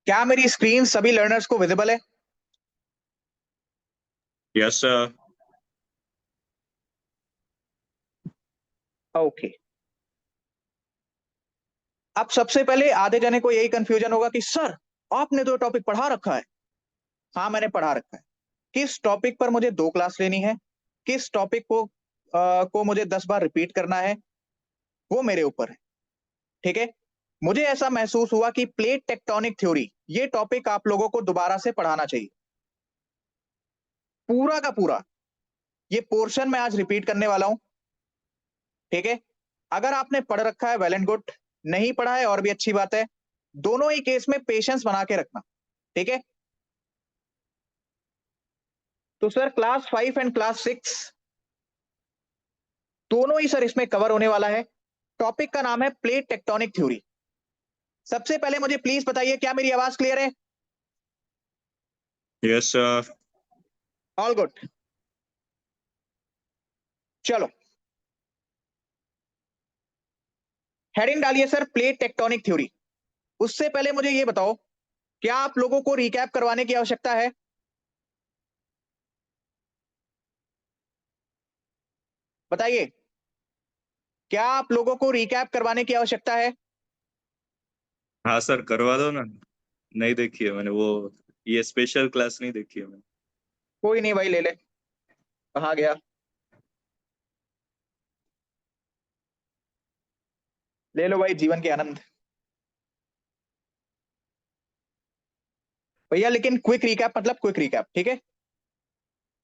क्या मेरी स्क्रीन सभी लर्नर्स को विजिबल है? Yes sir. ओके। अब सबसे पहले आधे जने को यही कंफ्यूजन होगा कि सर आपने तो टॉपिक पढ़ा रखा है। हाँ, मैंने पढ़ा रखा है। किस टॉपिक पर मुझे 2 क्लास लेनी है, किस टॉपिक को मुझे 10 बार रिपीट करना है, वो मेरे ऊपर है। ठीक है। मुझे ऐसा महसूस हुआ कि प्लेट टेक्टोनिक थ्योरी ये टॉपिक आप लोगों को दोबारा से पढ़ाना चाहिए, पूरा का पूरा। ये पोर्शन मैं आज रिपीट करने वाला हूं। ठीक है। अगर आपने पढ़ रखा है वेल एंड गुड, नहीं पढ़ा है और भी अच्छी बात है। दोनों ही केस में पेशेंस बना के रखना। ठीक है। तो सर क्लास 5 एंड क्लास 6 दोनों ही सर इसमें कवर होने वाला है। टॉपिक का नाम है प्लेट टेक्टोनिक थ्योरी। सबसे पहले मुझे प्लीज बताइए, क्या मेरी आवाज क्लियर है? Yes sir. All good. चलो, हेडिंग डालिए सर प्लेट टेक्टोनिक थ्योरी। उससे पहले मुझे यह बताओ, क्या आप लोगों को रिकैप करवाने की आवश्यकता है? बताइए, क्या आप लोगों को रिकैप करवाने की आवश्यकता है? हाँ सर, करवा दो ना। नहीं देखी है मैंने वो, ये स्पेशल क्लास नहीं देखी है मैंने। कोई नहीं भाई, ले ले। कहाँ गया? ले लो भाई, जीवन के आनंद। भैया लेकिन क्विक रिकैप मतलब क्विक रिकैप, ठीक है?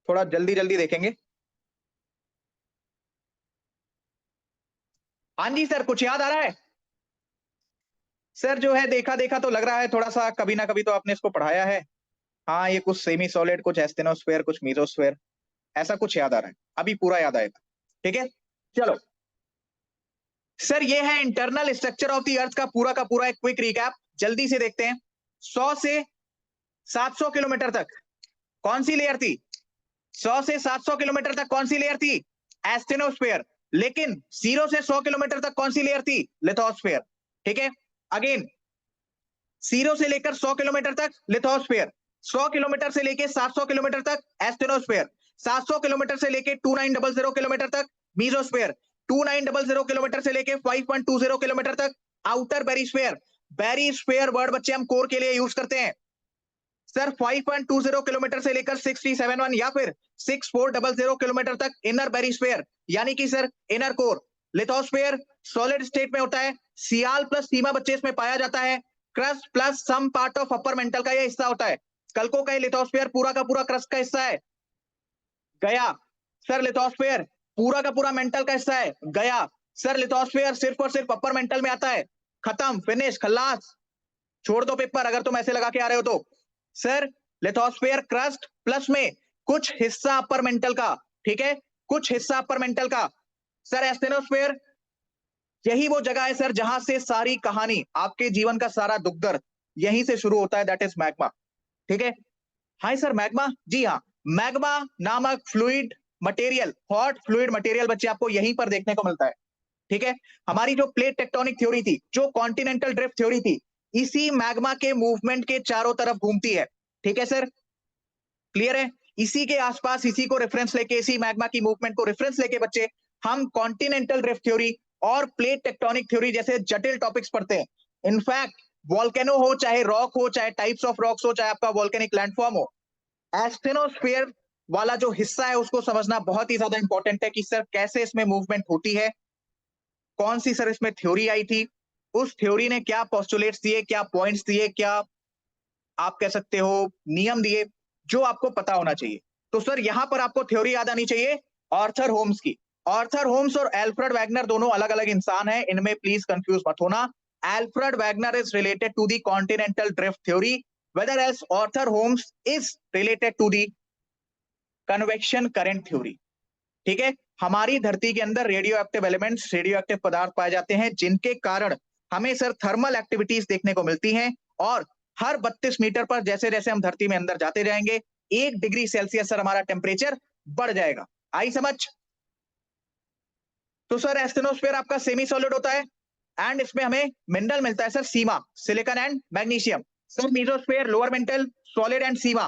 थोड़ा जल्दी जल्दी देखेंगे। हाँ जी सर, कुछ याद आ रहा है? सर जो है देखा देखा तो लग रहा है थोड़ा सा, कभी ना कभी तो आपने इसको पढ़ाया है। हाँ, ये कुछ सेमी सॉलिड, कुछ एस्टेनोस्फेयर, कुछ मीसोस्फेयर, ऐसा कुछ याद आ रहा है। अभी पूरा याद आएगा। ठीक है। चलो सर, ये है इंटरनल स्ट्रक्चर ऑफ द अर्थ का पूरा एक क्विक रिकैप। जल्दी से देखते हैं। 100 से 700 किलोमीटर तक कौन सी लेयर थी? 100 से 700 किलोमीटर तक कौन सी लेयर थी? एस्टेनोस्फेयर। लेकिन 0 से 100 किलोमीटर तक कौन सी लेयर थी? लिथोस्फेयर। ठीक है। अगेन 0 से लेकर 100 किलोमीटर तक लिथोस्फेयर, 100 किलोमीटर से लेकर 700 किलोमीटर तक एस्टेनोस्फेयर, 700 किलोमीटर से लेकर 2900 किलोमीटर तक मीसोस्फेयर, 2900 किलोमीटर से लेकर 5.20 किलोमीटर तक आउटर बेरिस्फेयर। बेरिस्फेयर वर्ड बच्चे हम कोर के लिए यूज करते हैं। सर 5.20 किलोमीटर से लेकर 6371 या फिर 6400 किलोमीटर तक इनर बेरिस्फेयर, यानी कि sir inner core. Lithosphere solid state में होता है। सियाल प्लस सीमा बच्चे इसमें पाया जाता है। Crust plus some part of upper mantle का यह हिस्सा होता है। कल को कहे लिथोस्फेयर पूरा का पूरा क्रस्ट का हिस्सा है, गया। सर लिथोस्फेयर पूरा का पूरा मेंटल का हिस्सा है, गया। सर लिथोस्फेयर सिर्फ और सिर्फ अपर मेंटल में आता है, खत्म, फिनिश, खल्लास, छोड़ दो पेपर अगर तुम ऐसे लगा के आ रहे हो तो। सर लिथोस्फेयर क्रस्ट प्लस में कुछ हिस्सा अपर मेंटल का, ठीक है, कुछ हिस्सा अपर मेंटल का। सर एस्टेनोस्फेयर यही वो जगह है सर जहां से सारी कहानी, आपके जीवन का सारा दुख दर्द यहीं से शुरू होता है, दैट इज मैग्मा। ठीक है। हाय सर, मैग्मा, जी हाँ। मैग्मा नामक fluid material, hot fluid material बच्चे आपको यहीं पर देखने को मिलता है। ठीक है। हमारी जो प्लेट टेक्टोनिक थ्योरी थी, जो कॉन्टिनेंटल ड्रिफ्ट थ्योरी थी, इसी मैग्मा के मूवमेंट के चारों तरफ घूमती है। ठीक है सर, क्लियर है? इसी के आसपास, इसी को रेफरेंस लेके, इसी मैग्मा की मूवमेंट को रेफरेंस लेके बच्चे हम कॉन्टिनेंटल ड्रिफ्ट थ्योरी और प्लेट टेक्टोनिक थ्योरी जैसे जटिल टॉपिक्स पढ़ते हैं। इनफैक्ट वॉल्केनो हो, चाहे रॉक हो, चाहे टाइप्स ऑफ रॉक्स हो, चाहे आपका वॉल्केनिक लैंडफॉर्म हो, एस्टेनोस्फेयर वाला जो हिस्सा है उसको समझना बहुत ही ज्यादा इंपॉर्टेंट है कि सर कैसे इसमें मूवमेंट होती है, कौन सी सर इसमें थ्योरी आई थी, उस थ्योरी ने क्या पोस्टुलेट्स दिए, क्या पॉइंट्स दिए, क्या आप कह सकते हो नियम दिए, जो आपको पता होना चाहिए। तो सर यहां पर आपको थ्योरी याद आनी चाहिए आर्थर होम्स की। आर्थर होम्स और एल्फ्रेड वैगनर दोनों अलग अलग इंसान हैं, इनमें प्लीज कंफ्यूज मत होना। Alfred Wegener is related to the continental drift theory, whereas Arthur Holmes is related to the convection current theory. ठीक है। हमारी धरती के अंदर radioactive elements, radioactive पदार्थ पाए जाते हैं, जिनके कारण हमें सर थर्मल एक्टिविटीज देखने को मिलती हैं। और हर 32 मीटर पर जैसे जैसे हम धरती में अंदर जाते जाएंगे, 1 डिग्री सेल्सियस सर हमारा टेम्परेचर बढ़ जाएगा। आई समझ? तो सर एस्टेनोस्फेयर आपका सेमी सॉलिड होता है एंड इसमें हमें मिनरल मिलता है sir Sima, silicon and magnesium. Sir mesosphere lower mantle solid and Sima,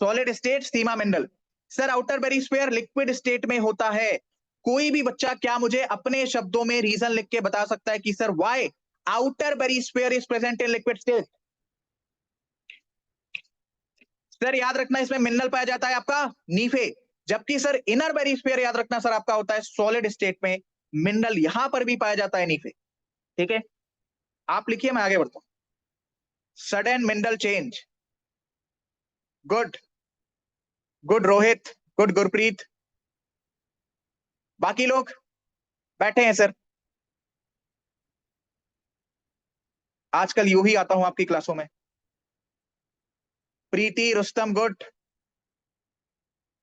solid state Sima mineral. Sir outer barysphere liquid state में होता है। कोई भी बच्चा क्या मुझे अपने शब्दों में रीजन लिख के बता सकता है कि sir why outer barysphere is present in liquid state? Sir याद रखना इसमें मिनरल पाया जाता है आपका नीफे, जबकि सर इनर बेरिस्फेयर याद रखना सर आपका होता है सॉलिड स्टेट में। मिनरल यहां पर भी पाया जाता है नीफे। ठीक है, आप लिखिए, मैं आगे बढ़ता हूं। Sudden mineral change. Good, good Rohit, good Gurpreet. बाकी लोग बैठे हैं सर, आजकल यूं ही आता हूं आपकी क्लासों में। प्रीति, रुस्तम, गुड।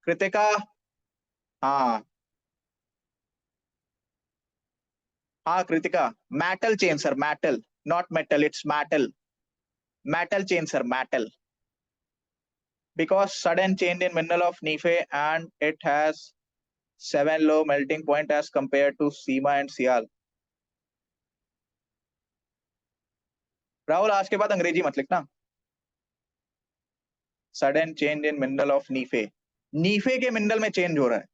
कृतिका, हाँ हाँ Kritika. Metal chain sir, metal, not metal, it's metal. Metal chain sir, metal. Because sudden change in mineral of Nife and it has 7 low melting point as compared to Sima and Sial. Rahul आज के बाद अंग्रेजी मत लिखना। Sudden change in mineral of NiFe, NiFe के mineral में change हो रहा है,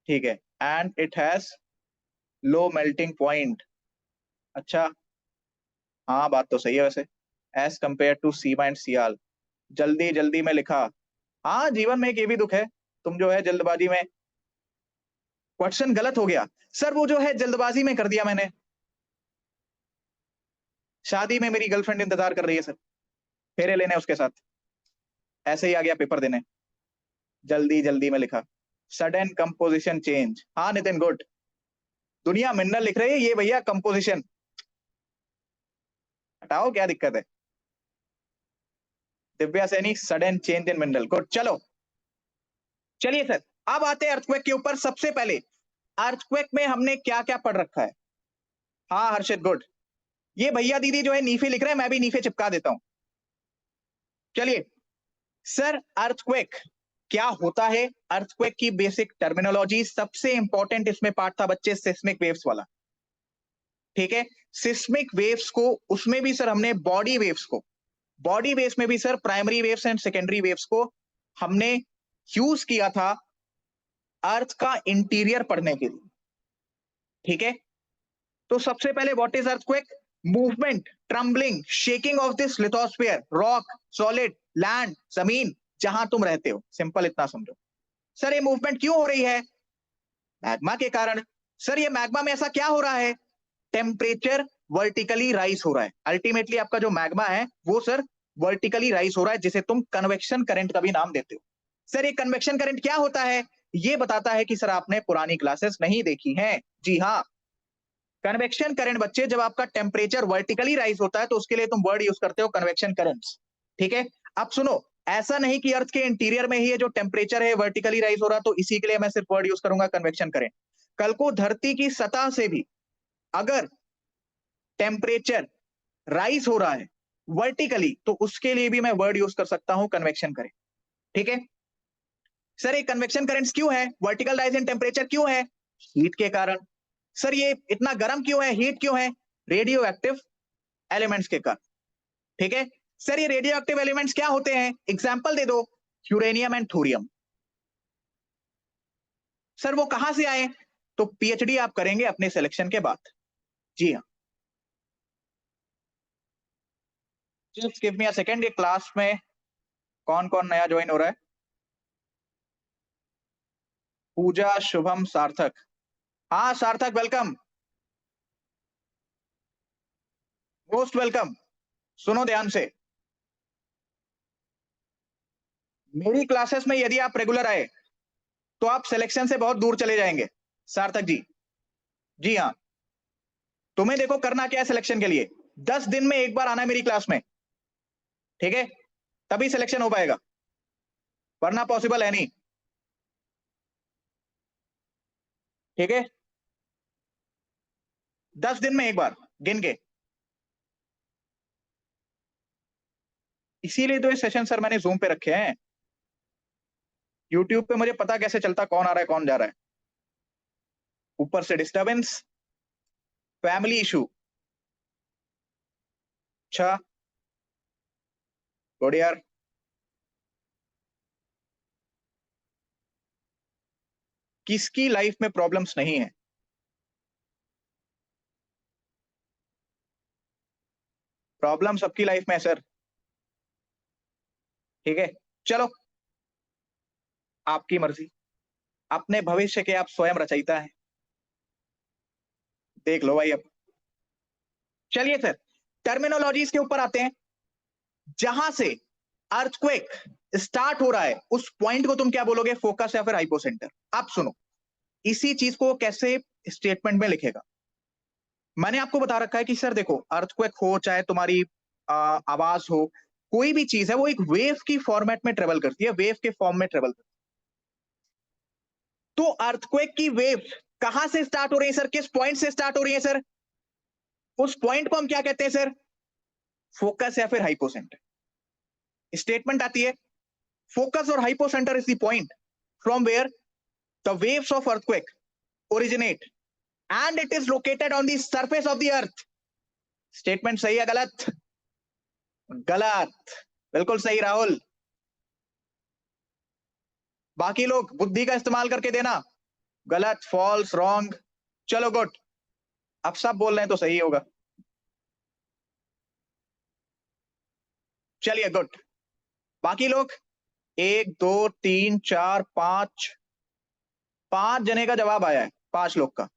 ठीक है। And it has low melting point. अच्छा, हाँ बात तो सही है वैसे। As compare to Sima and Sial, जल्दी जल्दी में लिखा। हाँ जीवन में एक ये भी दुख है, तुम जो है जल्दबाजी में क्वेश्चन गलत हो गया। सर वो जो है जल्दबाजी में कर दिया मैंने। शादी में मेरी गर्लफ्रेंड इंतजार कर रही है सर, फेरे लेने उसके साथ, ऐसे ही आ गया पेपर देने, जल्दी जल्दी में लिखा। सडन कंपोजिशन चेंज, हाँ नितिन गुड। दुनिया मिनरल लिख रही है, ये भैया कंपोजिशन। हटाओ, क्या दिक्कत है। Divya Saini, sudden change in mineral, good. चलो चलिए सर, अब आते हैं अर्थक्वेक के ऊपर। सबसे पहले अर्थक्वेक में हमने क्या क्या पढ़ रखा है। हाँ हर्षित गुड। ये भैया दीदी जो है नीफे लिख रहे हैं, मैं भी नीफे चिपका देता हूं। चलिए सर, अर्थक्वेक क्या होता है, अर्थक्वेक की बेसिक टर्मिनोलॉजी। सबसे इंपॉर्टेंट इसमें पार्ट था बच्चे सिस्मिक वेव्स वाला, ठीक है। सिस्मिक वेव्स को, उसमें भी सर हमने बॉडी वेव्स को, बॉडी वेव्स में भी sir primary waves and secondary waves को हमने यूज किया था अर्थ का इंटीरियर पढ़ने के लिए, ठीक है। तो सबसे पहले what is earthquake? Movement, trembling, shaking of this lithosphere, rock, solid, land, जमीन, जहां तुम रहते हो, सिंपल इतना समझो। सर ये मूवमेंट क्यों हो रही है? मैग्मा के कारण। सर ये मैग्मा में ऐसा क्या हो रहा है? टेम्परेचर वर्टिकली राइज हो रहा है। अल्टीमेटली आपका जो मैग्मा है वो सर वर्टिकली राइज हो रहा है, जिसे तुम कन्वेक्शन करंट का भी नाम देते हो। सर ये कन्वेक्शन करंट क्या होता है? ये बताता है कि सर आपने पुरानी क्लासेस नहीं देखी हैं। जी हाँ, कन्वेक्शन करंट बच्चे, जब आपका टेम्परेचर वर्टिकली राइज होता है तो उसके लिए तुम वर्ड यूज करते हो कन्वेक्शन करंट्स, ठीक है। अब सुनो, ऐसा नहीं कि अर्थ के इंटीरियर में ही ये जो टेम्परेचर है वर्टिकली राइज हो रहा, तो इसी के लिए मैं सिर्फ वर्ड यूज करूंगा कन्वेक्शन करंट। कल को धरती की सतह से भी अगर टेम्परेचर राइज हो रहा है वर्टिकली, तो उसके लिए भी मैं वर्ड यूज कर सकता हूं कन्वेक्शन करंट, ठीक है। सर ये कन्वेक्शन करंट्स क्यों है? वर्टिकल राइज इन टेम्परेचर क्यों है? हीट के कारण। सर ये इतना गर्म क्यों है, हीट क्यों है? रेडियो एक्टिव एलिमेंट्स के कारण, ठीक है। सर ये रेडियो एक्टिव एलिमेंट्स क्या होते हैं? एग्जाम्पल दे दो, यूरेनियम एंड थोरियम। सर वो कहां से आए? तो पीएचडी आप करेंगे अपने सिलेक्शन के बाद। जी हाँ, just give me a second. ये क्लास में कौन कौन नया ज्वाइन हो रहा है? पूजा, शुभम, सार्थक। हाँ सार्थक वेलकम, मोस्ट वेलकम। सुनो ध्यान से, मेरी क्लासेस में यदि आप रेगुलर आए तो आप सिलेक्शन से बहुत दूर चले जाएंगे। सार्थक जी, जी हाँ। तुम्हें देखो करना क्या है सिलेक्शन के लिए, 10 दिन में एक बार आना है मेरी क्लास में, ठीक है, तभी सिलेक्शन हो पाएगा, वरना पॉसिबल है नहीं, ठीक है। 10 दिन में एक बार गिन के। इसीलिए तो ये सेशन सर मैंने जूम पे रखे हैं। यूट्यूब पे मुझे पता कैसे चलता कौन आ रहा है कौन जा रहा है। ऊपर से डिस्टर्बेंस, फैमिली इशू, अच्छा गुड यार। किसकी लाइफ में प्रॉब्लम्स नहीं है? प्रॉब्लम सबकी लाइफ में है सर। ठीक है, चलो आपकी मर्जी, अपने भविष्य के आप स्वयं रचयिता हैं, देख लो भाई अब। चलिए सर, टर्मिनोलॉजीज के ऊपर आते हैं। जहां से अर्थक्वेक स्टार्ट हो रहा है उस पॉइंट को तुम क्या बोलोगे, फोकस या फिर हाइपोसेंटर? आप सुनो, इसी चीज को कैसे स्टेटमेंट में लिखेगा। मैंने आपको बता रखा है कि सर देखो, अर्थक्वेक हो चाहे तुम्हारी आवाज हो, कोई भी चीज है वो एक वेव की फॉर्मेट में ट्रेवल करती है, वेव के फॉर्म में ट्रेवल करती है। तो अर्थक्वेक की वेव कहां से स्टार्ट हो रही है सर, किस पॉइंट से स्टार्ट हो रही है सर? उस पॉइंट को हम क्या कहते हैं सर, फोकस या फिर हाइपोसेंटर। स्टेटमेंट आती है, फोकस और hypocentre is the point from where the waves of earthquake originate and it is located on the surface of the earth. Statement सही है गलत? गलत, बिल्कुल सही राहुल। बाकी लोग बुद्धि का इस्तेमाल करके देना, गलत, फॉल्स, रॉन्ग। चलो गुड, अब सब बोल रहे हैं तो सही होगा। चलिए गुड, बाकी लोग 1 2 3 4 5, 5 जने का जवाब आया है, 5 लोग का।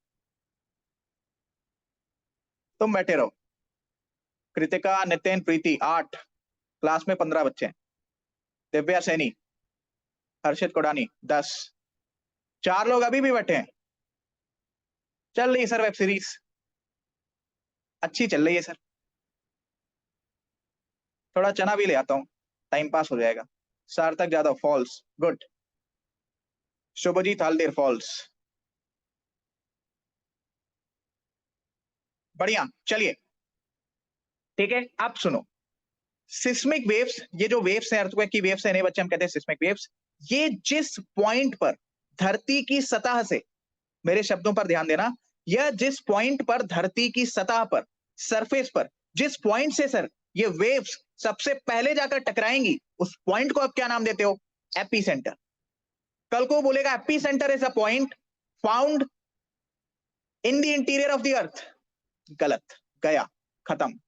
तुम बैठे रहो। कृतिका, नितिन, प्रीति 8, क्लास में 15 बच्चे हैं। दिव्या सैनी, हर्षित कोडानी 10, 4 लोग अभी भी बैठे हैं। चल रही है सर वेब सीरीज, अच्छी चल रही है सर। थोड़ा चना भी ले आता हूं, टाइम पास हो जाएगा। Sarthak Jadhav falls, good. Subhajit Haldar falls, बढ़िया। चलिए ठीक है, अब सुनो, सिस्मिक वेव्स, ये जो वेव्स है अर्थक्वेक की वेव्स है, इन्हें बच्चे हम कहते हैं सिस्मिक वेव्स। ये जिस पॉइंट पर धरती की सतह से, मेरे शब्दों पर ध्यान देना, यह जिस पॉइंट पर धरती की सतह पर, सरफेस पर, जिस पॉइंट से सर ये वेव्स सबसे पहले जाकर टकराएंगी, उस पॉइंट को आप क्या नाम देते हो? AP centre. कल को बोलेगा AP centre is a point found in the interior of the अर्थ, गलत, गया, खत्म।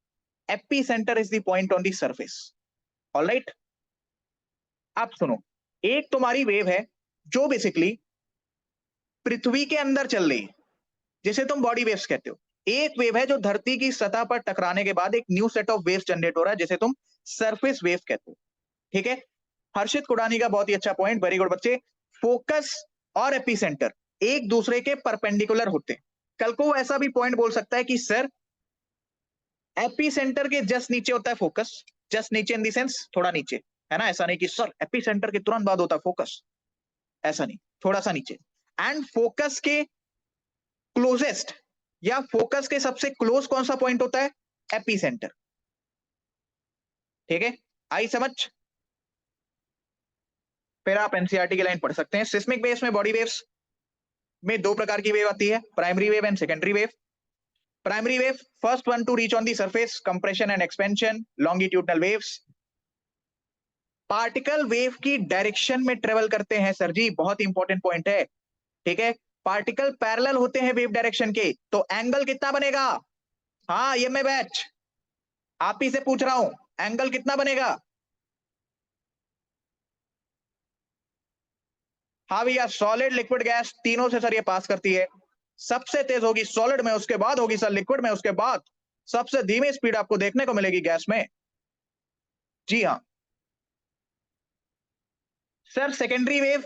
AP centre is the point on the surface. Alright, आप सुनो, एक तुम्हारी वेव है जो बेसिकली पृथ्वी के अंदर चल रही है, जिसे तुम बॉडी वेव्स कहते हो। एक वेव है जो धरती की सतह पर टकराने के बाद एक new set of waves generate हो रहा है, जिसे तुम सरफेस वेव कहते हो। ठीक है, हर्षित कुडानी का बहुत ही अच्छा पॉइंट, वेरी गुड बच्चे। फोकस और एपीसेंटर एक दूसरे के परपेंडिकुलर होते हैं। कल को ऐसा भी पॉइंट बोल सकता है कि सर एपीसेंटर के जस्ट नीचे होता है फोकस, जस्ट नीचे इन द सेंस थोड़ा नीचे, है ना। ऐसा नहीं कि सर एपीसेंटर के तुरंत बाद होता है फोकस, ऐसा नहीं, थोड़ा सा नीचे। एंड फोकस के क्लोजेस्ट या फोकस के सबसे क्लोज कौन सा पॉइंट होता है? एपीसेंटर। ठीक है, आई समझ? फिर आप एनसीईआरटी की लाइन पढ़ सकते हैं। सिस्मिक वेव्स में, बॉडी वेव्स में 2 प्रकार की वेव आती है, primary wave and secondary wave. Primary wave, first one two reach on the surface, compression and expansion, longitudinal waves. Particle wave की डायरेक्शन में ट्रेवल करते हैं सर जी, बहुत इंपॉर्टेंट पॉइंट है। ठीक है, पार्टिकल पैरेलल होते हैं वेव डायरेक्शन के, तो एंगल कितना बनेगा? हाँ, ये मैं बैच आप ही से पूछ रहा हूं, एंगल कितना बनेगा? हाँ भैया, सॉलिड, लिक्विड, गैस, तीनों से सर ये पास करती है। सबसे तेज होगी सॉलिड में, उसके बाद होगी सर लिक्विड में, उसके बाद सबसे धीमी स्पीड आपको देखने को मिलेगी गैस में। जी हाँ सर, सेकेंडरी वेव,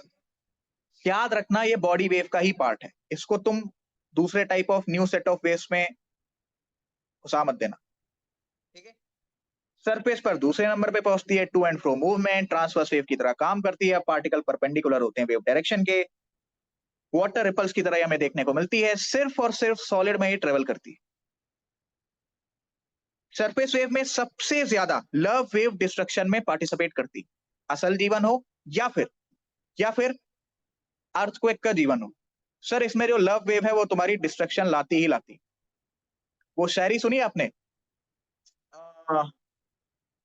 याद रखना ये बॉडी वेव का ही पार्ट है, इसको तुम दूसरे type of new set of waves में घुसा मत देना। ठीक है, सरफेस पर दूसरे नंबर पे पहुंचती है, to and fro movement, transverse wave की तरह काम करती है, पार्टिकल परपेंडिकुलर होते हैं वेव डायरेक्शन के, वाटर रिपल्स की तरह हमें देखने को मिलती है, सिर्फ और सिर्फ सॉलिड में ही ट्रेवल करती है। सरफेस वेव में सबसे ज्यादा लव वेव डिस्ट्रक्शन में पार्टिसिपेट करती, असल जीवन हो या फिर अर्थक्वेक का जीवन हो, सर इसमें जो लव वेव है वो तुम्हारी डिस्ट्रक्शन लाती ही लाती। वो शायरी सुनी आपने?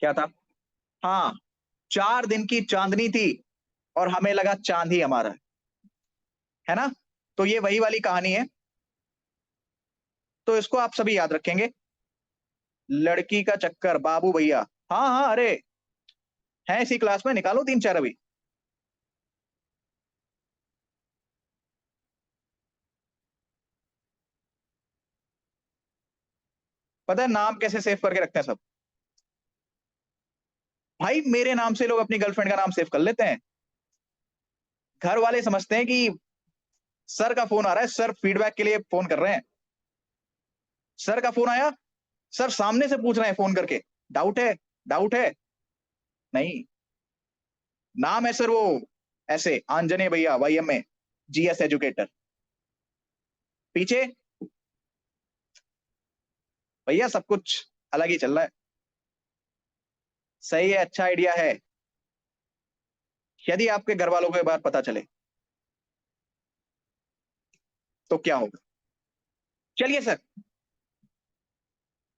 क्या था? हाँ, 4 दिन की चांदनी थी और हमें लगा चांद ही हमारा है ना। तो ये वही वाली कहानी है, तो इसको आप सभी याद रखेंगे। लड़की का चक्कर बाबू भैया। हाँ हाँ, अरे है इसी क्लास में, निकालो 3-4 अभी। पता है नाम कैसे सेव करके रखते हैं सब? भाई मेरे नाम से लोग अपनी गर्लफ्रेंड का नाम सेव कर लेते हैं। घर वाले समझते हैं कि सर का फोन आ रहा है, सर फीडबैक के लिए फोन कर रहे हैं। सर का फोन आया, सर सामने से पूछ रहे हैं फोन करके, डाउट है, डाउट है। नहीं, नाम है सर वो ऐसे आंजने भैया, वाईएम में जीएस एजुकेटर। पीछे भैया सब कुछ अलग ही चल रहा है। सही है, अच्छा आइडिया है। यदि आपके घर वालों को ये बात पता चले तो क्या होगा? चलिए सर,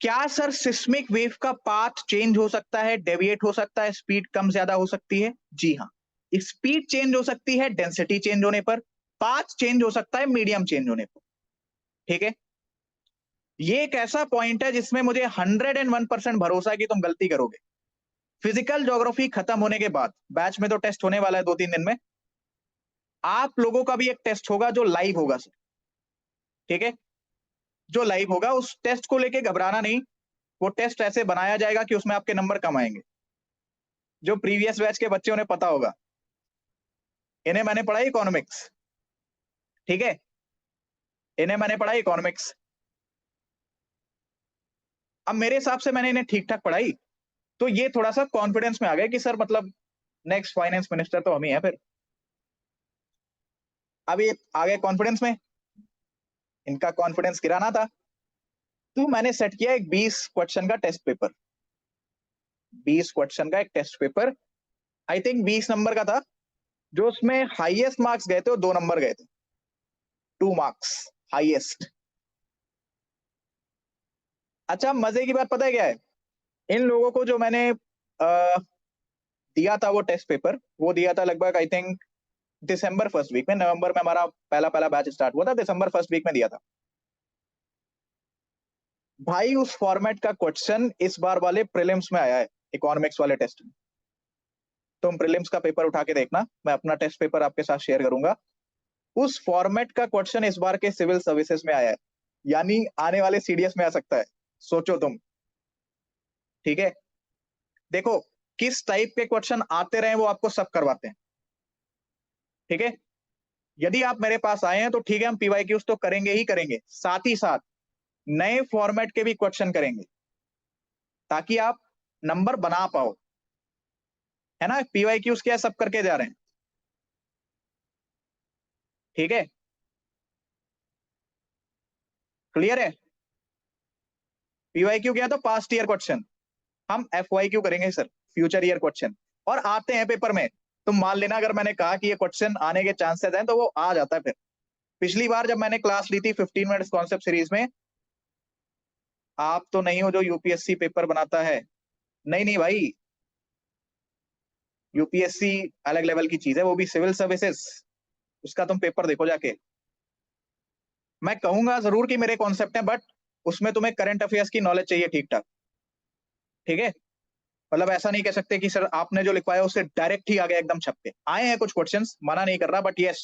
क्या सर सिस्मिक वेव का पाथ चेंज हो सकता है, डेविएट हो सकता है, स्पीड कम ज्यादा हो सकती है? जी हाँ, स्पीड चेंज हो सकती है डेंसिटी चेंज होने पर, पाथ चेंज हो सकता है मीडियम चेंज होने पर। ठीक है, ये एक ऐसा पॉइंट है जिसमें मुझे 101% भरोसा है कि तुम गलती करोगे। फिजिकल ज्योग्राफी खत्म होने के बाद बैच में तो टेस्ट होने वाला है 2-3 दिन में, आप लोगों का भी एक टेस्ट होगा जो लाइव होगा सर। ठीक है, जो लाइव होगा उस टेस्ट को लेके घबराना नहीं। वो टेस्ट ऐसे बनाया जाएगा कि उसमें आपके नंबर कम आएंगे। जो प्रीवियस बैच के बच्चे उन्हें पता होगा, इन्हें मैंने पढ़ाई इकोनॉमिक्स। ठीक है, इन्हें मैंने पढ़ाई इकोनॉमिक्स। अब मेरे हिसाब से मैंने इन्हें ठीक ठाक पढ़ाई, तो ये थोड़ा सा कॉन्फिडेंस में आ गया कि सर मतलब नेक्स्ट फाइनेंस मिनिस्टर तो हम ही हैं फिर। अब ये आ गए कॉन्फिडेंस में, इनका कॉन्फिडेंस गिराना था। तो मैंने सेट किया एक 20 क्वेश्चन का टेस्ट पेपर। 20 क्वेश्चन का एक test paper, I think 20 number का था। जो उसमें हाईएस्ट मार्क्स गए थे वो 2 नंबर गए थे, 2 मार्क्स हाईएस्ट। अच्छा, मजे की बात पता है क्या है? इन लोगों को जो मैंने दिया था वो टेस्ट पेपर, वो दिया था लगभग आई थिंक दिसंबर फर्स्ट वीक में। नवंबर में हमारा पहला पहला बैच स्टार्ट हुआ था, दिसंबर फर्स्ट वीक में दिया था। भाई उस फॉर्मेट का क्वेश्चन इस बार वाले प्रीलिम्स में आया है, इकोनॉमिक्स वाले टेस्ट में। तुम प्रीलिम्स का पेपर उठा के देखना, मैं अपना टेस्ट पेपर आपके साथ शेयर करूंगा। उस फॉर्मेट का क्वेश्चन इस बार के सिविल सर्विसेज में आया है, यानी आने वाले सीडीएस में आ सकता है। सोचो तुम। ठीक है, देखो किस टाइप के क्वेश्चन आते रहे वो आपको सब करवाते हैं। ठीक है, यदि आप मेरे पास आए हैं तो ठीक है, हम पीवाईक्यूज तो करेंगे ही करेंगे, साथ ही साथ नए फॉर्मेट के भी क्वेश्चन करेंगे ताकि आप नंबर बना पाओ। है ना, पीवाईक्यूज क्या सब करके जा रहे हैं। ठीक है, क्लियर है? पीवाईक्यू क्या तो पास्ट ईयर क्वेश्चन, हम एफवाईक्यू करेंगे सर, फ्यूचर ईयर क्वेश्चन। और आते हैं पेपर में, तुम मान लेना अगर मैंने कहा कि ये क्वेश्चन आने के चांसेस हैं तो वो आ जाता है फिर। पिछली बार जब मैंने क्लास ली थी 15 मिनट्स कॉन्सेप्ट सीरीज में, आप तो नहीं हो जो यूपीएससी पेपर बनाता है। नहीं नहीं भाई, यूपीएससी अलग लेवल की चीज है, वो भी सिविल सर्विसेज। उसका तुम पेपर देखो जाके। मैं कहूंगा जरूर कि मेरे कॉन्सेप्ट है, बट उसमें तुम्हें करंट अफेयर्स की नॉलेज चाहिए ठीक ठाक। ठीक है, मतलब ऐसा नहीं कह सकते कि सर आपने जो लिखवाया उससे डायरेक्ट ही आ गया एकदम छप के। आए हैं कुछ क्वेश्चंस, मना नहीं कर रहा, बट यस,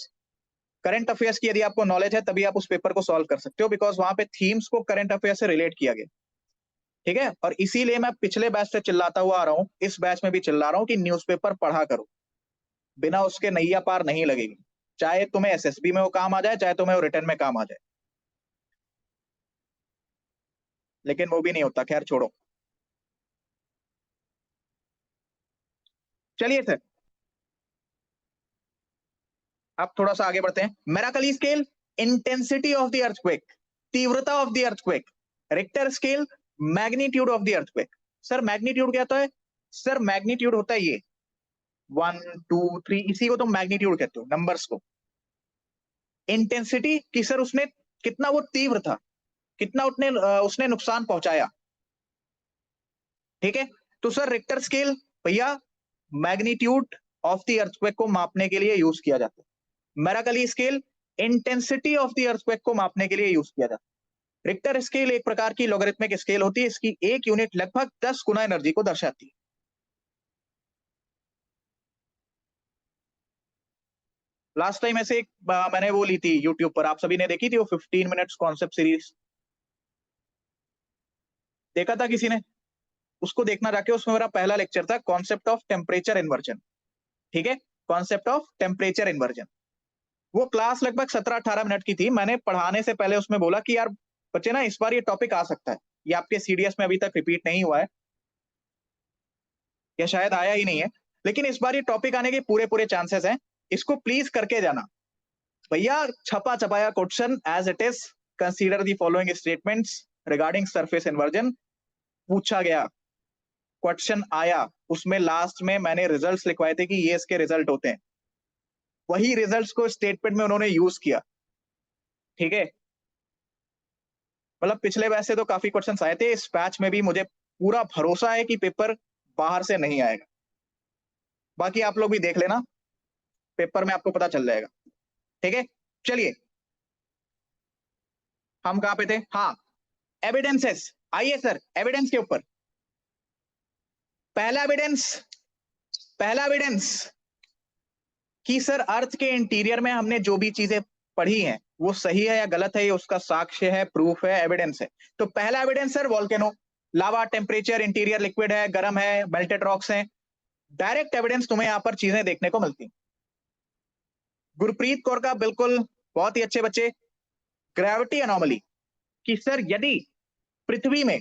करंट अफेयर्स की यदि आपको नॉलेज है तभी आप उस पेपर को सॉल्व कर सकते हो, बिकॉज वहां पे थीम्स को करंट अफेयर से रिलेट किया गया। ठीक है, और इसीलिए मैं पिछले बैच से चिल्लाता हुआ आ रहा हूँ, इस बैच में भी चिल्ला रहा हूँ कि न्यूज़पेपर पढ़ा करो। बिना उसके नैया पार नहीं लगेगी, चाहे तुम्हें एसएसबी में वो काम आ जाए, चाहे तुम्हें वो रिटर्न में काम आ जाए। लेकिन वो भी नहीं होता, खैर छोड़ो। चलिए सर, अब थोड़ा सा आगे बढ़ते हैं। Mercalli scale, intensity of the earthquake, तीव्रता of the earthquake. Richter scale, magnitude of the earthquake. Sir magnitude क्या होता है? सर मैग्नीट्यूड होता है ये 1 2 3, इसी को तुम मैग्नीट्यूड कहते हो, नंबर्स को। इंटेंसिटी कि सर उसने कितना वो तीव्र था, कितना उसने नुकसान पहुंचाया। ठीक है, तो सर रिक्टर स्केल भैया मैग्नीट्यूड ऑफ द अर्थक्वेक को मापने के लिए यूज किया जाता है। Mercalli scale intensity of the earthquake को मापने के लिए यूज किया जाता है। रिक्टर स्केल एक प्रकार की लॉगरिथमिक स्केल होती है, इसकी एक यूनिट लगभग 10 गुना एनर्जी को दर्शाती है। लास्ट टाइम ऐसे एक मैंने वो ली थी यूट्यूब पर, आप सभी ने देखी थी वो 15 मिनट्स कॉन्सेप्ट सीरीज, देखा था किसी ने? उसको देखना जाके, उसमें मेरा पहला लेक्चर था कॉन्सेप्ट ऑफ टेम्परेचर इन्वर्जन। ठीक है, कॉन्सेप्ट ऑफ टेम्परेचर इन्वर्जन। वो क्लास लगभग 17-18 मिनट की थी। मैंने पढ़ाने से पहले उसमें बोला कि यार बच्चे ना, इस बार ये टॉपिक आ सकता है, ये आपके सीडीएस में अभी तक रिपीट नहीं हुआ है, या शायद आया ही नहीं है, लेकिन इस बार ये टॉपिक आने के पूरे पूरे चांसेस हैं। इसको प्लीज करके जाना भैया। छपा छपाया question as it is, consider the following statements regarding surface inversion, पूछा गया, क्वेश्चन आया, उसमें लास्ट में मैंने रिजल्ट्स लिखवाए थे कि ये इसके रिजल्ट होते हैं, वही रिजल्ट्स को स्टेटमेंट में उन्होंने यूज किया। ठीक है, मतलब पिछले वैसे तो काफी क्वेश्चंस आए थे, इस बैच में भी मुझे पूरा भरोसा है कि पेपर बाहर से नहीं आएगा। बाकी आप लोग भी देख लेना, पेपर में आपको पता चल जाएगा। ठीक है, चलिए हम कहां पे थे? हाँ, एविडेंसेस। आइए सर, एविडेंस के ऊपर पहला एविडेंस कि सर अर्थ के इंटीरियर में हमने जो भी चीजें पढ़ी हैं वो सही है या गलत है, ये उसका साक्ष्य है, प्रूफ है, एविडेंस है। तो पहला एविडेंस सर वॉल्केनो, लावा, टेम्परेचर, इंटीरियर लिक्विड है, गर्म है, मेल्टेड रॉक्स हैं। डायरेक्ट एविडेंस तुम्हें यहां पर चीजें देखने को मिलती। गुरप्रीत कौर का बिल्कुल, बहुत ही अच्छे बच्चे। ग्रेविटी एनोमली कि सर यदि पृथ्वी में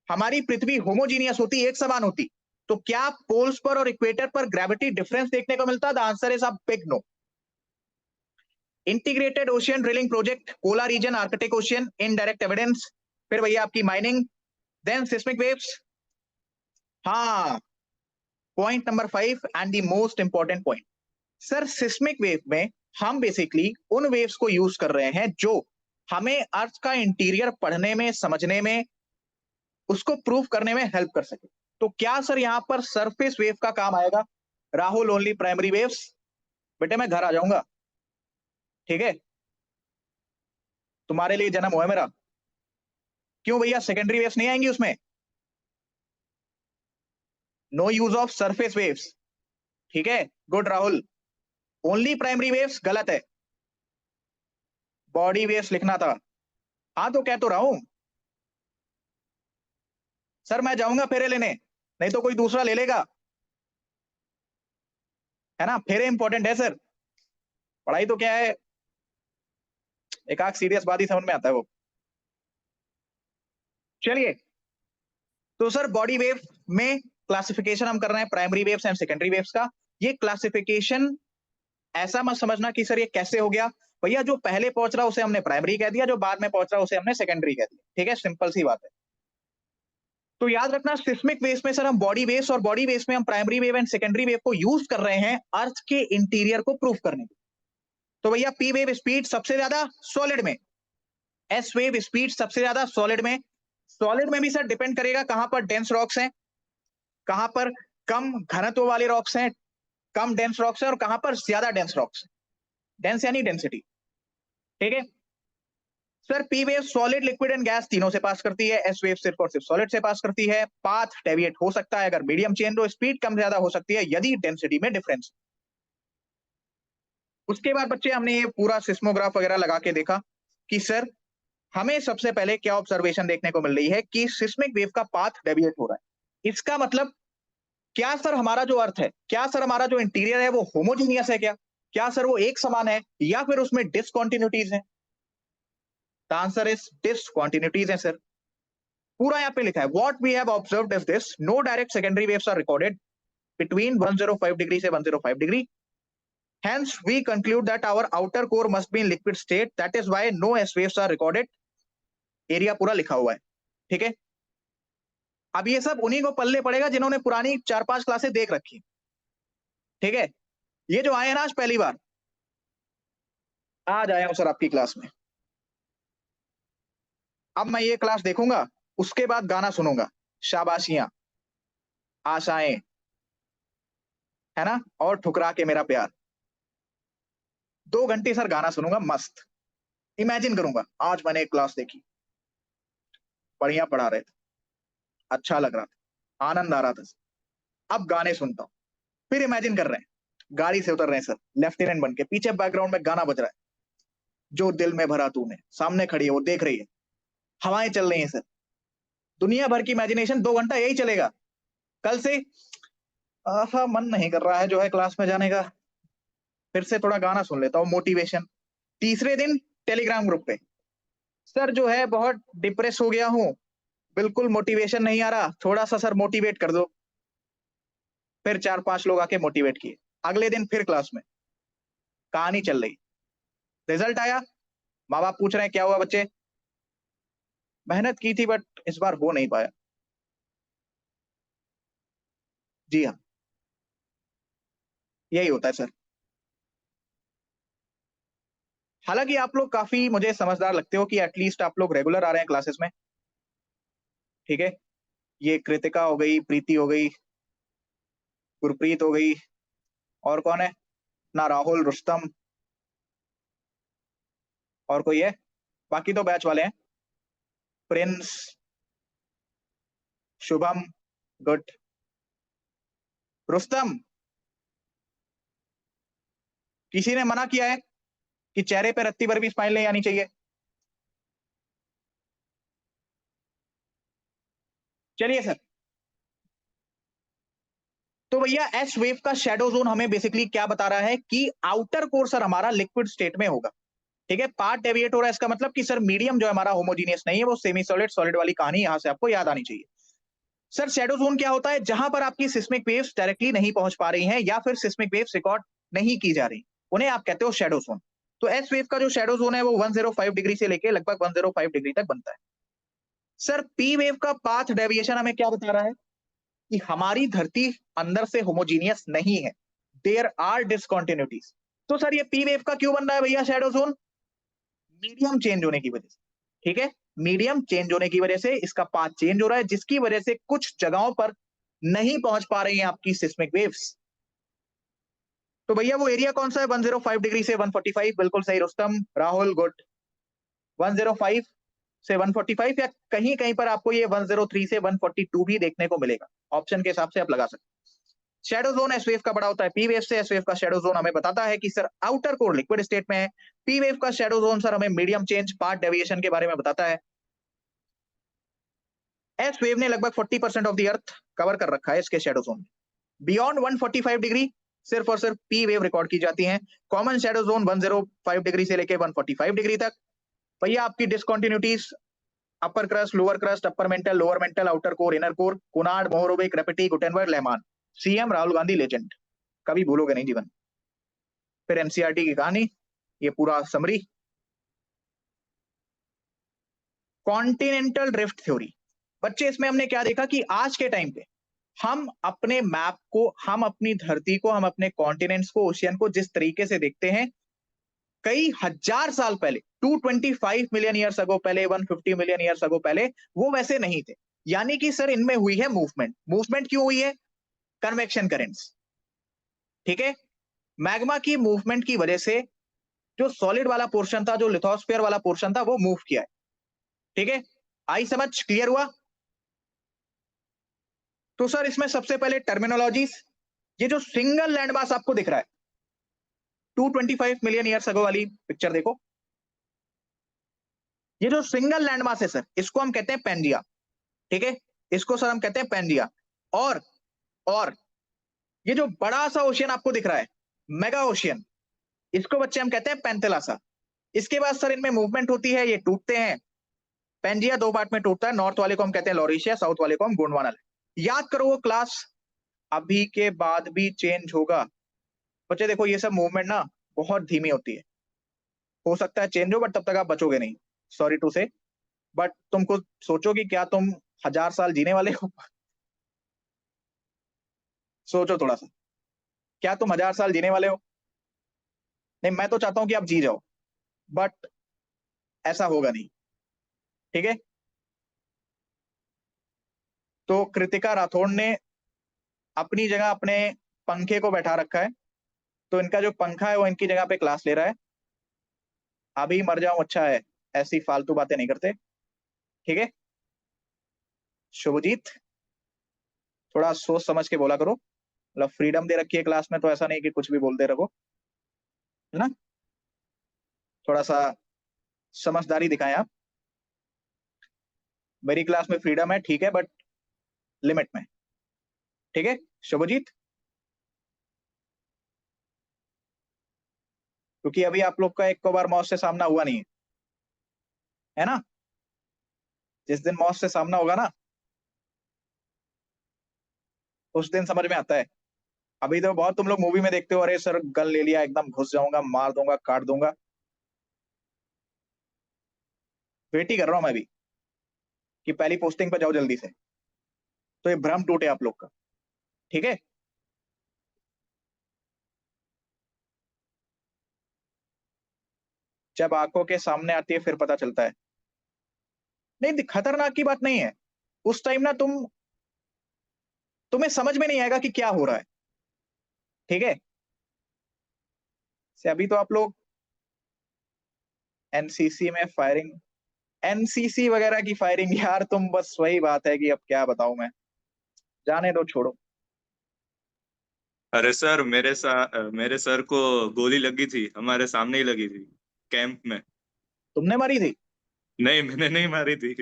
हमारी पृथ्वी होमोजीनियस होती, एक समान होती, तो क्या पोल्स पर और इक्वेटर पर ग्रेविटी डिफरेंस देखने को मिलता? The answer is a big no. Integrated ocean drilling project, polar region, Arctic Ocean, indirect evidence. फिर भैया आपकी माइनिंग, देन सिस्मिक वेव्स। हाँ, point number 5 and the most important point, sir seismic wave में हम basically उन waves को use कर रहे हैं जो हमें अर्थ का इंटीरियर पढ़ने में, समझने में, उसको प्रूव करने में हेल्प कर सके। तो क्या सर यहां पर सरफेस वेव का काम आएगा? Rahul only primary waves. बेटे मैं घर आ जाऊंगा, ठीक है, तुम्हारे लिए जन्म हुआ है मेरा। क्यों भैया, सेकेंडरी वेव्स नहीं आएंगी उसमें? No use of surface waves. ठीक है, good Rahul. Only primary waves गलत है, बॉडी वेव्स लिखना था। हाँ तो कह तो रहा हूं सर, मैं जाऊंगा फेरे लेने, नहीं तो कोई दूसरा ले लेगा, है ना? फेरे इंपॉर्टेंट है सर, पढ़ाई तो क्या है, एक आख सीरियस बात ही समझ में आता है वो। चलिए, तो सर बॉडी वेव में क्लासिफिकेशन हम कर रहे हैं primary waves and secondary waves का। ये क्लासिफिकेशन ऐसा मत समझना कि सर ये कैसे हो गया भैया, जो पहले पहुंच रहा उसे हमने प्राइमरी कह दिया, जो बाद में पहुंच रहा उसे हमने सेकेंडरी कह दिया। ठीक है, सिंपल सी बात है। तो याद रखना, सिस्मिक वेव्स में सर हम बॉडी वेव्स, और बॉडी वेव्स में हम primary wave and secondary wave को यूज कर रहे हैं अर्थ के इंटीरियर को प्रूफ करने के। तो भैया पी वेव स्पीड सबसे ज्यादा सॉलिड में, एस वेव स्पीड सबसे ज्यादा सॉलिड में। सॉलिड में भी सर डिपेंड करेगा कहां पर डेंस रॉक्स हैं, कहां पर कम घनत्व वाले रॉक्स हैं, कम डेंस रॉक्स हैं, और कहां पर ज्यादा डेंस रॉक्स हैं। डेंस यानी डेंसिटी। ठीक है sir, P wave solid, liquid and gas तीनों से पास करती है, एस वेव सिर्फ और सिर्फ सॉलिड से पास करती है। पाथ डेविएट हो सकता है अगर मीडियम चेंज हो, स्पीड कम ज्यादा हो सकती है यदि डेंसिटी में डिफरेंस। उसके बाद बच्चे हमने ये पूरा सिस्मोग्राफ वगैरह लगा के देखा कि सर हमें सबसे पहले क्या ऑब्जर्वेशन देखने को मिल रही है कि सिस्मिक वेव का पाथ डेविएट हो रहा है। इसका मतलब क्या सर हमारा जो अर्थ है, क्या सर हमारा जो इंटीरियर है वो होमोजीनियस है क्या सर वो एक समान है, या फिर उसमें डिसकंटिन्यूटीज है? द आंसर इज डिसकंटिन्यूटीज है सर। पूरा यहाँ पे लिखा है, what we have observed is this, no direct secondary waves are recorded between 105 degree से 105 degree. Hence, we conclude that our outer core must be in liquid state. That is why no S waves are recorded. Area पूरा लिखा हुआ है, ठीक है। अब ये सब उन्हीं को पल्ले पड़ेगा जिन्होंने पुरानी 4-5 क्लासें देख रखी, ठीक है। ये जो आए हैं ना आज पहली बार, आज आया हूं सर आपकी क्लास में। अब मैं ये क्लास देखूंगा, उसके बाद गाना सुनूंगा, शाबाशियां, आशाएं, है ना, और ठुकरा के मेरा प्यार। 2 घंटे सर गाना सुनूंगा मस्त। इमेजिन करूंगा आज मैंने एक क्लास देखी, बढ़िया पढ़ा रहे थे, अच्छा लग रहा था, आनंद आ रहा था। अब गाने सुनता हूँ, फिर इमेजिन कर रहे हैं गाड़ी से उतर रहे हैं सर, लेफ्टिनेंट बन के, पीछे बैकग्राउंड में गाना बज रहा है, जो दिल में भरा तूने, सामने खड़ी है वो देख रही है, हवाएं चल रही हैं सर, दुनिया भर की इमेजिनेशन। 2 घंटा यही चलेगा। कल से मन नहीं कर रहा है जो है क्लास में जाने का, फिर से थोड़ा गाना सुन लेता हूँ, मोटिवेशन। तीसरे दिन टेलीग्राम ग्रुप पे, सर जो है बहुत डिप्रेस हो गया हूँ, बिल्कुल मोटिवेशन नहीं आ रहा, थोड़ा सा सर मोटिवेट कर दो। फिर 4-5 लोग आके मोटिवेट किए। अगले दिन फिर क्लास में कहानी चल रही, रिजल्ट आया, माँ बाप पूछ रहे हैं क्या हुआ बच्चे, मेहनत की थी बट इस बार हो नहीं पाया। जी हाँ, यही होता है सर। हालांकि आप लोग काफी मुझे समझदार लगते हो कि एटलीस्ट आप लोग रेगुलर आ रहे हैं क्लासेस में, ठीक है। ये कृतिका हो गई, प्रीति हो गई, गुरप्रीत हो गई, और कौन है ना, राहुल, रुस्तम, और कोई है, बाकी तो बैच वाले हैं, प्रिंस, शुभम, गुड। रुस्तम, किसी ने मना किया है कि चेहरे पे रत्ती भर भी स्माइल नहीं आनी चाहिए? चलिए सर। तो भैया एस वेव का शेडो जोन हमें बेसिकली क्या बता रहा है कि आउटर कोर सर हमारा लिक्विड स्टेट में होगा, ठीक है। पार्ट डेविएट हो रहा है, इसका मतलब कि सर मीडियम जो हमारा होमोजीनियस नहीं है, वो सेमी सॉलिड सॉलिड वाली कहानी यहां से आपको याद आनी चाहिए। सर शेडो जोन क्या होता है? जहां पर आपकी सिस्मिक वेव्स डायरेक्टली नहीं पहुंच पा रही हैं या फिर सिस्मिक वेव्स रिकॉर्ड नहीं की जा रही, उन्हें आप कहते हो शेडो जोन। तो एस वेव का जो शेडो जोन है वो 105 डिग्री से लेके लगभग 105 डिग्री तक बनता है। सर पी वेव का पाथ डेविएशन हमें क्या बता रहा है कि हमारी धरती अंदर से होमोजीनियस नहीं है, देयर आर डिसकंटिन्यूटीज। तो सर ये पी वेव का क्यों बन रहा है भैया शेडो जोन? मीडियम चेंज होने की वजह से, ठीक है। मीडियम चेंज होने की वजह से इसका पाथ चेंज हो रहा है, जिसकी वजह से कुछ जगहों पर नहीं पहुंच पा रही हैं आपकी सिस्मिक वेव्स। तो भैया वो एरिया कौन सा है 105 डिग्री से 145? बिल्कुल सही रुस्तम, राहुल, गुड। 105 से 145 या कहीं कहीं पर आपको ये 103 से 142 भी देखने को मिलेगा, ऑप्शन के हिसाब से आप लगा सकते हैं। शेडो जोन एस वेव का बड़ा होता है पी वेव से। एस वेव का शेडो जोन हमें बताता है कि sir outer core liquid state में है। पी वेव का शेडो जोन सर हमें मीडियम चेंज, पार्ट डेविएशन के बारे में बताता है। एस वेव ने लगभग 40% ऑफ द अर्थ कवर कर रखा है इसके शेडो जोन में। बियॉन्ड 145 डिग्री सिर्फ और सिर्फ पी वेव रिकॉर्ड की जाती है। कॉमन शेडो जोन 105 डिग्री से लेके 145 डिग्री तक। भैया आपकी discontinuities, upper crust, lower crust, upper mantle, lower mantle, outer core, inner core, Conrad, Mohorovicic, Repetti, Gutenberg, Lehmann, CM Rahul Gandhi legend, कभी भूलोगे नहीं जीवन। फिर एनसीईआरटी की कहानी, ये पूरा समरी। कॉन्टिनेंटल ड्रिफ्ट थ्योरी, बच्चे इसमें हमने क्या देखा कि आज के टाइम पे हम अपने मैप को, हम अपनी धरती को, हम अपने कॉन्टिनेंट्स को, ओशियन को जिस तरीके से देखते हैं, कई हजार साल पहले, 225 मिलियन ईयर्स अगो पहले, 150 मिलियन ईयर्स अगो पहले वो वैसे नहीं थे। यानी कि सर इनमें हुई है मूवमेंट। मूवमेंट क्यों हुई है? कन्वेक्शन करेंट्स, ठीक है। मैग्मा की मूवमेंट की वजह से जो सॉलिड वाला पोर्शन था, जो लिथोस्फीयर वाला पोर्शन था, वो मूव किया है, ठीक है। आई समझ, क्लियर हुआ? तो सर इसमें सबसे पहले टर्मिनोलॉजीज, ये जो सिंगल लैंड मास आपको दिख रहा है 225 मिलियन ईयर्स अगो वाली पिक्चर देखो, ये जो सिंगल लैंड मास है सर, इसको हम कहते हैं पेंजिया, ठीक है। इसको सर हम कहते हैं पेंजिया। और और ये जो बड़ा सा ओशियन आपको दिख रहा है, मेगा ओशियन, इसको बच्चे हम कहते हैं पेंथेलासा। इसके बाद सर इनमें मूवमेंट होती है, ये टूटते हैं। पेंजिया 2 पार्ट में टूटता है, नॉर्थ वाले को हम कहते हैं लॉरेशिया, साउथ वाले को हम गोंडवाना। याद करो वो क्लास, अभी के बाद भी चेंज होगा। बच्चे देखो ये सब मूवमेंट ना बहुत धीमी होती है, हो सकता है चेंज हो बट तब तक आप बचोगे नहीं, सॉरी टू से। बट तुमको सोचो कि क्या तुम 1000 साल जीने वाले हो? सोचो थोड़ा सा, क्या तुम 1000 साल जीने वाले हो? नहीं, मैं तो चाहता हूं कि आप जी जाओ। बट ऐसा होगा नहीं। ठीक है, तो कृतिका राठौड़ ने अपनी जगह अपने पंखे को बैठा रखा है, तो इनका जो पंखा है वो इनकी जगह पे क्लास ले रहा है। अभी मर जाऊं अच्छा है, ऐसी फालतू बातें नहीं करते। ठीक है, शुभजीत, थोड़ा सोच समझ के बोला करो। मतलब फ्रीडम दे रखी है क्लास में, तो ऐसा नहीं कि कुछ भी बोलते रहो, है ना। थोड़ा सा समझदारी दिखाएं आप। मेरी क्लास में फ्रीडम है, ठीक है, बट लिमिट में। ठीक है शुभजीत, क्योंकि अभी आप लोग का एक को बार मौत से सामना हुआ नहीं है ना। जिस दिन मौत से सामना होगा ना, उस दिन समझ में आता है। अभी तो बहुत तुम लोग मूवी में देखते हो, अरे सर गन ले लिया, एकदम घुस जाऊंगा, मार दूंगा, काट दूंगा। वेट ही कर रहा हूं मैं भी कि पहली पोस्टिंग पे जाओ जल्दी से, तो ये भ्रम टूटे आप लोग का। ठीक है, जब आंखों के सामने आती है फिर पता चलता है। नहीं, खतरनाक की बात नहीं है। उस टाइम ना तुम्हें समझ में नहीं आएगा कि क्या हो रहा है। ठीक है, से अभी तो आप लोग एनसीसी में फायरिंग, एनसीसी वगैरह की फायरिंग यार, तुम बस वही बात है कि अब क्या बताऊं मैं। जाने दो, छोड़ो। अरे सर, मेरे सर को गोली लगी थी, हमारे सामने ही लगी थी, कैंप में। तुमने मारी थी? नहीं, मैंने नहीं मारी थी।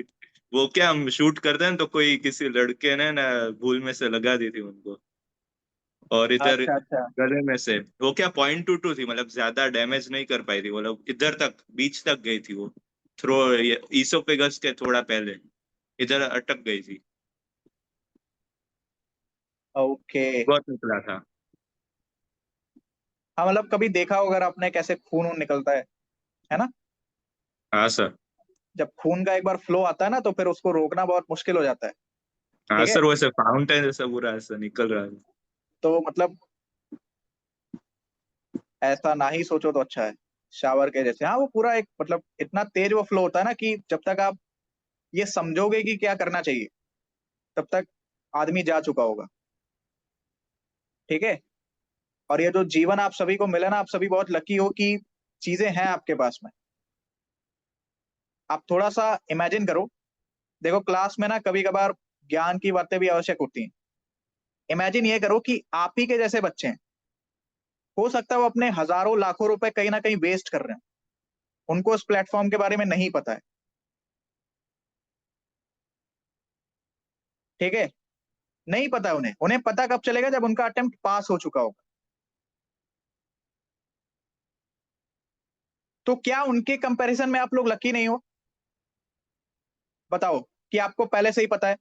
वो क्या, हम शूट करते हैं तो कोई किसी लड़के ने ना भूल में से लगा दी थी उनको। और इधर अच्छा अच्छा। गले में से, वो क्या .22 थी, मतलब ज्यादा डैमेज नहीं कर पाई थी, मतलब इधर तक बीच तक गई थी वो। थ्रो, ईसोफेगस के थोड़ा पहले इधर अटक गई थी। ओके। बहुत निकला था। हाँ, मतलब कभी देखा होगा अगर आपने कैसे खून वून निकलता है ना। हाँ सर। जब खून का एक बार फ्लो आता है ना, तो फिर उसको रोकना बहुत मुश्किल हो जाता है। हाँ ठीक है, सर, वैसे फाउंटेन जैसा पूरा ऐसा निकल रहा है। तो मतलब ऐसा ना ही सोचो तो अच्छा है। शावर के जैसे, हाँ वो पूरा एक मतलब इतना तेज वो फ्लो होता है ना कि जब तक आप ये समझोगे कि क्या करना चाहिए, तब तक आदमी जा चुका होगा। ठीक है, और ये जो जीवन आप सभी को मिला ना, आप सभी बहुत लकी हो कि चीजें हैं आपके पास में। आप थोड़ा सा इमेजिन करो। देखो क्लास में ना कभी कभार ज्ञान की बातें भी आवश्यक होती हैं। इमेजिन ये करो कि आप ही के जैसे बच्चे हैं, हो सकता है वो अपने हजारों लाखों रुपए कहीं ना कहीं वेस्ट कर रहे हैं, उनको उस प्लेटफॉर्म के बारे में नहीं पता है। ठीक है, नहीं पता है उन्हें, उन्हें पता कब चलेगा जब उनका अटेम्प्ट पास हो चुका होगा। तो क्या उनके कंपैरिजन में आप लोग लकी नहीं हो? बताओ, कि आपको पहले से ही पता है।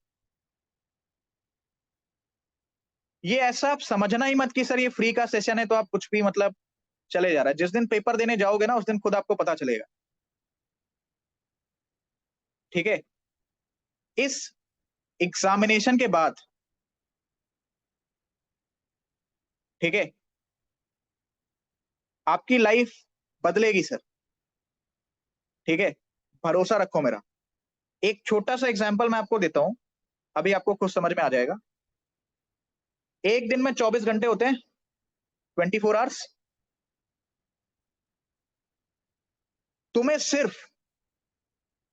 ये ऐसा आप समझना ही मत कि सर ये फ्री का सेशन है तो आप कुछ भी मतलब चले जा रहा है। जिस दिन पेपर देने जाओगे ना, उस दिन खुद आपको पता चलेगा। ठीक है, इस एग्जामिनेशन के बाद, ठीक है, आपकी लाइफ बदलेगी सर। ठीक है, भरोसा रखो मेरा। एक छोटा सा एग्जांपल मैं आपको देता हूं, अभी आपको कुछ समझ में आ जाएगा। एक दिन में 24 घंटे होते हैं, 24 आवर्स। तुम्हें सिर्फ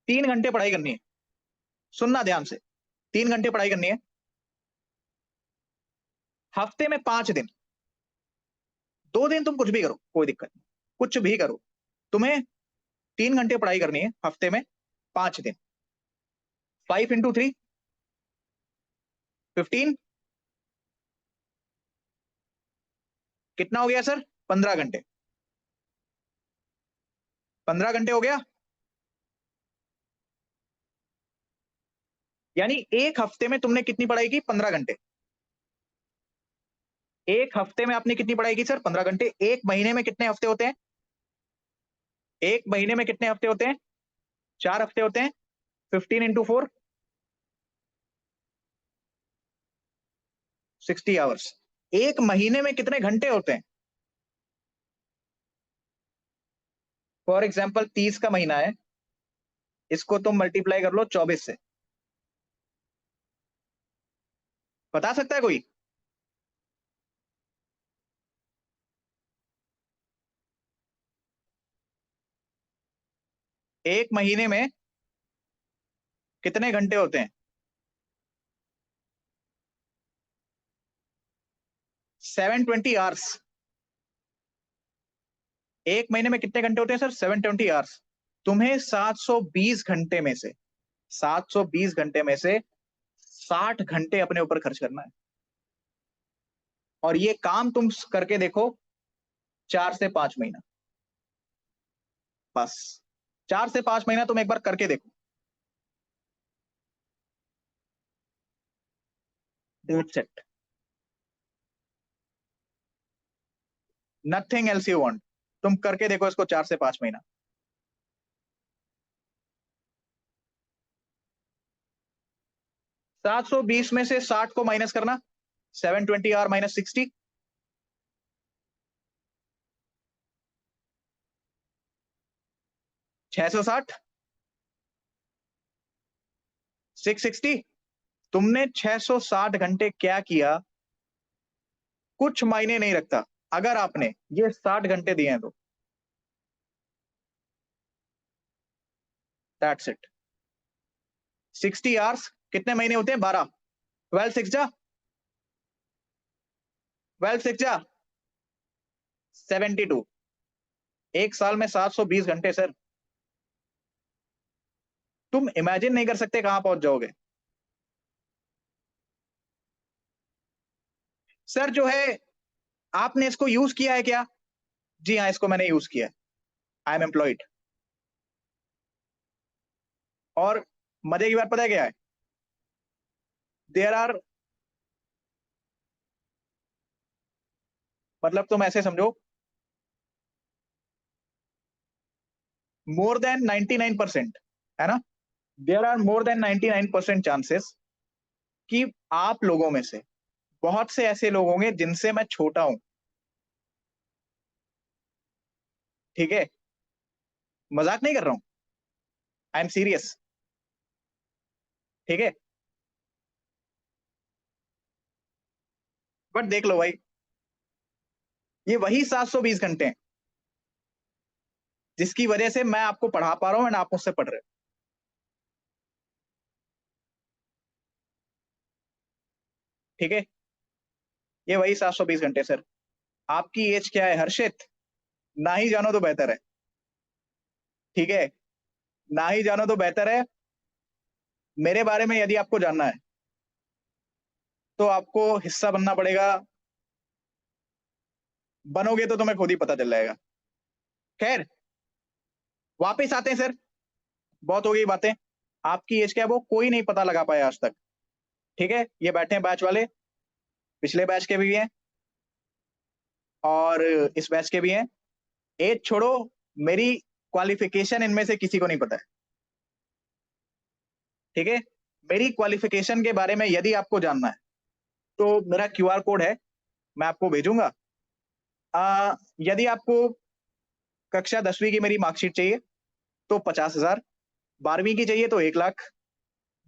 3 घंटे पढ़ाई करनी है। सुनना ध्यान से, 3 घंटे पढ़ाई करनी है, हफ्ते में 5 दिन। 2 दिन तुम कुछ भी करो, कोई दिक्कत नहीं, कुछ भी करो। तुम्हें 3 घंटे पढ़ाई करनी है हफ्ते में 5 दिन। 5 × 3, 15। कितना हो गया सर? 15 घंटे। 15 घंटे हो गया। यानी एक हफ्ते में तुमने कितनी पढ़ाई की? 15 घंटे। एक हफ्ते में आपने कितनी पढ़ाई की सर? 15 घंटे। एक महीने में कितने हफ्ते होते हैं? एक महीने में कितने हफ्ते होते हैं? 4 हफ्ते होते हैं। 15 × 4, 60 आवर्स। एक महीने में कितने घंटे होते हैं? फॉर एग्जाम्पल 30 का महीना है, इसको तुम मल्टीप्लाई कर लो 24 से। बता सकता है कोई? एक महीने में कितने घंटे होते हैं? 720 आवर्स। एक महीने में कितने घंटे होते हैं सर? 720 आवर्स। तुम्हें 720 घंटे में से 720 घंटे में से 60 घंटे अपने ऊपर खर्च करना है। और ये काम तुम करके देखो 4 से 5 महीना, बस 4 से 5 महीना तुम एक बार करके देखो। That's it, nothing else you want. तुम करके देखो इसको 4 से 5 महीना। 720 में से 60 को माइनस करना, 720 आर माइनस 60, 660, 660। तुमने 660 घंटे क्या किया कुछ मायने नहीं रखता, अगर आपने ये 60 घंटे दिए हैं तो। That's it. 60 आवर्स कितने महीने होते हैं? 12। 12 सिक्स जा 12 सिक्स जा 72। एक साल में 720 घंटे सर। तुम इमेजिन नहीं कर सकते कहां पहुंच जाओगे सर। जो है, आपने इसको यूज किया है क्या? जी हाँ, इसको मैंने यूज किया है। I am employed. और मजे की बात पता है क्या है? देयर आर, मतलब तुम ऐसे समझो, मोर देन 99%, है ना? There are more than 99% chances कि आप लोगों में से बहुत से ऐसे लोग होंगे जिनसे मैं छोटा हूं। ठीक है, मजाक नहीं कर रहा हूं, आई एम सीरियस। ठीक है, बट देख लो भाई, ये वही 720 घंटे हैं जिसकी वजह से मैं आपको पढ़ा पा रहा हूं एंड आप मुझसे पढ़ रहे हो। ठीक है, ये वही 720 घंटे सर। आपकी एज क्या है हर्षित? ना ही जानो तो बेहतर है। ठीक है, ना ही जानो तो बेहतर है। मेरे बारे में यदि आपको जानना है तो आपको हिस्सा बनना पड़ेगा। बनोगे तो तुम्हें खुद ही पता चल जाएगा। खैर, वापस आते हैं सर, बहुत हो गई बातें। आपकी एज क्या है वो कोई नहीं पता लगा पाया आज तक। ठीक है, ये बैठे हैं बैच वाले, पिछले बैच के भी हैं और इस बैच के भी हैं। एज छोड़ो, मेरी क्वालिफिकेशन इनमें से किसी को नहीं पता है। ठीक है, मेरी क्वालिफिकेशन के बारे में यदि आपको जानना है तो मेरा क्यूआर कोड है, मैं आपको भेजूंगा। यदि आपको कक्षा 10वीं की मेरी मार्कशीट चाहिए तो 50,000, 12वीं की चाहिए तो 1 लाख,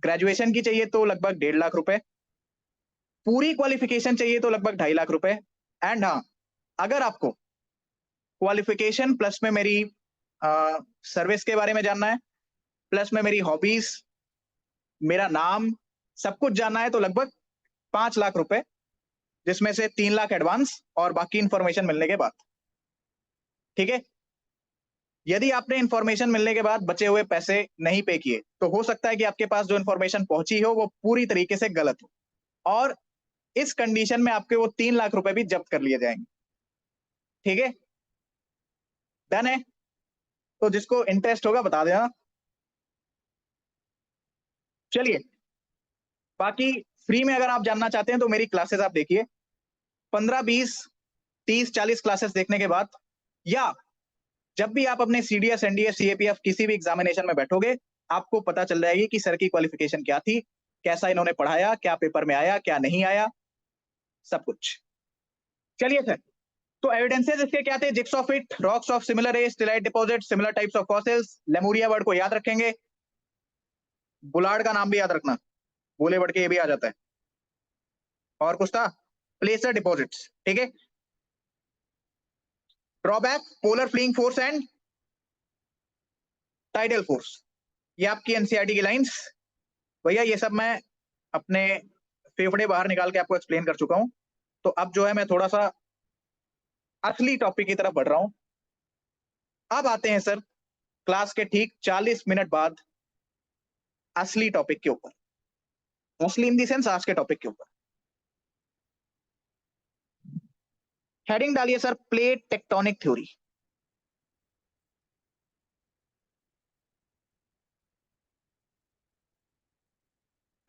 ग्रेजुएशन की चाहिए तो लगभग 1.5 लाख रुपए, पूरी क्वालिफिकेशन चाहिए तो लगभग 2.5 लाख रुपए। एंड हाँ, अगर आपको क्वालिफिकेशन प्लस में मेरी सर्विस के बारे में जानना है, प्लस में मेरी हॉबीज, मेरा नाम, सब कुछ जानना है तो लगभग 5 लाख रुपए, जिसमें से 3 लाख एडवांस और बाकी इंफॉर्मेशन मिलने के बाद। ठीक है, यदि आपने इंफॉर्मेशन मिलने के बाद बचे हुए पैसे नहीं पे किए तो हो सकता है कि आपके पास जो इंफॉर्मेशन पहुंची हो वो पूरी तरीके से गलत हो, और इस कंडीशन में आपके वो 3 लाख रुपए भी जब्त कर लिए जाएंगे। ठीक है, डन है? तो जिसको इंटरेस्ट होगा बता देना। चलिए, बाकी फ्री में अगर आप जानना चाहते हैं तो मेरी क्लासेस आप देखिए। 15, 20, 30, 40 क्लासेस देखने के बाद, या जब भी आप अपने सीडीएस, एनडीए, सीएपीएफ किसी भी एग्जामिनेशन में बैठोगे, आपको पता चल जाएगी कि सर की क्वालिफिकेशन क्या थी, कैसा इन्होंने पढ़ाया, क्या पेपर में आया, क्या नहीं आया, सब कुछ। चलिए सर, तो एविडेंसेस इसके क्या थे? Gypsophyte, rocks of similar age, tillite deposit, similar types of fossils, Lemuria word को याद रखेंगे, बुलार्ड का नाम भी याद रखना, बोले वर्ड के ये भी आ जाता है, और कुछ था, प्लेसर डिपॉजिट्स, ठीक है। Drawback, polar fleeing force and tidal force, ये आपकी एनसीईआरटी की लाइंस। भैया ये सब मैं अपने फेफड़े बाहर निकाल के आपको एक्सप्लेन कर चुका हूं। तो अब जो है मैं थोड़ा सा असली टॉपिक की तरफ बढ़ रहा हूं। अब आते हैं सर क्लास के ठीक 40 मिनट बाद असली टॉपिक के ऊपर, असली इन दी सेंस आज के टॉपिक के ऊपर। हेडिंग डालिए sir, plate tectonic theory.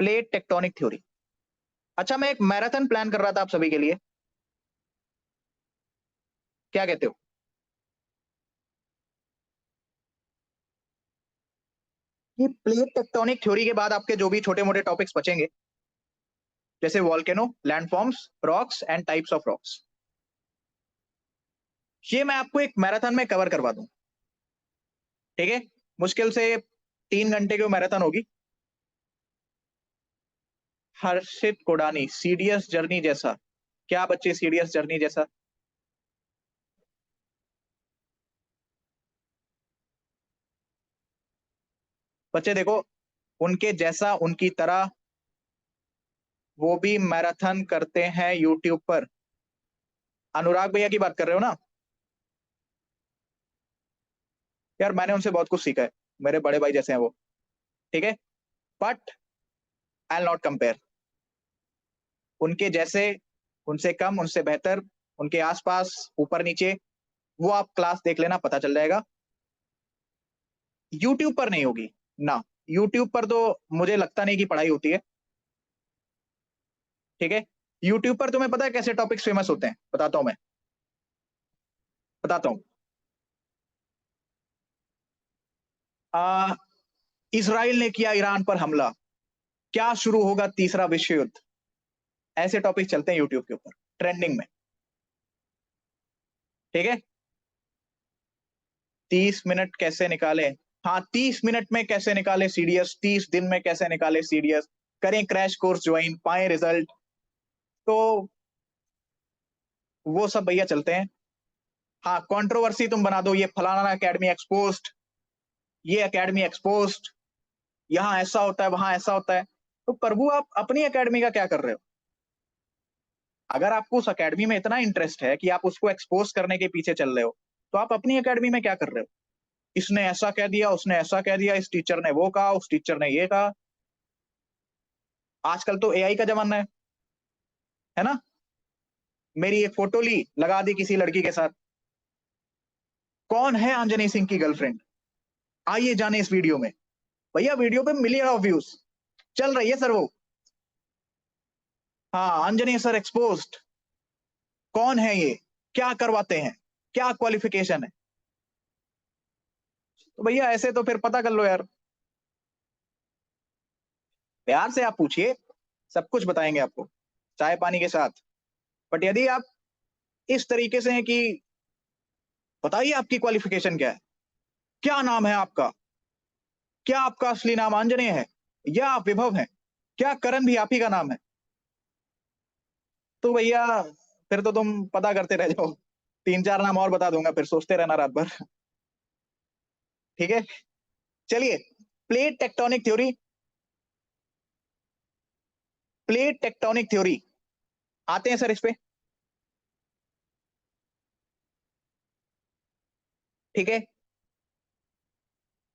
Plate tectonic theory. अच्छा, मैं एक मैराथन प्लान कर रहा था आप सभी के लिए, क्या कहते हो? कि प्लेट टेक्टोनिक थ्योरी के बाद आपके जो भी छोटे मोटे टॉपिक्स बचेंगे, जैसे volcano, landforms, rocks and types of rocks, ये मैं आपको एक मैराथन में कवर करवा दूं, ठीक है। मुश्किल से 3 घंटे की मैराथन होगी। हर्षित कोडानी, सीडीएस जर्नी जैसा, क्या बच्चे सीडीएस जर्नी जैसा? बच्चे देखो, उनके जैसा, उनकी तरह, वो भी मैराथन करते हैं यूट्यूब पर। अनुराग भैया की बात कर रहे हो ना? यार मैंने उनसे बहुत कुछ सीखा है, मेरे बड़े भाई जैसे हैं वो, ठीक है। बट आई नॉट कंपेयर, उनके जैसे, उनसे कम, उनसे बेहतर, उनके आसपास, ऊपर नीचे, वो आप क्लास देख लेना, पता चल जाएगा। यूट्यूब पर नहीं होगी ना, यूट्यूब पर तो मुझे लगता नहीं कि पढ़ाई होती है, ठीक है। यूट्यूब पर तुम्हें पता है कैसे टॉपिक्स फेमस होते हैं? बताता हूं मैं, बताता हूं। आ, इसराइल ने किया ईरान पर हमला, क्या शुरू होगा तीसरा विश्व युद्ध, ऐसे टॉपिक चलते हैं यूट्यूब के ऊपर ट्रेंडिंग में, ठीक है। 30 मिनट कैसे निकाले? हाँ, 30 मिनट में कैसे निकाले सीडीएस, 30 दिन में कैसे निकाले सीडीएस, करें क्रैश कोर्स ज्वाइन, पाए रिजल्ट, तो वो सब भैया चलते हैं। हाँ, कंट्रोवर्सी तुम बना दो, ये फलाना एकेडमी एक्सपोज्ड, ये एकेडमी एक्सपोज्ड, यहाँ ऐसा होता है, वहां ऐसा होता है, तो प्रभु आप अपनी एकेडमी का क्या कर रहे हो? अगर आपको उस एकेडमी में इतना इंटरेस्ट है कि आप उसको एक्सपोज करने के पीछे चल रहे हो, तो आप अपनी एकेडमी में क्या कर रहे हो? इसने ऐसा कह दिया, उसने ऐसा कह दिया, इस टीचर ने वो कहा, उस टीचर ने ये कहा। आजकल तो एआई का जमाना है ना। मेरी एक फोटो ली, लगा दी किसी लड़की के साथ, कौन है अंजनी सिंह की गर्लफ्रेंड, आइए जाने इस वीडियो में। भैया वीडियो पे मिलियन ऑफ व्यूज चल रही है सर वो। हाँ, अंजनी सर एक्सपोज्ड, कौन है ये, क्या करवाते हैं, क्या क्वालिफिकेशन है? तो भैया ऐसे तो फिर पता कर लो यार, प्यार से आप पूछिए, सब कुछ बताएंगे आपको चाय पानी के साथ। बट यदि आप इस तरीके से हैं कि बताइए आपकी क्वालिफिकेशन क्या है, क्या नाम है आपका, क्या आपका असली नाम आंजनेय है, या आप विभव हैं, क्या करण भी आप ही का नाम है, तो भैया फिर तो तुम पता करते रह जाओ, 3 4 नाम और बता दूंगा, फिर सोचते रहना रात भर, ठीक है। चलिए, plate tectonic theory, plate tectonic theory, आते हैं सर इस पे, ठीक है।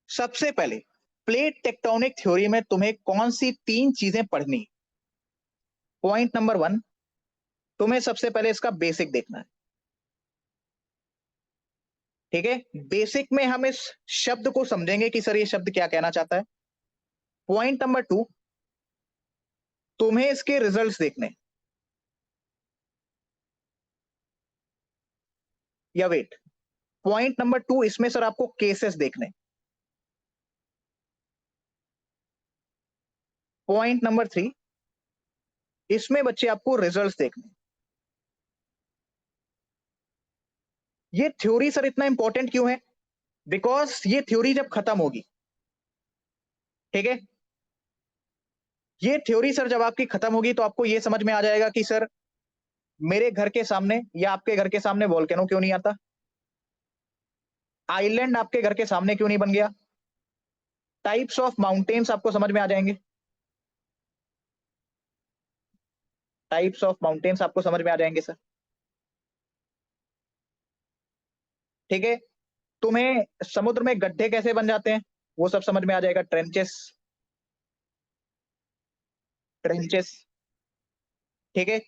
सबसे पहले प्लेट टेक्टोनिक थ्योरी में तुम्हें कौन सी 3 चीजें पढ़नी? पॉइंट नंबर 1, तुम्हें सबसे पहले इसका बेसिक देखना है, ठीक है। बेसिक में हम इस शब्द को समझेंगे कि सर ये शब्द क्या कहना चाहता है। पॉइंट नंबर 2, तुम्हें इसके रिजल्ट्स देखने, या वेट, पॉइंट नंबर 2 इसमें सर आपको केसेस देखने। पॉइंट नंबर 3, इसमें बच्चे आपको रिजल्ट्स देखने। ये थ्योरी सर इतना इंपॉर्टेंट क्यों है? बिकॉज ये थ्योरी जब खत्म होगी, ठीक है, ये थ्योरी सर जब आपकी खत्म होगी तो आपको ये समझ में आ जाएगा कि सर मेरे घर के सामने या आपके घर के सामने वोल्केनो क्यों नहीं आता, आइलैंड आपके घर के सामने क्यों नहीं बन गया, टाइप्स ऑफ माउंटेन्स आपको समझ में आ जाएंगे, टाइप्स ऑफ माउंटेन्स आपको समझ में आ जाएंगे सर, ठीक है। तुम्हें समुद्र में गड्ढे कैसे बन जाते हैं वो सब समझ में आ जाएगा, ट्रेंचेस, ट्रेंचेस, ठीक है।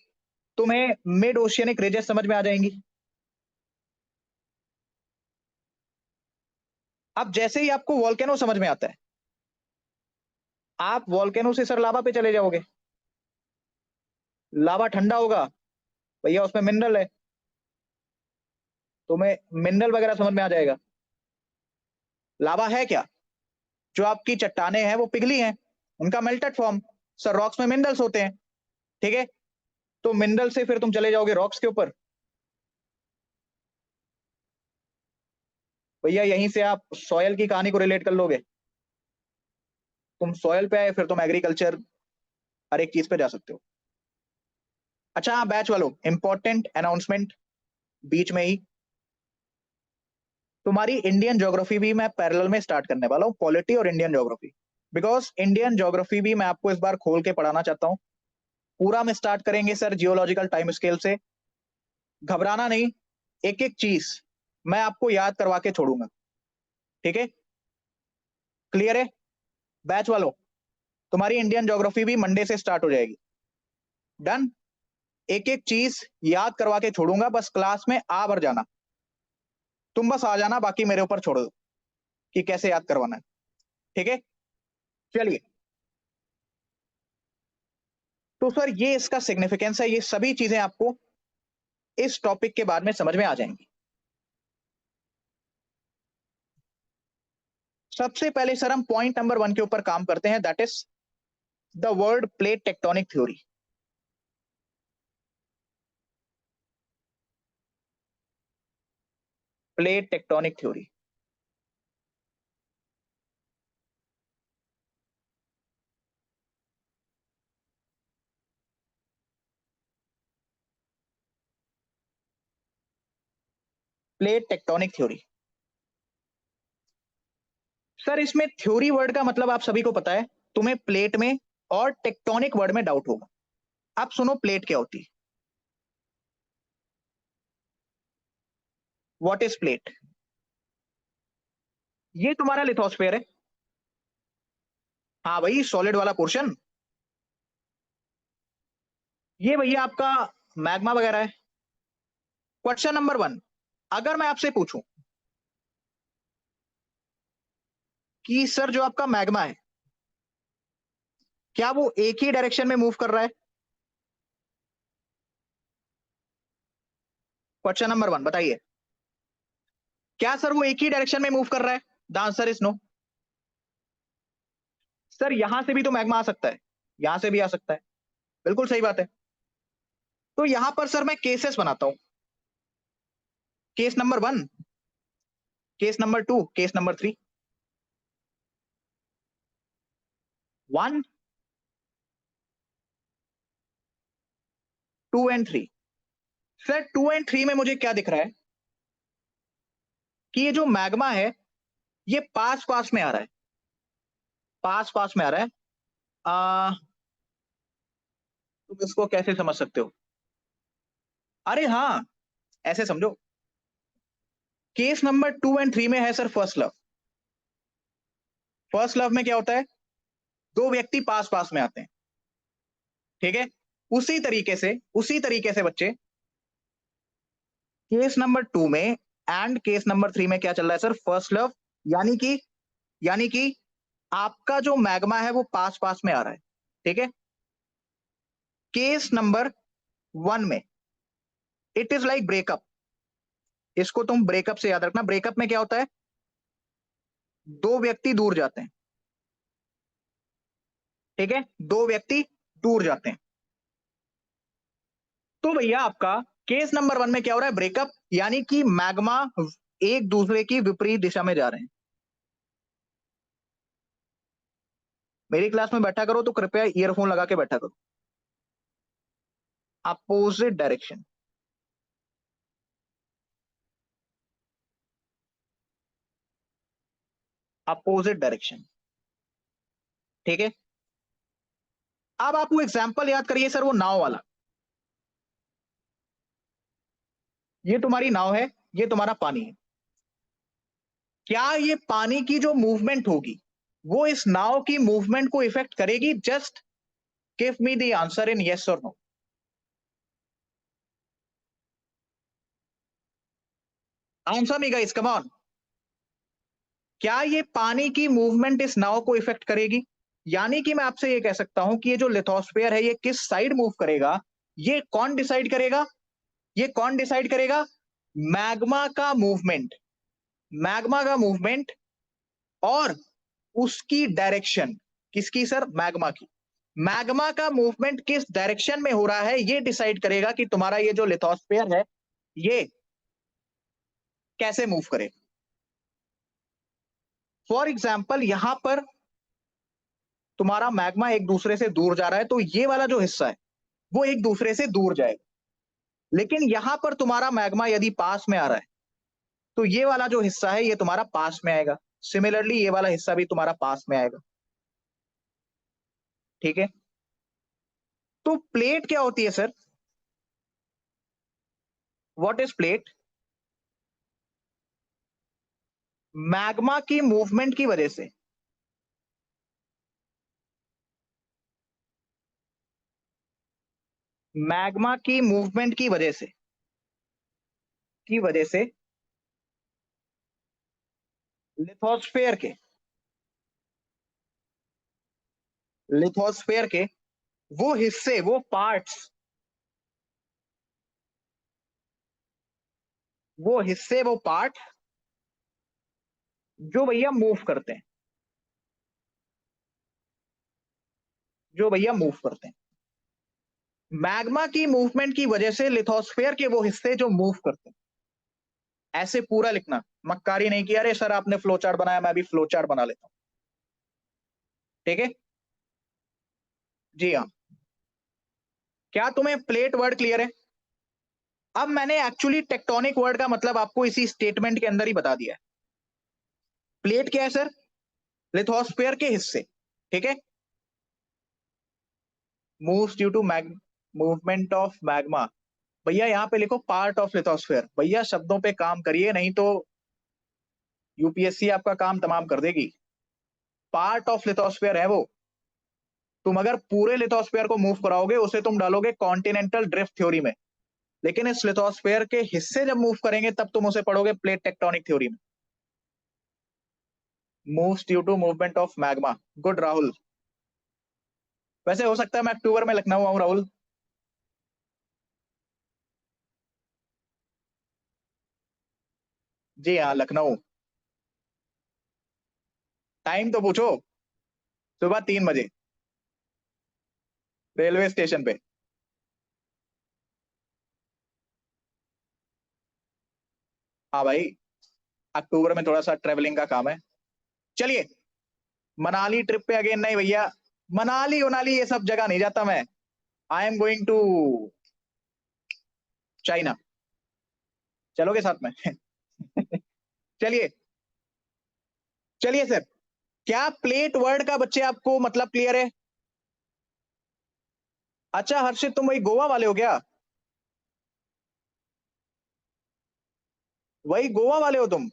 तुम्हें मिड ओशियनिक रिजेस समझ में आ जाएंगी। अब जैसे ही आपको वॉल्केनो समझ में आता है, आप वॉल्केनो से सर लावा पे चले जाओगे, लावा ठंडा होगा, भैया उसमें मिनरल है, तुम्हें मिनरल वगैरह समझ में आ जाएगा। लावा है क्या? जो आपकी चट्टाने हैं वो पिघली हैं, उनका मेल्टेड फॉर्म, सर रॉक्स में मिनरल्स होते हैं, ठीक है। तो मिनरल से फिर तुम चले जाओगे रॉक्स के ऊपर, भैया यहीं से आप सॉयल की कहानी को रिलेट कर लोगे, तुम सॉयल पे आए फिर तुम एग्रीकल्चर हर एक चीज पे जा सकते हो। अच्छा हाँ बैच वालों, इंपॉर्टेंट अनाउंसमेंट बीच में ही, तुम्हारी इंडियन ज्योग्राफी भी मैं पैरेलल में स्टार्ट करने वाला हूँ, पॉलिटी और Indian geography, because Indian geography भी मैं आपको इस बार खोल के पढ़ाना चाहता हूँ। पूरा में स्टार्ट करेंगे सर जियोलॉजिकल टाइम स्केल से, घबराना नहीं, एक एक चीज मैं आपको याद करवा के छोड़ूंगा, ठीक है, क्लियर है बैच वालों? तुम्हारी इंडियन ज्योग्राफी भी मंडे से स्टार्ट हो जाएगी, डन। एक एक चीज याद करवा के छोड़ूंगा, बस क्लास में आ भर जाना, तुम बस आ जाना, बाकी मेरे ऊपर छोड़ दो कि कैसे याद करवाना है, ठीक है। चलिए, तो सर ये इसका सिग्निफिकेंस है, ये सभी चीजें आपको इस टॉपिक के बाद में समझ में आ जाएंगी। सबसे पहले सर हम पॉइंट नंबर 1 के ऊपर काम करते हैं, that is the word plate tectonic theory. Plate tectonic theory, plate tectonic theory. Sir इसमें थ्योरी वर्ड का मतलब आप सभी को पता है, तुम्हें प्लेट में और टेक्टोनिक वर्ड में डाउट होगा। अब सुनो प्लेट क्या होती है, व्हाट इज प्लेट? ये तुम्हारा लिथोस्फेयर है, हाँ भाई सॉलिड वाला पोर्शन, ये भैया आपका मैग्मा वगैरह है। क्वेश्चन नंबर 1, अगर मैं आपसे पूछूं कि सर जो आपका मैग्मा है क्या वो एक ही डायरेक्शन में मूव कर रहा है? क्वेश्चन नंबर 1 बताइए, क्या सर वो एक ही डायरेक्शन में मूव कर रहा है? The answer is no. Sir यहां से भी तो मैग्मा आ सकता है, यहां से भी आ सकता है, बिल्कुल सही बात है। तो यहां पर सर मैं केसेस बनाता हूं, case number 1, case number 2, case number 3। 1, 2 and 3। Sir 2 and 3 में मुझे क्या दिख रहा है कि ये जो मैग्मा है ये पास पास में आ रहा है, पास पास में आ रहा है। आ, तुम इसको कैसे समझ सकते हो? अरे हाँ, ऐसे समझो, केस नंबर 2 एंड 3 में है sir first love. First love में क्या होता है, दो व्यक्ति पास पास में आते हैं, ठीक है। उसी तरीके से बच्चे केस नंबर 2 में एंड केस नंबर 3 में क्या चल रहा है सर, फर्स्ट लव, यानी कि यानी कि आपका जो मैग्मा है वो पास पास में आ रहा है, ठीक है। केस नंबर 1 में इट इज लाइक ब्रेकअप, इसको तुम ब्रेकअप से याद रखना। ब्रेकअप में क्या होता है, दो व्यक्ति दूर जाते हैं, ठीक है, दो व्यक्ति दूर जाते हैं। तो भैया आपका केस नंबर 1 में क्या हो रहा है? ब्रेकअप, यानी कि मैग्मा एक दूसरे की विपरीत दिशा में जा रहे हैं। मेरी क्लास में बैठा करो तो कृपया ईयरफोन लगा के बैठा करो। Opposite direction. अपोजिट डायरेक्शन, ठीक है। अब आप वो एग्जाम्पल याद करिए सर, वो नाव वाला। ये तुम्हारी नाव है, ये तुम्हारा पानी है। क्या ये पानी की जो मूवमेंट होगी वो इस नाव की मूवमेंट को इफेक्ट करेगी? Just give me the answer in yes or no. Answer me guys, come on. क्या ये पानी की मूवमेंट इस नाव को इफेक्ट करेगी? यानी कि मैं आपसे ये कह सकता हूं कि ये जो लिथोस्फीयर है ये किस साइड मूव करेगा, ये कौन डिसाइड करेगा? ये कौन डिसाइड करेगा? मैग्मा का मूवमेंट। मैग्मा का मूवमेंट और उसकी डायरेक्शन। किसकी सर? मैग्मा की। मैग्मा का मूवमेंट किस डायरेक्शन में हो रहा है ये डिसाइड करेगा कि तुम्हारा ये जो लिथोस्फीयर है ये कैसे मूव करे। फॉर एग्जाम्पल, यहां पर तुम्हारा मैग्मा एक दूसरे से दूर जा रहा है, तो ये वाला जो हिस्सा है वो एक दूसरे से दूर जाएगा। लेकिन यहां पर तुम्हारा मैग्मा यदि पास में आ रहा है तो ये वाला जो हिस्सा है ये तुम्हारा पास में आएगा। सिमिलरली ये वाला हिस्सा भी तुम्हारा पास में आएगा, ठीक है। तो प्लेट क्या होती है sir? What is plate? Magma की मूवमेंट की वजह से, मैग्मा की मूवमेंट की वजह से लिथोस्फेयर के लिथोस्फेयर के वो हिस्से, वो पार्ट्स, वो पार्ट जो भैया मूव करते हैं, जो भैया मूव करते हैं। मैग्मा की मूवमेंट की वजह से लिथोस्फेयर के वो हिस्से जो मूव करते हैं। ऐसे पूरा लिखना, मक्कारी नहीं किया, अरे सर आपने फ्लो चार्ट बनाया मैं भी फ्लो चार्ट बना लेता हूं, ठीक है। जी हाँ। क्या तुम्हें प्लेट वर्ड क्लियर है? अब मैंने एक्चुअली टेक्टोनिक वर्ड का मतलब आपको इसी स्टेटमेंट के अंदर ही बता दिया है। प्लेट क्या है सर? लिथोस्फेयर के हिस्से, ठीक है। Moves due to movement of magma. भैया यहाँ पे लिखो पार्ट ऑफ लिथोस्फेयर। भैया शब्दों पे काम करिए, नहीं तो यूपीएससी आपका काम तमाम कर देगी। पार्ट ऑफ लिथोस्फेयर है वो। तुम अगर पूरे लिथोस्फेयर को मूव कराओगे उसे तुम डालोगे कॉन्टिनेंटल ड्रिफ्ट थ्योरी में, लेकिन इस लिथोस्फेयर के हिस्से जब मूव करेंगे तब तुम उसे पढ़ोगे प्लेट टेक्टोनिक थ्योरी में। Moves due to movement of magma. Good Rahul. वैसे हो सकता है मैं अक्टूबर में लखनऊ आऊं राहुल। जी हाँ, लखनऊ। टाइम तो पूछो। सुबह 3 बजे, रेलवे स्टेशन पे। हाँ भाई, अक्टूबर में थोड़ा सा ट्रेवलिंग का काम है। चलिए, मनाली ट्रिप पे अगेन नहीं भैया। मनाली उनाली ये सब जगह नहीं जाता मैं। I am going to China. चलोगे साथ में? चलिए। चलिए सर, क्या प्लेट वर्ड का बच्चे आपको मतलब क्लियर है? अच्छा हर्षित, तुम वही गोवा वाले हो क्या? वही गोवा वाले हो तुम?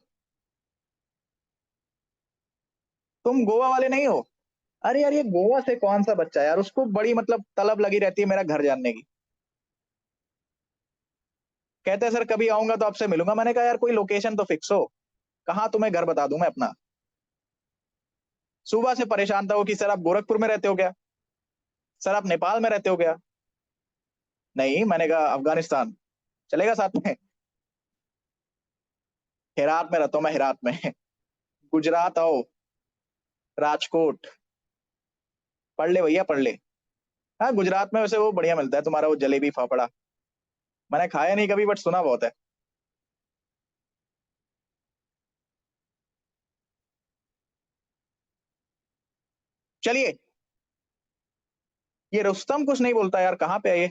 तुम गोवा वाले नहीं हो? अरे यार, ये गोवा से कौन सा बच्चा है यार, उसको बड़ी मतलब तलब लगी रहती है मेरा घर जानने की। कहते हैं सर कभी आऊंगा तो आपसे मिलूंगा। मैंने कहा यार कोई लोकेशन तो फिक्स हो, कहाँ तुम्हें घर बता दूं मैं अपना। सुबह से परेशान था वो कि सर आप गोरखपुर में रहते हो क्या? सर आप नेपाल में रहते हो क्या? नहीं, मैंने कहा अफगानिस्तान। चलेगा साथ में? हेरात में रहता हूँ मैं, हेरात में। गुजरात आओ, राजकोट। पढ़ ले भैया, पढ़ ले। हाँ, गुजरात में वैसे वो बढ़िया मिलता है तुम्हारा वो जलेबी फाफड़ा। मैंने खाया नहीं कभी, बट सुना बहुत है। चलिए, ये रुस्तम कुछ नहीं बोलता यार, कहाँ पे है ये?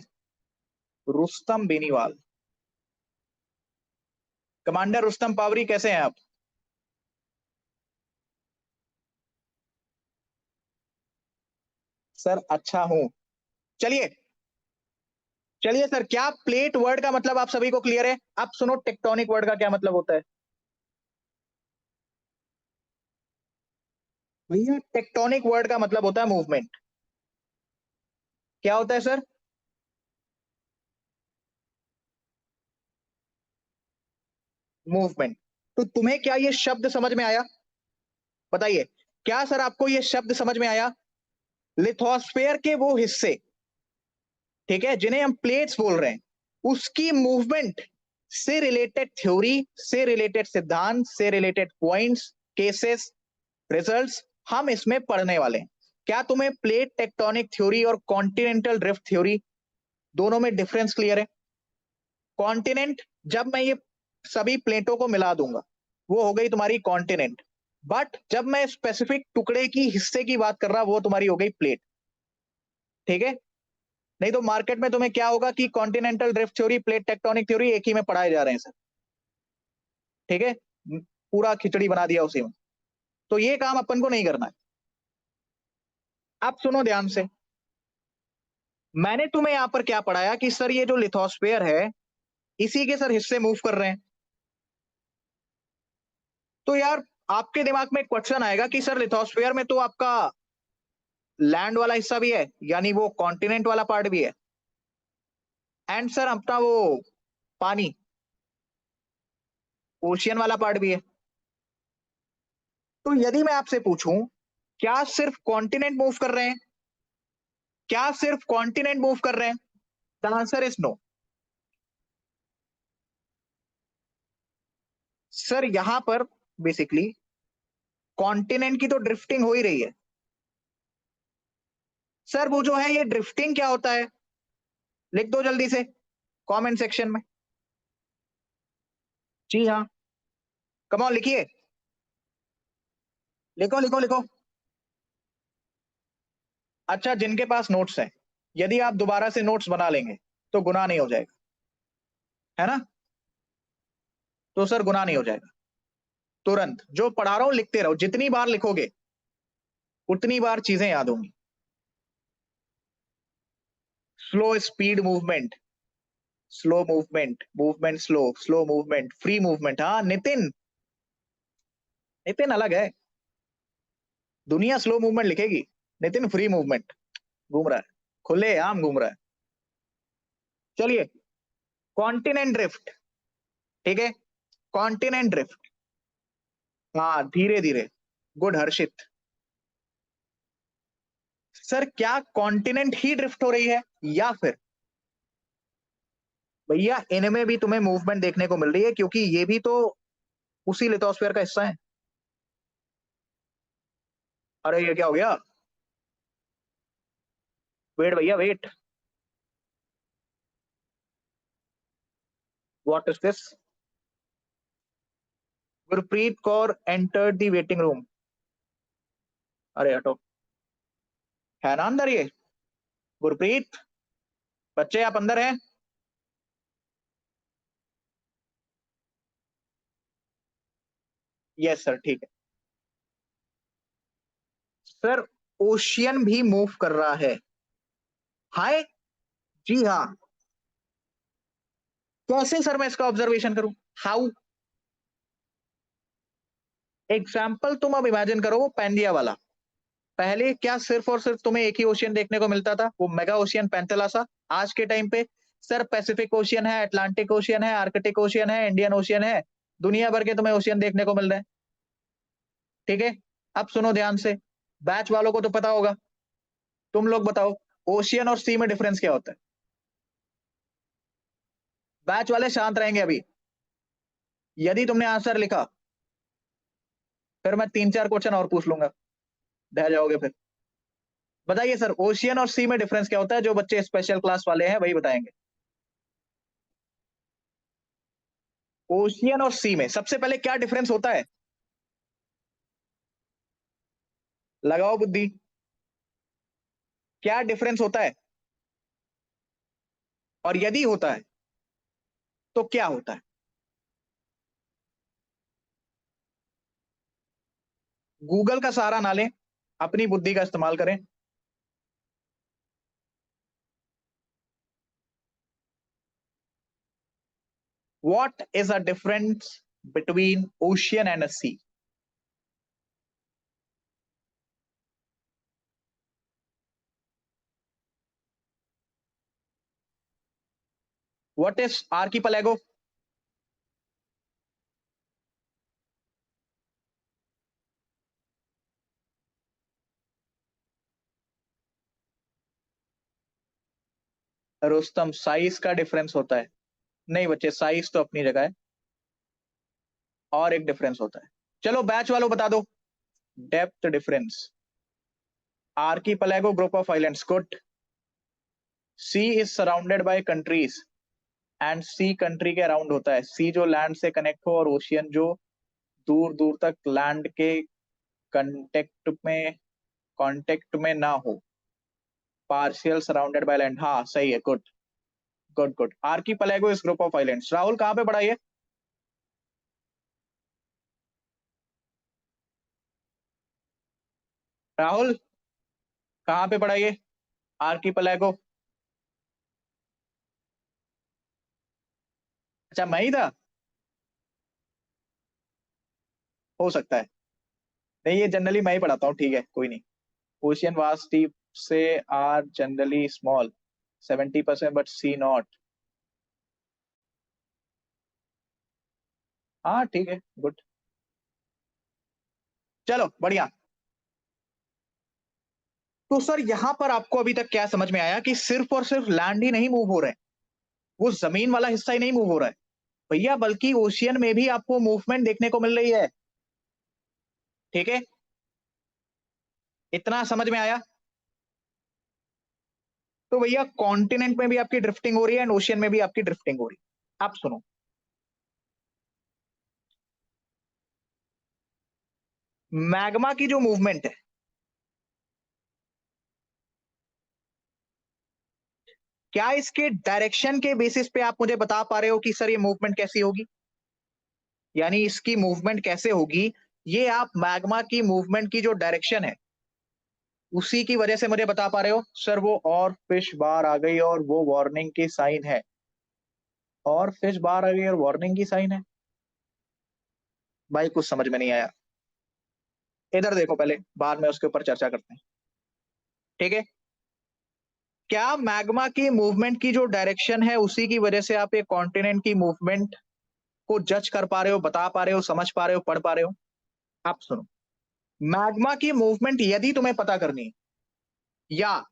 रुस्तम बेनीवाल। कमांडर रुस्तम पावरी, कैसे हैं आप? सर अच्छा हूं। चलिए। चलिए सर, क्या प्लेट वर्ड का मतलब आप सभी को क्लियर है? अब सुनो, टेक्टोनिक वर्ड का क्या मतलब होता है। भैया, टेक्टोनिक वर्ड का मतलब होता है मूवमेंट। क्या होता है सर? मूवमेंट। तो तुम्हें क्या ये शब्द समझ में आया? बताइए, क्या सर आपको ये शब्द समझ में आया? लिथोस्फेयर के वो हिस्से, ठीक है, जिन्हें हम प्लेट्स बोल रहे हैं, उसकी मूवमेंट से रिलेटेड थ्योरी, से रिलेटेड सिद्धांत, से रिलेटेड पॉइंट्स, केसेस, रिजल्ट्स हम इसमें पढ़ने वाले हैं। क्या तुम्हें प्लेट टेक्टोनिक थ्योरी और कॉन्टिनेंटल ड्रिफ्ट थ्योरी दोनों में डिफरेंस क्लियर है? कॉन्टिनेंट, जब मैं ये सभी प्लेटों को मिला दूंगा, वो हो गई तुम्हारी कॉन्टिनेंट। बट जब मैं स्पेसिफिक टुकड़े की हिस्से की बात कर रहा, वो तुम्हारी हो गई प्लेट। ठीक है? नहीं तो मार्केट में तुम्हें क्या होगा कि continental drift theory, plate tectonic theory एक ही में पढ़ाए जा रहे हैं सर। ठीक है? पूरा खिचड़ी बना दिया उसी में। तो ये काम अपन को नहीं करना है। अब सुनो ध्यान से, मैंने तुम्हें यहां पर क्या पढ़ाया कि सर ये जो लिथोस्फेयर है, इसी के सर हिस्से मूव कर रहे हैं। तो यार, आपके दिमाग में एक क्वेश्चन आएगा कि सर लिथोस्फेयर में तो आपका लैंड वाला हिस्सा भी है, यानी वो कॉन्टिनेंट वाला पार्ट भी है, एंड सर अपना वो पानी, ओशियन वाला पार्ट भी है। तो यदि मैं आपसे पूछूं, क्या सिर्फ कॉन्टिनेंट मूव कर रहे हैं? क्या सिर्फ कॉन्टिनेंट मूव कर रहे हैं? The answer is no. Sir यहां पर बेसिकली कॉन्टिनेंट की तो ड्रिफ्टिंग हो ही रही है। सर वो जो है, ये ड्रिफ्टिंग क्या होता है, लिख दो जल्दी से कमेंट सेक्शन में। जी हाँ, कम ऑन लिखिए। लिखो लिखो लिखो। अच्छा, जिनके पास नोट्स है, यदि आप दोबारा से नोट्स बना लेंगे तो गुनाह नहीं हो जाएगा, है ना? तो सर गुनाह नहीं हो जाएगा। तुरंत जो पढ़ा रहा हूं लिखते रहो, जितनी बार लिखोगे उतनी बार चीजें याद होंगी। Slow speed movement, slow movement, movement slow, slow movement, free movement. हाँ नितिन, नितिन अलग है। दुनिया स्लो मूवमेंट लिखेगी, नितिन फ्री मूवमेंट घूम रहा है, खुले आम घूम रहा है। चलिए, कॉन्टिनेंट ड्रिफ्ट। ठीक है, कॉन्टिनेंट ड्रिफ्ट। हाँ, धीरे धीरे। गुड हर्षित। सर क्या कॉन्टिनेंट ही ड्रिफ्ट हो रही है, या फिर भैया इनमें भी तुम्हें मूवमेंट देखने को मिल रही है, क्योंकि ये भी तो उसी लिथोस्फीयर का हिस्सा है। अरे ये क्या हो गया? वेट भैया wait. What is this? Gurpreet Kaur entered the waiting room. अरे हटो। है ना अंदर ये? गुरप्रीत, बच्चे आप अंदर हैं? यस सर, ठीक है। सर ओशियन भी मूव कर रहा है। हाय। जी हाँ। कैसे सर मैं इसका ऑब्जर्वेशन करूं? हाउ? एग्जाम्पल तुम अब इमेजिन करो वो पैंडिया वाला। पहले क्या सिर्फ और सिर्फ तुम्हें एक ही ओशियन देखने को मिलता था, वो मेगा ओशियन पेंथेलासा? आज के टाइम पे सर पैसिफिक ओशियन है, अटलांटिक ओशियन है, आर्कटिक ओशियन है, इंडियन ओशियन है, दुनिया भर के तुम्हें ओशियन देखने को मिल रहे हैं। ठीक है? अब सुनो ध्यान से, बैच वालों को तो पता होगा, तुम लोग बताओ, ओशियन और सी में डिफरेंस क्या होता है? बैच वाले शांत रहेंगे अभी। यदि तुमने आंसर लिखा, फिर मैं 3-4 क्वेश्चन और पूछ लूंगा, ढह जाओगे फिर। बताइए सर, ओशियन और सी में डिफरेंस क्या होता है? जो बच्चे स्पेशल क्लास वाले हैं वही बताएंगे। ओशियन और सी में सबसे पहले क्या डिफरेंस होता है? लगाओ बुद्धि, क्या डिफरेंस होता है? और यदि होता है तो क्या होता है? गूगल का सहारा ना लें, अपनी बुद्धि का इस्तेमाल करें। What is the difference between ocean and a sea? What is archipelago? Rustam, size का डिफरेंस होता है। नहीं बच्चे, साइज तो अपनी जगह है, और एक डिफरेंस होता है। चलो बैच वालों बता दो। Depth difference. Archipelago group of islands, good. Sea is surrounded by countries, and sea country के अराउंड होता है। सी जो लैंड से कनेक्ट हो, और ओशियन जो दूर दूर तक लैंड के कांटेक्ट में ना हो। पार्शियल सराउंडेड बाय लैंड, हाँ सही है, गुड। Good good. आर्कीपेलागो इस ग्रुप ऑफ आइलैंड्स। राहुल कहाँ पे पढ़ा ये? राहुल कहाँ पे पढ़ा ये आर्कीपेलागो? अच्छा मैं ही था, हो सकता है। नहीं ये जनरली मैं ही पढ़ाता हूँ, ठीक है कोई नहीं। ओशियन वास्ट डीप से are generally small 70% but sea not. हाँ ठीक है, गुड। चलो बढ़िया। तो सर यहां पर आपको अभी तक क्या समझ में आया कि सिर्फ और सिर्फ लैंड ही नहीं मूव हो रहे हैं, वो जमीन वाला हिस्सा ही नहीं मूव हो रहा है भैया, बल्कि ओशियन में भी आपको मूवमेंट देखने को मिल रही है। ठीक है, इतना समझ में आया? तो भैया कॉन्टिनेंट में भी आपकी ड्रिफ्टिंग हो रही है, एंड ओशियन में भी आपकी ड्रिफ्टिंग हो रही है। आप सुनो, मैग्मा की जो मूवमेंट है, क्या इसके डायरेक्शन के बेसिस पे आप मुझे बता पा रहे हो कि सर ये मूवमेंट कैसी होगी, यानी इसकी मूवमेंट कैसे होगी? ये आप मैग्मा की मूवमेंट की जो डायरेक्शन है उसी की वजह से मुझे बता पा रहे हो? सर वो और फिश बार आ गई और वो वार्निंग की साइन है। और फिश बार आ गई और वार्निंग की साइन है? भाई कुछ समझ में नहीं आया। इधर देखो पहले, बाद में उसके ऊपर चर्चा करते हैं। ठीक है, क्या मैग्मा की मूवमेंट की जो डायरेक्शन है उसी की वजह से आप एक कॉन्टिनेंट की मूवमेंट को जज कर पा रहे हो, बता पा रहे हो, समझ पा रहे हो, पढ़ पा रहे हो? आप सुनो, मैग्मा की मूवमेंट यदि तुम्हें पता करनी है, या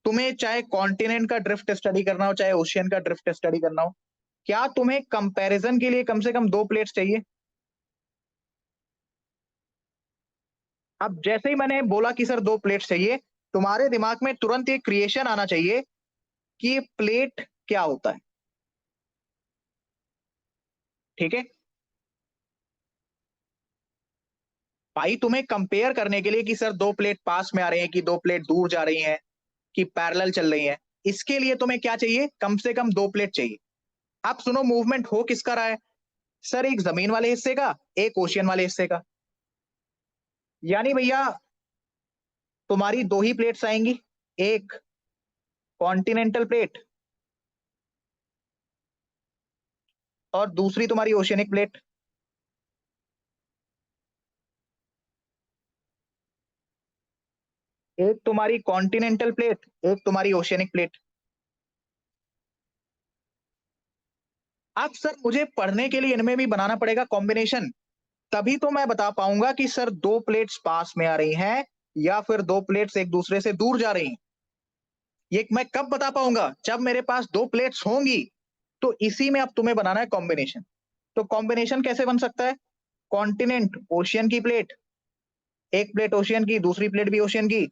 तुम्हें चाहे कॉन्टिनेंट का ड्रिफ्ट स्टडी करना हो, चाहे ओशियन का ड्रिफ्ट स्टडी करना हो, क्या तुम्हें कंपैरिजन के लिए कम से कम दो प्लेट्स चाहिए? अब जैसे ही मैंने बोला कि सर दो प्लेट्स चाहिए, तुम्हारे दिमाग में तुरंत एक क्रिएशन आना चाहिए कि प्लेट क्या होता है। ठीक है भाई, तुम्हें कंपेयर करने के लिए कि सर दो प्लेट पास में आ रही हैं कि दो प्लेट दूर जा रही हैं कि पैरेलल चल रही हैं, इसके लिए तुम्हें क्या चाहिए? कम से कम दो प्लेट चाहिए। अब सुनो, मूवमेंट हो किसका रहा है? सर एक जमीन वाले हिस्से का, एक ओशियन वाले हिस्से का। यानी भैया तुम्हारी दो ही प्लेट्स आएंगी, एक कॉन्टिनेंटल प्लेट और दूसरी तुम्हारी ओशियनिक प्लेट। एक तुम्हारी कॉन्टिनेंटल प्लेट, एक तुम्हारी ओशियनिक प्लेट। अब सर मुझे पढ़ने के लिए इनमें भी बनाना पड़ेगा कॉम्बिनेशन, तभी तो मैं बता पाऊंगा कि सर दो प्लेट्स पास में आ रही हैं या फिर दो प्लेट्स एक दूसरे से दूर जा रही हैं। ये मैं कब बता पाऊंगा? जब मेरे पास दो प्लेट्स होंगी। तो इसी में अब तुम्हें बनाना है कॉम्बिनेशन। तो कॉम्बिनेशन कैसे बन सकता है? कॉन्टिनेंट ओशियन की प्लेट, एक प्लेट ओशियन की, दूसरी प्लेट भी ओशियन की।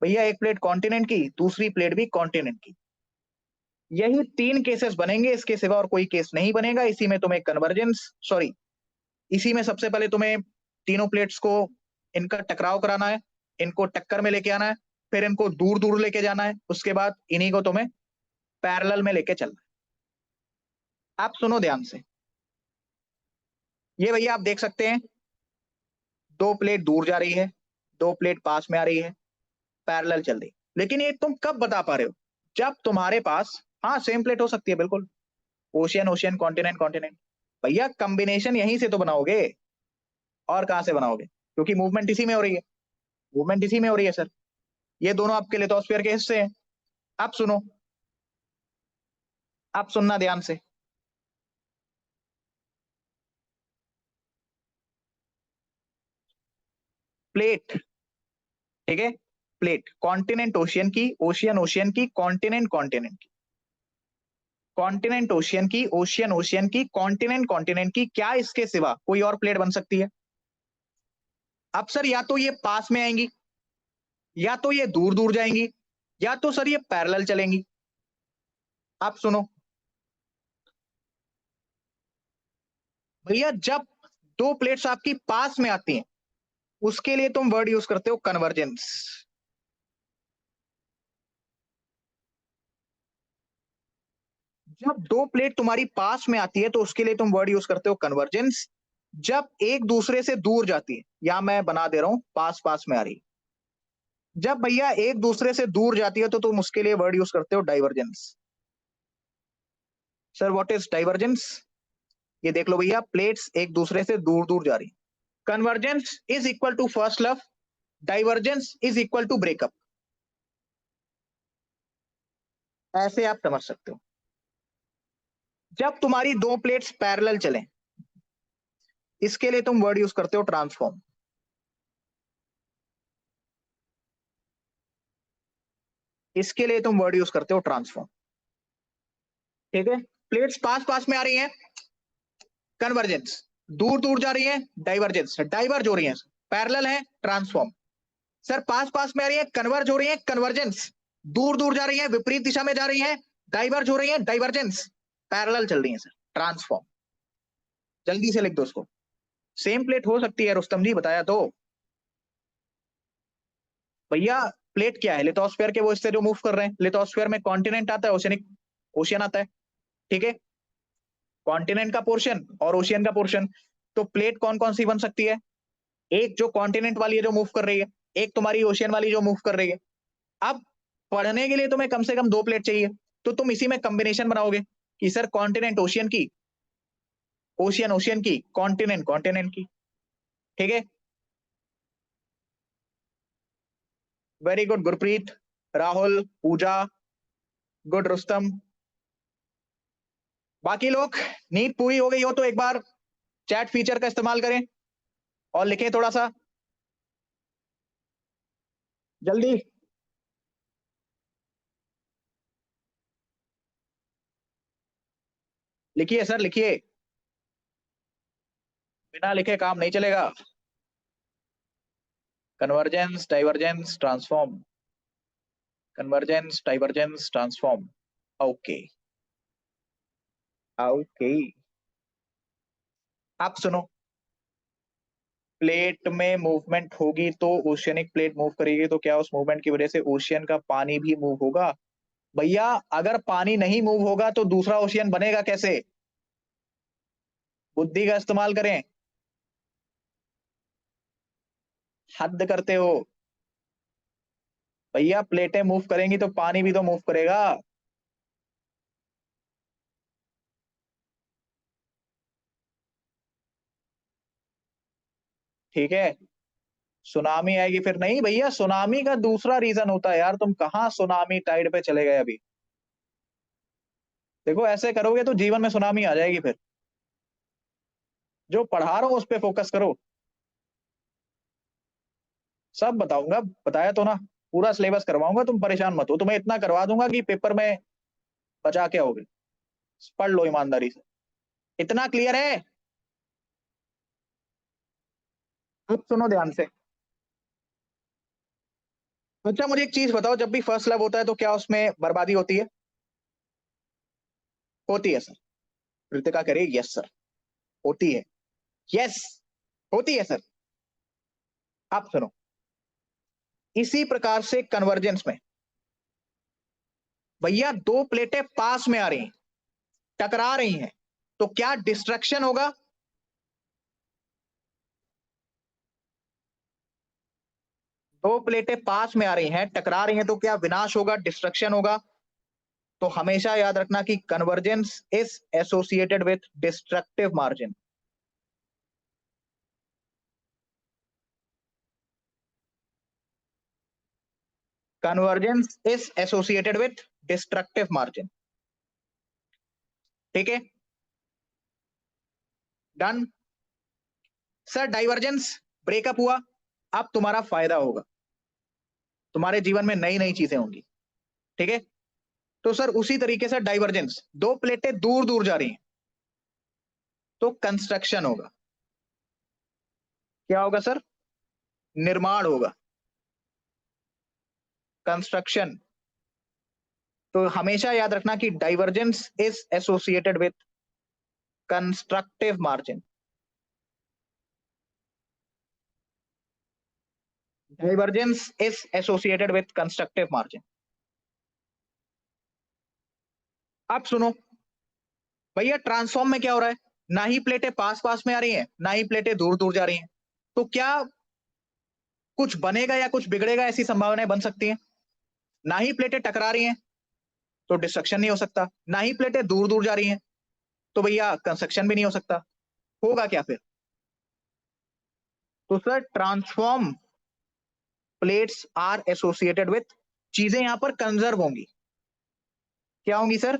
भैया एक प्लेट कॉन्टिनेंट की, दूसरी प्लेट भी कॉन्टिनेंट की। यही 3 केसेस बनेंगे, इसके सिवा और कोई केस नहीं बनेगा। इसी में तुम्हें इसी में सबसे पहले तुम्हें तीनों प्लेट्स को इनका टकराव कराना है, इनको टक्कर में लेके आना है, फिर इनको दूर दूर लेके जाना है, उसके बाद इन्हीं को तुम्हें पैरेलल में लेके चलना है। आप सुनो ध्यान से, ये भैया आप देख सकते हैं 2 प्लेट दूर जा रही है, 2 प्लेट पास में आ रही है, पैरेलल चल रही। लेकिन ये तुम कब बता पा रहे हो? जब तुम्हारे पास, हाँ सेम प्लेट हो सकती है बिल्कुल, ओशियन ओशियन, कॉन्टिनेंट कॉन्टिनेंट। भैया कॉम्बिनेशन यहीं से तो बनाओगे, और कहां से बनाओगे? क्योंकि मूवमेंट इसी में हो रही है, मूवमेंट इसी में हो रही है सर। ये दोनों आपके लिथोस्फीयर के हिस्से हैं। आप सुनो, आप सुनना ध्यान से। प्लेट, ठीक है, प्लेट कॉन्टिनेंट ओशियन की, ओशियन ओशियन की, कॉन्टिनेंट कॉन्टिनेंट की, कॉन्टिनेंट ओशियन की, ओशियन ओशियन की, कॉन्टिनेंट कॉन्टिनेंट की। क्या इसके सिवा कोई और प्लेट बन सकती है? अब सर या तो ये पास में आएंगी, या तो ये दूर दूर जाएंगी, या तो सर ये पैरेलल चलेंगी। आप सुनो भैया, जब 2 प्लेट्स आपकी पास में आती हैं, उसके लिए तुम वर्ड यूज करते हो कन्वर्जेंस। जब 2 प्लेट तुम्हारी पास में आती है तो उसके लिए तुम वर्ड यूज करते हो कन्वर्जेंस। जब एक दूसरे से दूर जाती है, या मैं बना दे रहा हूं पास पास में आ रही, जब भैया एक दूसरे से दूर जाती है तो तुम उसके लिए वर्ड यूज करते हो divergence. Sir what is divergence? ये देख लो भैया, प्लेट्स एक दूसरे से दूर दूर जा रही। Convergence is equal to first love, divergence is equal to breakup. ऐसे आप समझ सकते हो। जब तुम्हारी 2 प्लेट्स पैरेलल चलें, इसके लिए तुम वर्ड यूज करते हो ट्रांसफॉर्म। इसके लिए तुम वर्ड यूज करते हो ट्रांसफॉर्म। ठीक है, प्लेट्स पास पास में आ रही हैं, कन्वर्जेंस। दूर दूर जा रही है, डाइवर्जेंस, डाइवर्ज हो रही है, पैरेलल है, ट्रांसफॉर्म। सर पास पास में आ रही है, कन्वर्ज हो रही है, कन्वर्जेंस। दूर दूर जा रही है, विपरीत दिशा में जा रही है, डाइवर्ज हो रही है, डाइवर्जेंस। पैरेलल चल रही है सर, ट्रांसफॉर्म। जल्दी से लिख दो उसको। सेम प्लेट हो सकती है रुस्तम जी, बताया तो भैया। प्लेट क्या है? लिथोस्फीयर के वो इससे जो मूव कर रहे हैं, लिथोस्फीयर में कॉन्टिनेंट आता है, ओशियनिक ओशियन आता है। ठीक है, कॉन्टिनेंट का पोर्शन और ओशियन का पोर्शन। तो प्लेट कौन कौन सी बन सकती है? एक जो कॉन्टिनेंट वाली है जो मूव कर रही है, एक तुम्हारी ओशियन वाली जो मूव कर रही है। अब पढ़ने के लिए तुम्हें कम से कम 2 प्लेट चाहिए, तो तुम इसी में कॉम्बिनेशन बनाओगे कि सर कॉन्टिनेंट ओशियन की, ओशियन ओशियन की, कॉन्टिनेंट कॉन्टिनेंट की। ठीक है, वेरी गुड गुरप्रीत, राहुल, पूजा, गुड रुस्तम। बाकी लोग, नींद पूरी हो गई हो तो एक बार चैट फीचर का इस्तेमाल करें और लिखें थोड़ा सा जल्दी। लिखिए सर लिखिए, बिना लिखे काम नहीं चलेगा। Convergence, divergence, transform, convergence, divergence, transform. Okay, okay. आप सुनो, प्लेट में मूवमेंट होगी तो ओशियनिक प्लेट मूव करेगी, तो क्या उस मूवमेंट की वजह से ओशियन का पानी भी मूव होगा? भैया अगर पानी नहीं मूव होगा तो दूसरा ओशियन बनेगा कैसे? बुद्धि का इस्तेमाल करें। हद करते हो भैया, प्लेटें मूव करेंगी तो पानी भी तो मूव करेगा। ठीक है, सुनामी आएगी फिर नहीं भैया, सुनामी का दूसरा रीजन होता है यार, तुम कहाँ सुनामी टाइड पे चले गए अभी। देखो ऐसे करोगे तो जीवन में सुनामी आ जाएगी फिर। जो पढ़ा रहा हूं उस पे फोकस करो। सब बताऊंगा, बताया तो ना, पूरा सिलेबस करवाऊंगा, तुम परेशान मत हो, तुम्हें इतना करवा दूंगा कि पेपर में बचा के आओगे। पढ़ लो ईमानदारी से। इतना क्लियर है? अब सुनो ध्यान से। अच्छा मुझे एक चीज बताओ, जब भी फर्स्ट लव होता है तो क्या उसमें बर्बादी होती है? होती है सर। कृतिका कह रही है यस सर, होती है, यस होती है सर। आप सुनो, इसी प्रकार से कन्वर्जेंस में भैया दो प्लेटें पास में आ रही हैं, टकरा रही हैं, तो क्या डिस्ट्रक्शन होगा? दो प्लेटें पास में आ रही हैं, टकरा रही हैं, तो क्या विनाश होगा, डिस्ट्रक्शन होगा? तो हमेशा याद रखना कि convergence is associated with destructive margin. Convergence is associated with destructive margin. ठीक है, डन। सर डाइवर्जेंस ब्रेकअप हुआ, अब तुम्हारा फायदा होगा, तुम्हारे जीवन में नई नई चीजें होंगी। ठीक है, तो सर उसी तरीके से डाइवर्जेंस, दो प्लेटें दूर दूर जा रही हैं, तो कंस्ट्रक्शन होगा। क्या होगा सर? निर्माण होगा, कंस्ट्रक्शन। तो हमेशा याद रखना कि divergence is associated with constructive margin. Divergence is associated with constructive margin. अब सुनो भैया, ट्रांसफॉर्म में क्या हो रहा है? ना ही प्लेटें पास पास में आ रही हैं, ना ही प्लेटें दूर दूर जा रही हैं, तो क्या कुछ बनेगा या कुछ बिगड़ेगा, ऐसी संभावनाएं बन सकती हैं। ना ही प्लेटें टकरा रही हैं, तो डिस्ट्रक्शन नहीं हो सकता, ना ही प्लेटें दूर दूर जा रही हैं, तो भैया कंस्ट्रक्शन भी नहीं हो सकता। होगा क्या फिर? तो sir transform plates are associated with, चीजें यहां पर कंजर्व होंगी। क्या होंगी सर?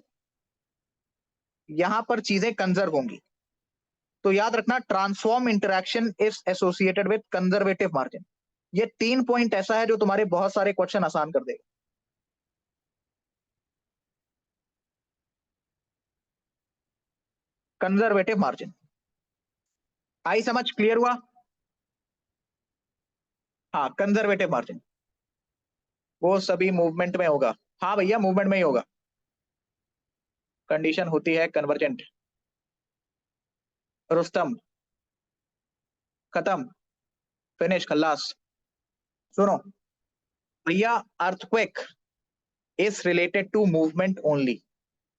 यहां पर चीजें कंजर्व होंगी। तो याद रखना, transform interaction is associated with conservative margin. ये 3 पॉइंट ऐसा है जो तुम्हारे बहुत सारे क्वेश्चन आसान कर देगा। कंजर्वेटिव मार्जिन आई समझ, क्लियर हुआ? हाँ, कंजर्वेटिव मार्जिन वो सभी मूवमेंट में होगा। हाँ भैया, मूवमेंट में ही होगा। कंडीशन होती है कन्वर्जेंट। रुस्तम, खत्म, फिनिश, खल्लास। सुनो भैया, earthquake is related to movement only.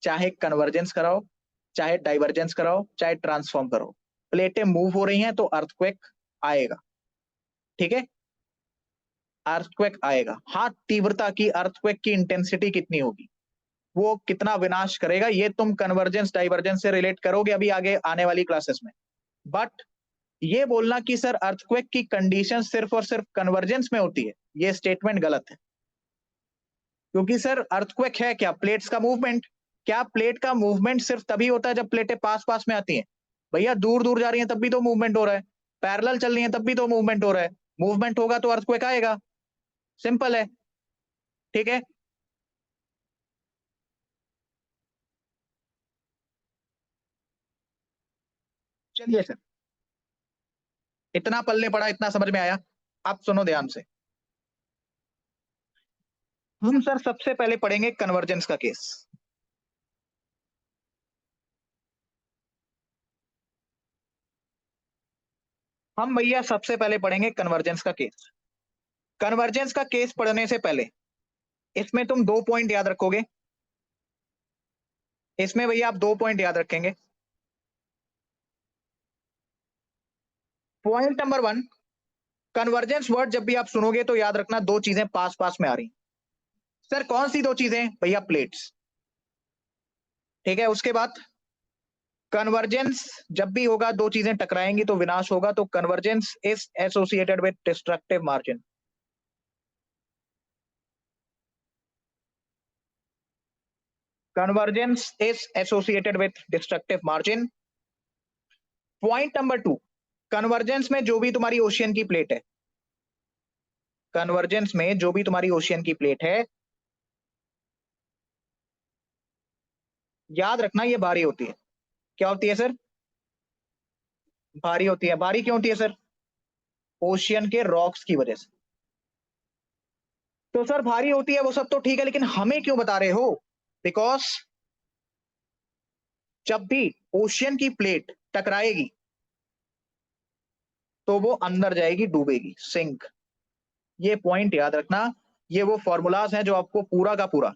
चाहे कन्वर्जेंस कराओ, चाहे डाइवर्जेंस कराओ, चाहे ट्रांसफॉर्म करो, प्लेटें मूव हो रही हैं तो अर्थक्वेक आएगा। ठीक है, अर्थक्वेक आएगा। हाँ, तीव्रता की, अर्थक्वेक की इंटेंसिटी कितनी होगी, वो कितना विनाश करेगा, ये तुम कन्वर्जेंस डाइवर्जेंस से रिलेट करोगे अभी आगे आने वाली क्लासेस में। बट ये बोलना कि सर अर्थक्वेक की कंडीशन सिर्फ और सिर्फ कन्वर्जेंस में होती है, ये स्टेटमेंट गलत है। क्योंकि सर अर्थक्वेक है क्या? प्लेट्स का मूवमेंट। क्या प्लेट का मूवमेंट सिर्फ तभी होता है जब प्लेटें पास पास में आती हैं? भैया दूर दूर जा रही हैं तब भी तो मूवमेंट हो रहा है, पैरेलल चल रही हैं तब भी तो मूवमेंट हो रहा है। मूवमेंट होगा तो अर्थक्वेक आएगा, सिंपल है। ठीक है, चलिए सर, इतना पल्ले पड़ा, इतना समझ में आया। अब सुनो ध्यान से, हम सर सबसे पहले पढ़ेंगे कन्वर्जेंस का केस। हम भैया सबसे पहले पढ़ेंगे कन्वर्जेंस का केस। कन्वर्जेंस का केस पढ़ने से पहले इसमें तुम दो पॉइंट याद रखोगे। इसमें भैया आप दो पॉइंट याद रखेंगे। पॉइंट नंबर 1, कन्वर्जेंस वर्ड जब भी आप सुनोगे तो याद रखना दो चीजें पास पास में आ रही। सर कौन सी दो चीजें? भैया प्लेट्स। ठीक है, उसके बाद कन्वर्जेंस जब भी होगा दो चीजें टकराएंगी तो विनाश होगा, तो convergence is associated with destructive margin. Convergence is associated with destructive margin. Point number 2, convergence में जो भी तुम्हारी ओशियन की प्लेट है, कन्वर्जेंस में जो भी तुम्हारी ओशियन की प्लेट है, याद रखना ये भारी होती है। क्या होती है सर? भारी होती है। भारी क्यों होती है सर? ओशियन के रॉक्स की वजह से। तो सर भारी होती है वो सब तो ठीक है, लेकिन हमें क्यों बता रहे हो? बिकॉज जब भी ओशियन की प्लेट टकराएगी तो वो अंदर जाएगी, डूबेगी, सिंक। ये पॉइंट याद रखना। ये वो फॉर्मूलाज हैं जो आपको पूरा का पूरा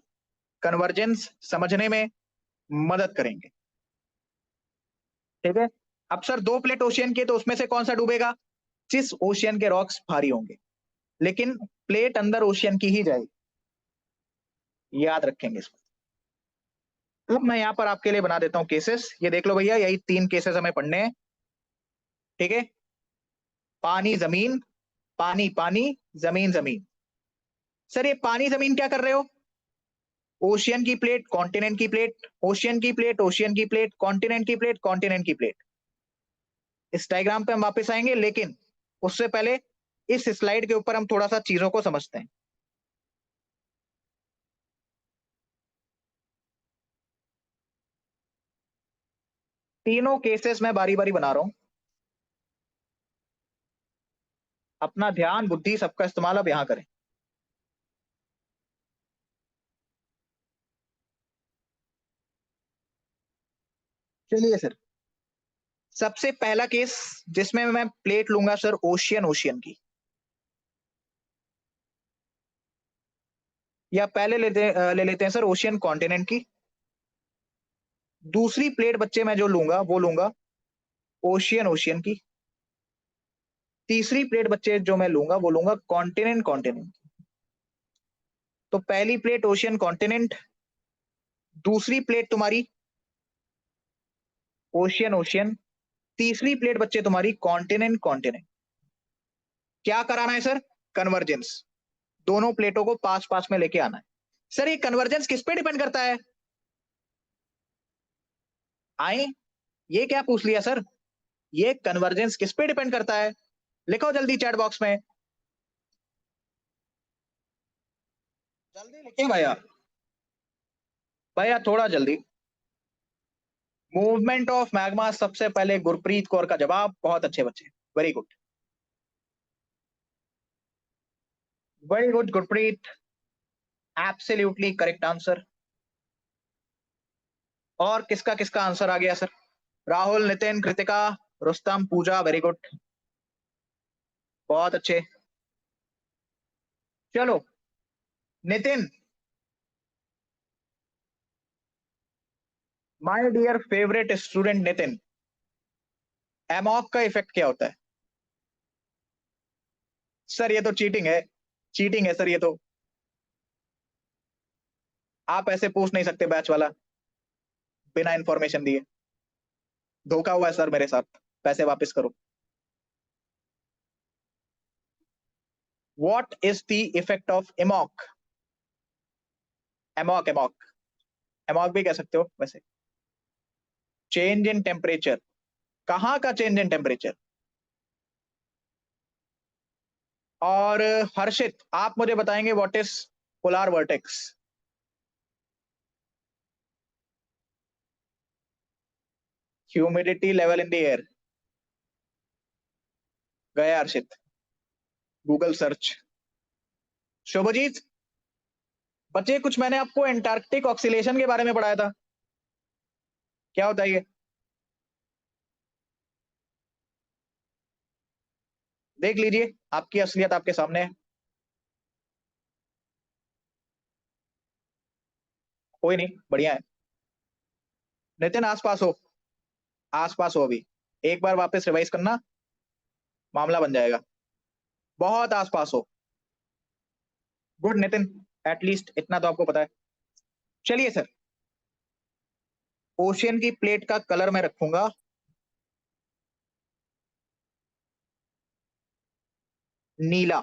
कन्वर्जेंस समझने में मदद करेंगे। ठीक है। अब सर 2 प्लेट ओशियन की, तो उसमें से कौन सा डूबेगा? जिस ओशियन के रॉक्स भारी होंगे, लेकिन प्लेट अंदर ओशियन की ही जाएगी। याद रखेंगे इसको। अब मैं यहां पर आपके लिए बना देता हूं केसेस। ये देख लो भैया, यही 3 केसेस हमें पढ़ने हैं। ठीक है। पानी जमीन, पानी पानी, जमीन जमीन। सर ये पानी जमीन क्या कर रहे हो? ओशियन की प्लेट, कॉन्टिनेंट की प्लेट, ओशियन की प्लेट, ओशियन की प्लेट, कॉन्टिनेंट की प्लेट, कॉन्टिनेंट की प्लेट। इस डायग्राम पे हम वापस आएंगे, लेकिन उससे पहले इस स्लाइड के ऊपर हम थोड़ा सा चीजों को समझते हैं। तीनों केसेस मैं बारी बारी बना रहा हूं। अपना ध्यान, बुद्धि सबका इस्तेमाल अब यहां करें। चलिए सर, सबसे पहला केस जिसमें मैं प्लेट लूंगा सर, ओशियन, ओशियन की। या पहले ले लेते हैं सर ओशियन कॉन्टिनेंट की। दूसरी प्लेट बच्चे मैं जो लूंगा वो लूंगा ओशियन, ओशियन की। तीसरी प्लेट बच्चे जो मैं लूंगा वो लूंगा कॉन्टिनेंट, कॉन्टिनेंट। तो पहली प्लेट ओशियन कॉन्टिनेंट, दूसरी प्लेट तुम्हारी ओशियन, ओशियन, तीसरी प्लेट बच्चे तुम्हारी कॉन्टिनेंट, कॉन्टिनेंट। क्या कराना है सर? कन्वर्जेंस। दोनों प्लेटों को पास पास में लेके आना है। सर ये कन्वर्जेंस किस पे डिपेंड करता है? आए, ये क्या पूछ लिया सर? ये कन्वर्जेंस किस पे डिपेंड करता है? लिखो जल्दी चैट बॉक्स में। जल्दी लिखिए भैया, भैया थोड़ा जल्दी। मूवमेंट ऑफ मैग्मा, सबसे पहले गुरप्रीत कौर का जवाब। बहुत अच्छे बच्चे, very good, very good Gurpreet, absolutely correct answer. और किसका किसका आंसर आ गया sir? Rahul, Nitin, Kritika, Rustam, Pooja, very good, बहुत अच्छे। चलो Nitin, my dear favourite student Nitin, एमॉक का इफेक्ट क्या होता है? सर ये तो चीटिंग है, चीटिंग है सर ये तो। आप ऐसे पूछ नहीं सकते बैच वाला, बिना इंफॉर्मेशन दिए। धोखा हुआ है सर मेरे साथ, पैसे वापस करो। What is the effect of amok? Amok, amok, amok भी कह सकते हो वैसे। चेंज इन टेम्परेचर, कहाँ का चेंज इन टेम्परेचर? और हर्षित, आप मुझे बताएंगे what is polar vertex? Humidity level in the air. गया हर्षित, गूगल सर्च। शुभजीत, बच्चे कुछ मैंने आपको एंटार्क्टिक ऑक्सीलेशन के बारे में पढ़ाया था, क्या होता है ये? देख लीजिए, आपकी असलियत आपके सामने है। कोई नहीं, बढ़िया है। नितिन आसपास हो, आसपास हो अभी। एक बार वापस रिवाइज करना, मामला बन जाएगा। बहुत आसपास हो। गुड नितिन, एटलीस्ट इतना तो आपको पता है। चलिए सर, ओशियन की प्लेट का कलर मैं रखूंगा नीला,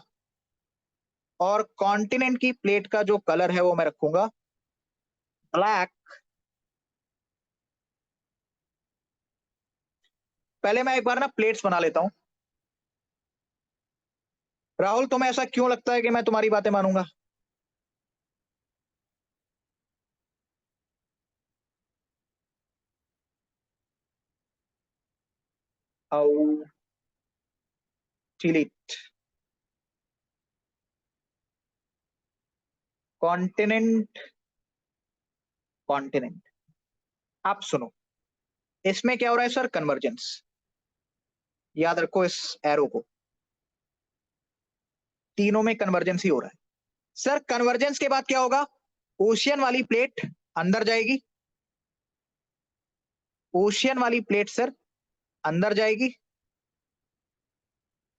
और कॉन्टिनेंट की प्लेट का जो कलर है वो मैं रखूंगा ब्लैक। पहले मैं एक बार ना प्लेट्स बना लेता हूं। राहुल, तुम्हें ऐसा क्यों लगता है कि मैं तुम्हारी बातें मानूंगा? औ चिलिट, कॉन्टिनेंट, कॉन्टिनेंट। आप सुनो, इसमें क्या हो रहा है सर? कन्वर्जेंस। याद रखो इस एरो को, तीनों में कन्वर्जेंस ही हो रहा है। सर कन्वर्जेंस के बाद क्या होगा? ओशियन वाली प्लेट अंदर जाएगी, ओशियन वाली प्लेट सर अंदर जाएगी,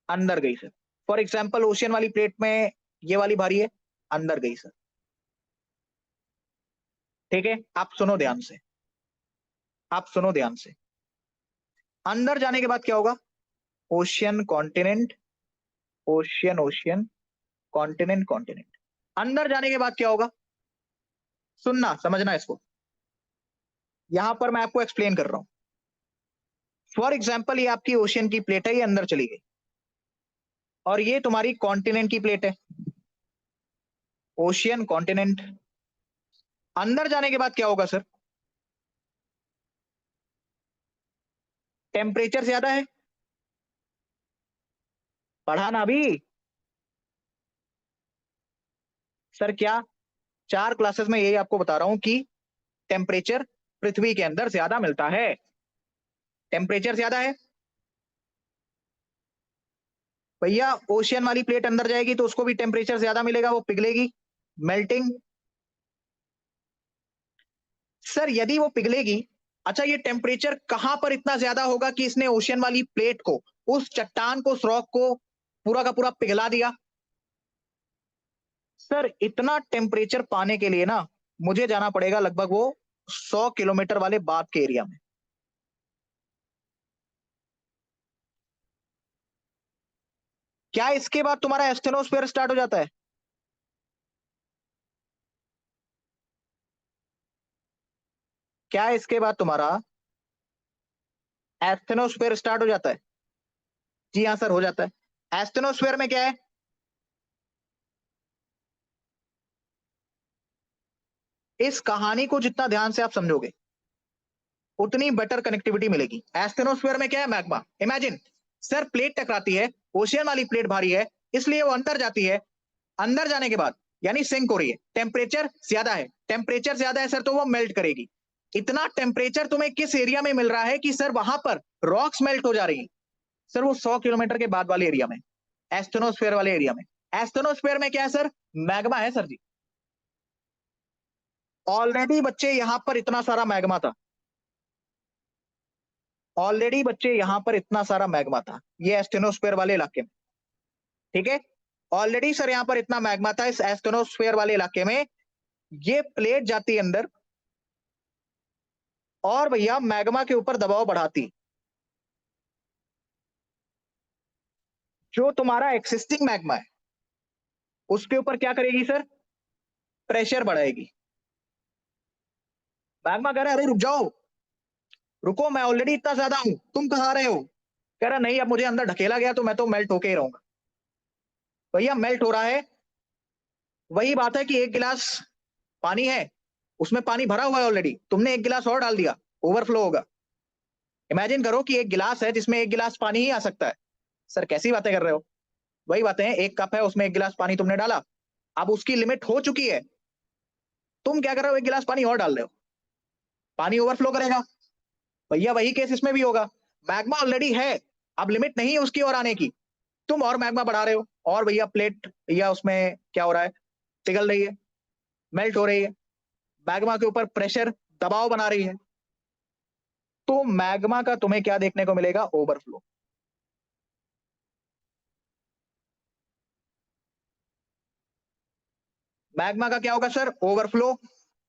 अंदर गई सर। फॉर एग्जाम्पल ओशियन वाली प्लेट में ये वाली भारी है, अंदर गई सर। ठीक है, आप सुनो ध्यान से, आप सुनो ध्यान से। अंदर जाने के बाद क्या होगा? Ocean continent, ocean ocean, continent continent. अंदर जाने के बाद क्या होगा? सुनना समझना इसको, यहां पर मैं आपको एक्सप्लेन कर रहा हूं। फॉर एग्जाम्पल ये आपकी ओशियन की प्लेट है, ये अंदर चली गई, और ये तुम्हारी कॉन्टिनेंट की प्लेट है, ओशियन कॉन्टिनेंट। अंदर जाने के बाद क्या होगा सर? टेम्परेचर ज्यादा है, पढ़ा ना अभी सर? क्या 4 क्लासेस में यही आपको बता रहा हूं कि टेम्परेचर पृथ्वी के अंदर ज्यादा मिलता है, टेम्परेचर ज्यादा है। भैया ओशियन वाली प्लेट अंदर जाएगी तो उसको भी टेम्परेचर ज्यादा मिलेगा, वो पिघलेगी, मेल्टिंग। सर यदि वो पिघलेगी, अच्छा ये टेम्परेचर कहां पर इतना ज्यादा होगा कि इसने ओशियन वाली प्लेट को, उस चट्टान को, उस रॉक को पूरा का पूरा पिघला दिया? सर इतना टेम्परेचर पाने के लिए ना मुझे जाना पड़ेगा लगभग वो 100 किलोमीटर वाले बाद के एरिया में। क्या इसके बाद तुम्हारा एस्टेनोस्फेयर स्टार्ट हो जाता है? क्या इसके बाद तुम्हारा एस्टेनोस्फेयर स्टार्ट हो जाता है? जी हाँ सर, हो जाता है। एस्टेनोस्फेयर में क्या है? इस कहानी को जितना ध्यान से आप समझोगे उतनी बेटर कनेक्टिविटी मिलेगी। एस्टेनोस्फेयर में क्या है? मैग्मा। इमेजिन सर, प्लेट टकराती है, ओशियन वाली प्लेट भारी है, इसलिए वो अंदर जाती है। अंदर जाने के बाद यानी सिंक हो रही है, टेम्परेचर ज्यादा है, टेम्परेचर ज्यादा है सर तो वो मेल्ट करेगी। इतना टेम्परेचर तुम्हें किस एरिया में मिल रहा है कि सर वहां पर रॉक्स मेल्ट हो जा रही है? सर वो 100 किलोमीटर के बाद वाले एरिया में, एस्टेनोस्फेयर वाले एरिया में। एस्टेनोस्फेयर में क्या है सर? मैग्मा है सर जी। ऑलरेडी बच्चे यहां पर इतना सारा मैग्मा था, ऑलरेडी बच्चे यहां पर इतना सारा मैग्मा था, ये एस्टेनोस्फेयर वाले इलाके में। ठीक है, ऑलरेडी सर यहां पर इतना मैग्मा था इस एस्टेनोस्फेयर वाले इलाके में। ये प्लेट जाती है अंदर और भैया मैग्मा के ऊपर दबाव बढ़ाती, जो तुम्हारा एक्सिस्टिंग मैग्मा है उसके ऊपर क्या करेगी सर? प्रेशर बढ़ाएगी। मैग्मा कह रहा है अरे रुक जाओ, रुको, मैं ऑलरेडी इतना ज्यादा हूं, तुम कहां आ रहे हो? कह रहा नहीं, अब मुझे अंदर ढकेला गया तो मैं तो मेल्ट होके ही रहूंगा। भैया मेल्ट हो रहा है, वही बात है कि एक गिलास पानी है, उसमें पानी भरा हुआ है ऑलरेडी, तुमने एक गिलास और डाल दिया, ओवरफ्लो होगा। इमेजिन करो कि एक गिलास है जिसमें एक गिलास पानी ही आ सकता है। सर कैसी बातें कर रहे हो? वही बातें हैं, एक कप है उसमें एक गिलास पानी तुमने डाला, अब उसकी लिमिट हो चुकी है, तुम क्या कर रहे हो? एक गिलास पानी और डाल रहे हो, पानी ओवरफ्लो करेगा। भैया वही केस इसमें भी होगा, मैग्मा ऑलरेडी है, अब लिमिट नहीं है उसकी और आने की, तुम और मैग्मा बढ़ा रहे हो, और भैया प्लेट या उसमें क्या हो रहा है? पिघल रही है, मेल्ट हो रही है, मैग्मा के ऊपर प्रेशर, दबाव बना रही है, तो मैग्मा का तुम्हें क्या देखने को मिलेगा? ओवरफ्लो। मैग्मा का क्या होगा सर? ओवरफ्लो।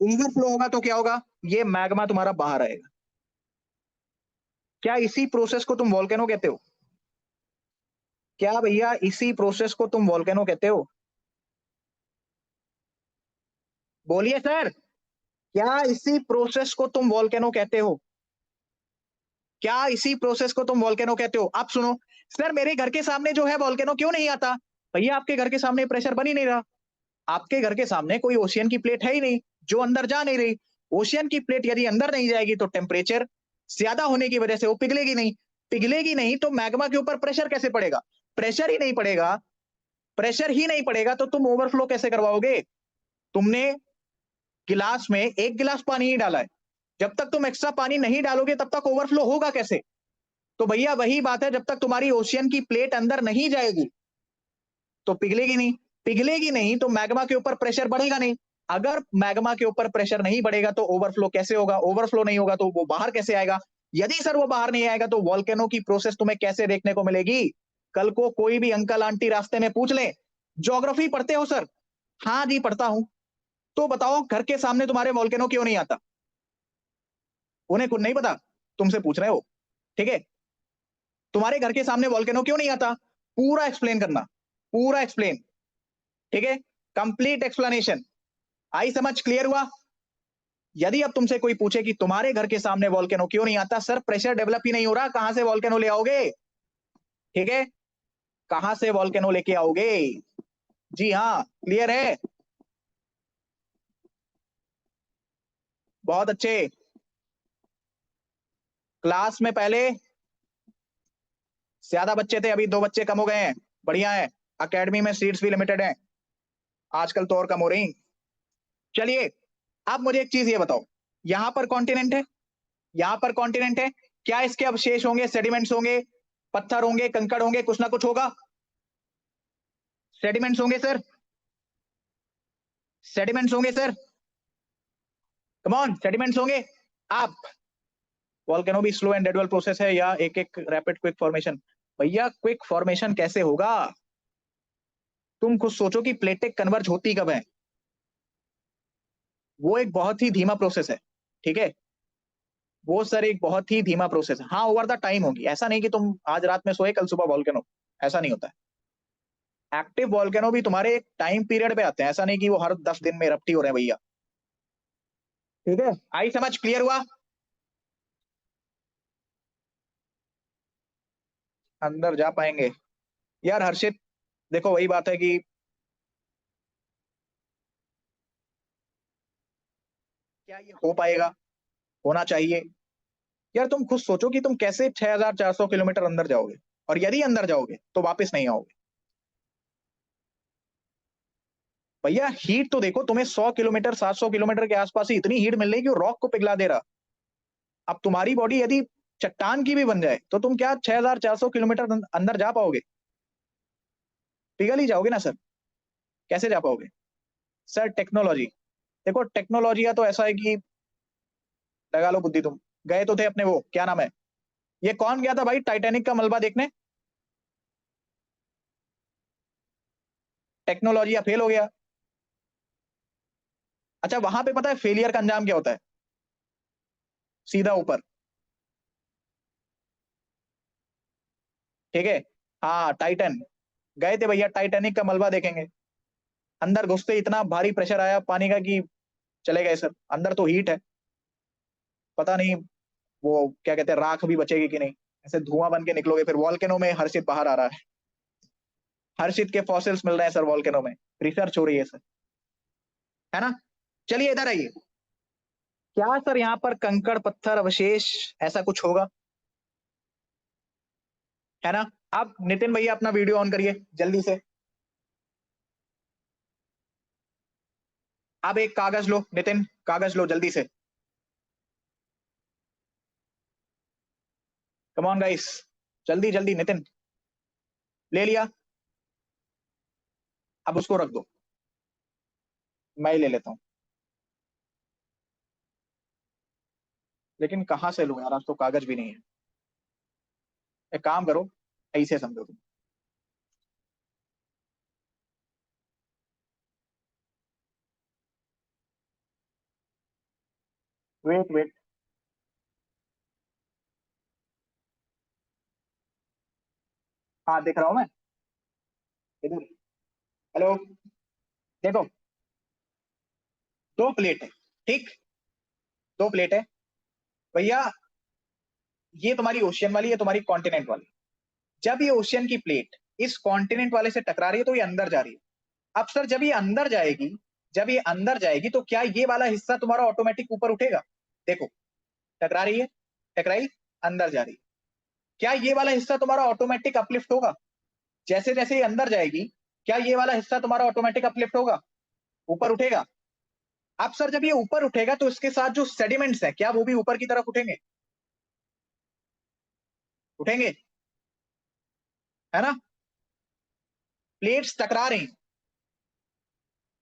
ओवरफ्लो होगा तो क्या होगा? ये मैग्मा तुम्हारा बाहर आएगा। क्या इसी प्रोसेस को तुम वोल्केनो कहते हो? क्या भैया इसी प्रोसेस को तुम वोल्केनो कहते हो? बोलिए सर, क्या इसी प्रोसेस को तुम वोल्केनो कहते हो? क्या इसी प्रोसेस को तुम वोल्केनो कहते हो? आप सुनो, सर मेरे घर के सामने जो है वोल्केनो क्यों नहीं आता? भैया आपके घर के सामने प्रेशर बन ही नहीं रहा, आपके घर के सामने कोई ओशियन की प्लेट है ही नहीं जो अंदर जा नहीं रही। ओशियन की प्लेट यदि अंदर नहीं जाएगी तो टेम्परेचर ज्यादा होने की वजह से वो पिघलेगी नहीं, पिघलेगी नहीं तो मैग्मा के ऊपर प्रेशर कैसे पड़ेगा? प्रेशर ही नहीं पड़ेगा, प्रेशर ही नहीं पड़ेगा तो तुम ओवरफ्लो कैसे करवाओगे? तुमने गिलास में एक गिलास पानी ही डाला है, जब तक तुम एक्स्ट्रा पानी नहीं डालोगे तब तक ओवरफ्लो होगा कैसे? तो भैया वही बात है, जब तक तुम्हारी ओशियन की प्लेट अंदर नहीं जाएगी तो पिघलेगी नहीं, पिघलेगी नहीं तो मैग्मा के ऊपर प्रेशर बढ़ेगा नहीं। अगर मैग्मा के ऊपर प्रेशर नहीं बढ़ेगा तो ओवरफ्लो कैसे होगा? ओवरफ्लो नहीं होगा तो वो बाहर कैसे आएगा? यदि सर वो बाहर नहीं आएगा तो वोल्केनो की प्रोसेस तुम्हें कैसे देखने को मिलेगी? कल को कोई भी अंकल आंटी रास्ते में पूछ ले, ज्योग्राफी पढ़ते हो सर? हाँ जी पढ़ता हूं। तो बताओ घर के सामने तुम्हारे वोल्केनो क्यों नहीं आता? उन्हें कुछ नहीं पता, तुमसे पूछ रहे हो। ठीक है, तुम्हारे घर के सामने वोल्केनो क्यों नहीं आता? पूरा एक्सप्लेन करना, पूरा एक्सप्लेन। ठीक है, कंप्लीट एक्सप्लेनेशन। आई समझ? क्लियर हुआ? यदि अब तुमसे कोई पूछे कि तुम्हारे घर के सामने वोल्केनो क्यों नहीं आता, सर प्रेशर डेवलप ही नहीं हो रहा, कहां से वोल्केनो ले आओगे? ठीक है, कहां से वोल्केनो लेके आओगे? जी हाँ, क्लियर है? बहुत अच्छे। क्लास में पहले ज्यादा बच्चे थे, अभी 2 बच्चे कम हो गए हैं, बढ़िया है। अकेडमी में सीट्स भी लिमिटेड हैं, आजकल तो और कम हो रही। चलिए, अब मुझे एक चीज ये बताओ, यहां पर कॉन्टिनेंट है, यहां पर कॉन्टिनेंट है, क्या इसके अवशेष होंगे, सेडिमेंट्स होंगे, पत्थर होंगे, कंकड़ होंगे, कुछ ना कुछ होगा? सेडिमेंट्स होंगे सर, सेडिमेंट्स होंगे सर, कम ऑन, सेडिमेंट्स होंगे। आप वोल्केनो भी स्लो एंड ग्रेजुअल प्रोसेस है या एक एक रैपिड क्विक फॉर्मेशन? भैया क्विक फॉर्मेशन कैसे होगा? तुम खुद सोचो कि प्लेटें कन्वर्ज होती कब है? वो एक बहुत ही धीमा प्रोसेस है। ठीक है, वो सर एक बहुत ही धीमा प्रोसेस है। हाँ, ओवर द टाइम होगी, ऐसा नहीं कि तुम आज रात में सोए कल सुबह वोल्केनो, ऐसा नहीं होता है। एक्टिव वोल्केनो भी तुम्हारे एक टाइम पीरियड पे आते हैं, ऐसा नहीं कि वो हर 10 दिन में इरप्ट हो रहे हैं भैया। ठीक है, आई समझ? क्लियर हुआ? अंदर जा पाएंगे यार हर्षित? देखो वही बात है कि क्या ये हो पाएगा? होना चाहिए। यार तुम खुद सोचो कि तुम कैसे 6400 किलोमीटर अंदर जाओगे, और यदि अंदर जाओगे तो वापस नहीं आओगे। भैया हीट तो देखो, तुम्हें 100 किलोमीटर 700 किलोमीटर के आसपास ही इतनी हीट मिल रही है कि वो रॉक को पिघला दे रहा। अब तुम्हारी बॉडी यदि चट्टान की भी बन जाए तो तुम क्या 6400 किलोमीटर अंदर जा पाओगे? पिघल ही जाओगे ना सर। कैसे जा पाओगे? सर टेक्नोलॉजी, देखो टेक्नोलॉजी या तो ऐसा है कि लगा लो बुद्धि, तुम गए तो थे अपने वो क्या नाम है, ये कौन गया था भाई टाइटैनिक का मलबा देखने? टेक्नोलॉजी या फेल हो गया। अच्छा, वहां पे पता है फेलियर का अंजाम क्या होता है? सीधा ऊपर। ठीक है, हाँ टाइटन, गए थे भैया टाइटैनिक का मलबा देखेंगे। अंदर घुसते इतना भारी प्रेशर आया पानी का कि चले गए सर। अंदर तो हीट है, पता नहीं वो क्या कहते हैं, राख भी बचेगी कि नहीं। ऐसे धुआं बन के निकलोगे, फिर वॉल्केनो में हर्षित बाहर आ रहा है, हर्षित के फॉसिल्स मिल रहे हैं सर वॉल्केनो में, रिसर्च हो रही है सर, है ना? चलिए इधर आइए, क्या सर यहाँ पर कंकड़ पत्थर अवशेष ऐसा कुछ होगा? है ना? अब नितिन भैया अपना वीडियो ऑन करिए जल्दी से। अब एक कागज लो नितिन, कागज लो जल्दी से। कम ऑन गाइस, जल्दी जल्दी नितिन। ले लिया? अब उसको रख दो, मैं ही ले लेता हूँ। लेकिन कहाँ से लूं यार, आज तो कागज भी नहीं है। एक काम करो, ऐसे समझो तुम। वेट वेट, हाँ देख रहा हूँ मैं, इधर। हेलो, देखो 2 प्लेट है, ठीक, 2 प्लेट है भैया। ये तुम्हारी ओशियन वाली, ये तुम्हारी कॉन्टिनेंट वाली। जब ये ओशियन की प्लेट इस कॉन्टिनेंट वाले से टकरा रही है तो ये अंदर जा रही है। अब सर जब ये अंदर जाएगी, जब ये अंदर जाएगी तो क्या ये वाला हिस्सा तुम्हारा ऑटोमेटिक ऊपर उठेगा? देखो, टकरा रही है, टकराई, अंदर जा रही है। क्या ये वाला हिस्सा तुम्हारा ऑटोमेटिक अपलिफ्ट होगा? जैसे जैसे ये अंदर जाएगी, क्या ये वाला हिस्सा तुम्हारा ऑटोमेटिक अपलिफ्ट होगा, ऊपर उठेगा? अब सर जब ये ऊपर उठेगा तो इसके साथ जो सेडिमेंट्स है क्या वो भी ऊपर की तरफ उठेंगे? उठेंगे, है ना? प्लेट्स टकरा रही,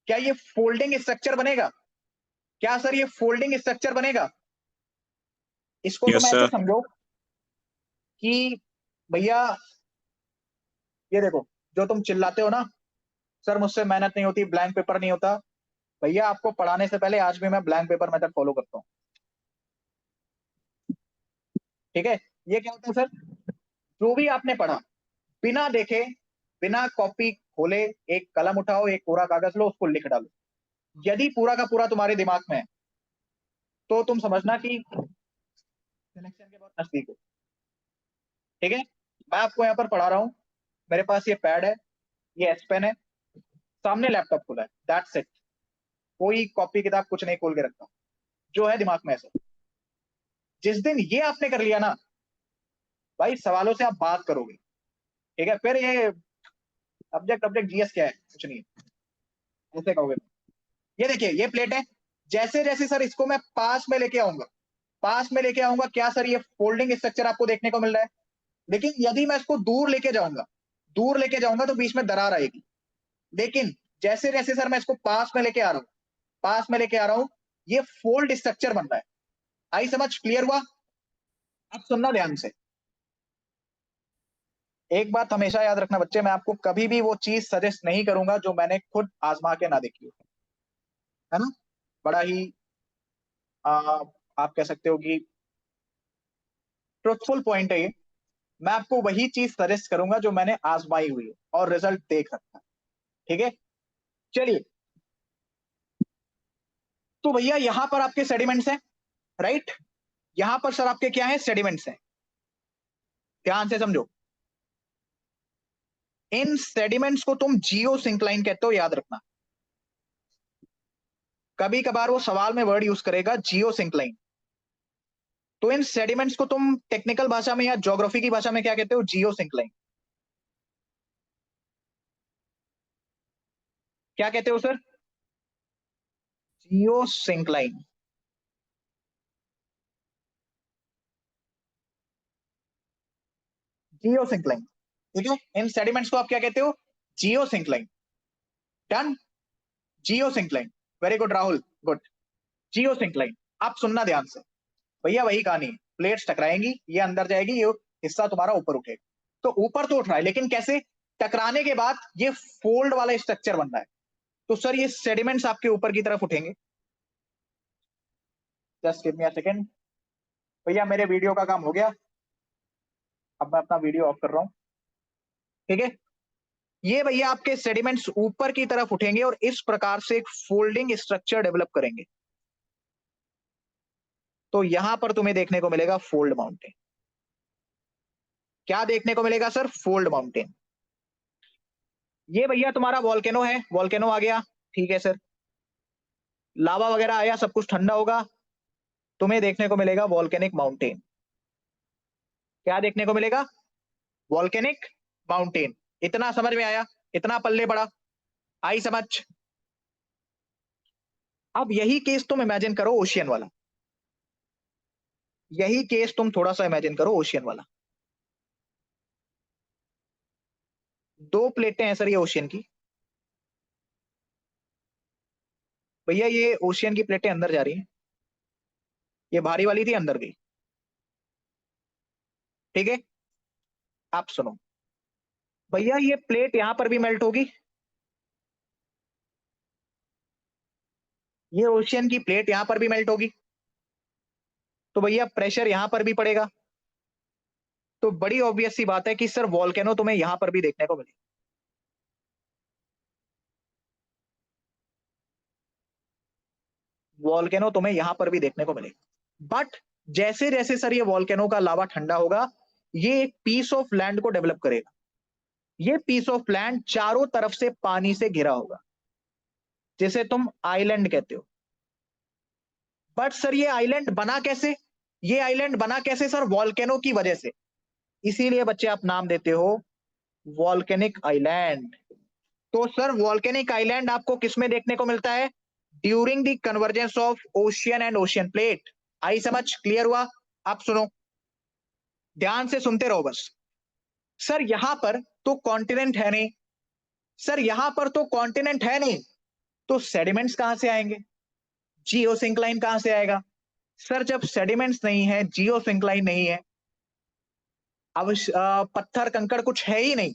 क्या ये फोल्डिंग स्ट्रक्चर बनेगा? क्या सर ये फोल्डिंग स्ट्रक्चर बनेगा? इसको तुम यस ऐसे सर। समझो कि भैया ये देखो, जो तुम चिल्लाते हो ना सर मुझसे मेहनत नहीं होती, ब्लैंक पेपर नहीं होता, भैया आपको पढ़ाने से पहले आज भी मैं ब्लैंक पेपर मेथड फॉलो करता हूँ। ठीक है, ये क्या होता है सर, जो भी आपने पढ़ा बिना देखे, बिना कॉपी खोले, एक कलम उठाओ, एक कोरा कागज लो, उसको लिख डालो। यदि पूरा का पूरा तुम्हारे दिमाग में है तो तुम समझना कि सिलेक्शन के बहुत नजदीक हो। ठीक है, मैं आपको यहाँ पर पढ़ा रहा हूँ, मेरे पास ये पैड है, ये एस पेन है, सामने लैपटॉप खुला है, दैट्स इट। कोई कॉपी किताब कुछ नहीं खोल के रखता, जो है दिमाग में ऐसा। जिस दिन ये आपने कर लिया ना भाई, सवालों से आप बात करोगे। ठीक है, फिर ये ऑब्जेक्ट ऑब्जेक्ट जीएस क्या है, कुछ नहीं है, ऐसे कहोगे। ये देखिए ये प्लेट है, जैसे जैसे सर इसको मैं पास में लेके आऊंगा, पास में लेके आऊंगा, क्या सर ये फोल्डिंग स्ट्रक्चर आपको देखने को मिल रहा है? लेकिन यदि मैं इसको दूर लेके जाऊंगा, दूर लेके जाऊंगा तो बीच में दरार आएगी। लेकिन जैसे जैसे सर मैं इसको पास में लेके आ रहा हूँ, पास में लेके आ रहा हूँ, ये फोल्ड स्ट्रक्चर बन रहा है। आई समझ, क्लियर हुआ? अब सुनना ध्यान से, एक बात हमेशा याद रखना बच्चे, मैं आपको कभी भी वो चीज सजेस्ट नहीं करूंगा जो मैंने खुद आजमा के ना देखी हो, है ना? बड़ा ही आ, आप कह सकते हो कि ट्रुथफुल पॉइंट है ये। मैं आपको वही चीज सजेस्ट करूंगा जो मैंने आजमाई हुई है और रिजल्ट देख रखा है। ठीक है, चलिए, तो भैया यहां पर आपके सेडिमेंट्स हैं, राइट? यहां पर सर आपके क्या है, सेडिमेंट्स हैं। ध्यान से समझो, इन सेडिमेंट्स को तुम जियो सिंक्लाइन कहते हो, याद रखना। कभी कभार वो सवाल में वर्ड यूज करेगा जियो सिंक्लाइन। तो इन सेडिमेंट्स को तुम टेक्निकल भाषा में या ज्योग्राफी की भाषा में क्या कहते हो, जियो सिंक्लाइन। क्या कहते हो sir? Geosyncline. Geosyncline, ठीक है, इन सेडिमेंट्स को आप क्या कहते हो, geosyncline. Done, geosyncline, very good Rahul, good. Geosyncline. आप सुनना ध्यान से, भैया वही कहानी है, प्लेट्स टकराएंगी, ये अंदर जाएगी, ये हिस्सा तुम्हारा ऊपर उठेगा। तो ऊपर तो उठ रहा है, लेकिन कैसे? टकराने के बाद ये फोल्ड वाला स्ट्रक्चर बन रहा है। तो सर ये सेडिमेंट्स आपके ऊपर की तरफ उठेंगे। Just give me a second. भैया मेरे वीडियो का काम हो गया, अब मैं अपना वीडियो ऑफ कर रहा हूं। ठीक है, ये भैया आपके सेडिमेंट्स ऊपर की तरफ उठेंगे और इस प्रकार से एक फोल्डिंग स्ट्रक्चर डेवलप करेंगे। तो यहां पर तुम्हें देखने को मिलेगा फोल्ड माउंटेन। क्या देखने को मिलेगा सर? Fold mountain. ये भैया तुम्हारा वॉल्केनो है, वॉल्केनो आ गया, ठीक है सर, लावा वगैरह आया, सब कुछ ठंडा होगा, तुम्हें देखने को मिलेगा वॉल्केनिक माउंटेन। क्या देखने को मिलेगा? Volcanic mountain. इतना समझ में आया? इतना पल्ले पड़ा? आई समझ? अब यही केस तुम इमेजिन करो ओशियन वाला, यही केस तुम थोड़ा सा इमेजिन करो ओशियन वाला। दो प्लेटें हैं सर ये ओशियन की। भैया ये ओशियन की प्लेटें अंदर जा रही हैं, ये भारी वाली थी अंदर गई। ठीक है, आप सुनो, भैया ये प्लेट यहां पर भी मेल्ट होगी, ये ओशियन की प्लेट यहां पर भी मेल्ट होगी, तो भैया प्रेशर यहां पर भी पड़ेगा। तो बड़ी ऑब्वियस सी बात है कि सर वॉल्केनो तुम्हें यहां पर भी देखने को मिलेगा। वॉल्केनो तुम्हें यहां पर भी देखने को मिलेगा, बट जैसे जैसे सर ये वॉल्केनो का लावा ठंडा होगा, ये एक पीस ऑफ लैंड को डेवलप करेगा। ये पीस ऑफ लैंड चारों तरफ से पानी से घिरा होगा, जिसे तुम आइलैंड कहते हो। बट सर ये आइलैंड बना कैसे? ये आइलैंड बना कैसे सर? वॉल्केनो की वजह से। इसीलिए बच्चे आप नाम देते हो वॉल्केनिक आइलैंड। तो सर वॉल्केनिक आइलैंड आपको किसमें देखने को मिलता है? During the convergence of ocean and ocean plate. आई समझ? क्लियर हुआ? आप सुनो, ध्यान से सुनते रहो बस। सर यहां पर तो कॉन्टिनेंट है नहीं, सर यहां पर तो कॉन्टिनेंट है नहीं, तो सेडिमेंट्स कहां से आएंगे? जियोसिंक्लाइन कहां से आएगा? सर जब सेडिमेंट्स नहीं है, जियोसिंक्लाइन नहीं है, अब पत्थर कंकड़ कुछ है ही नहीं,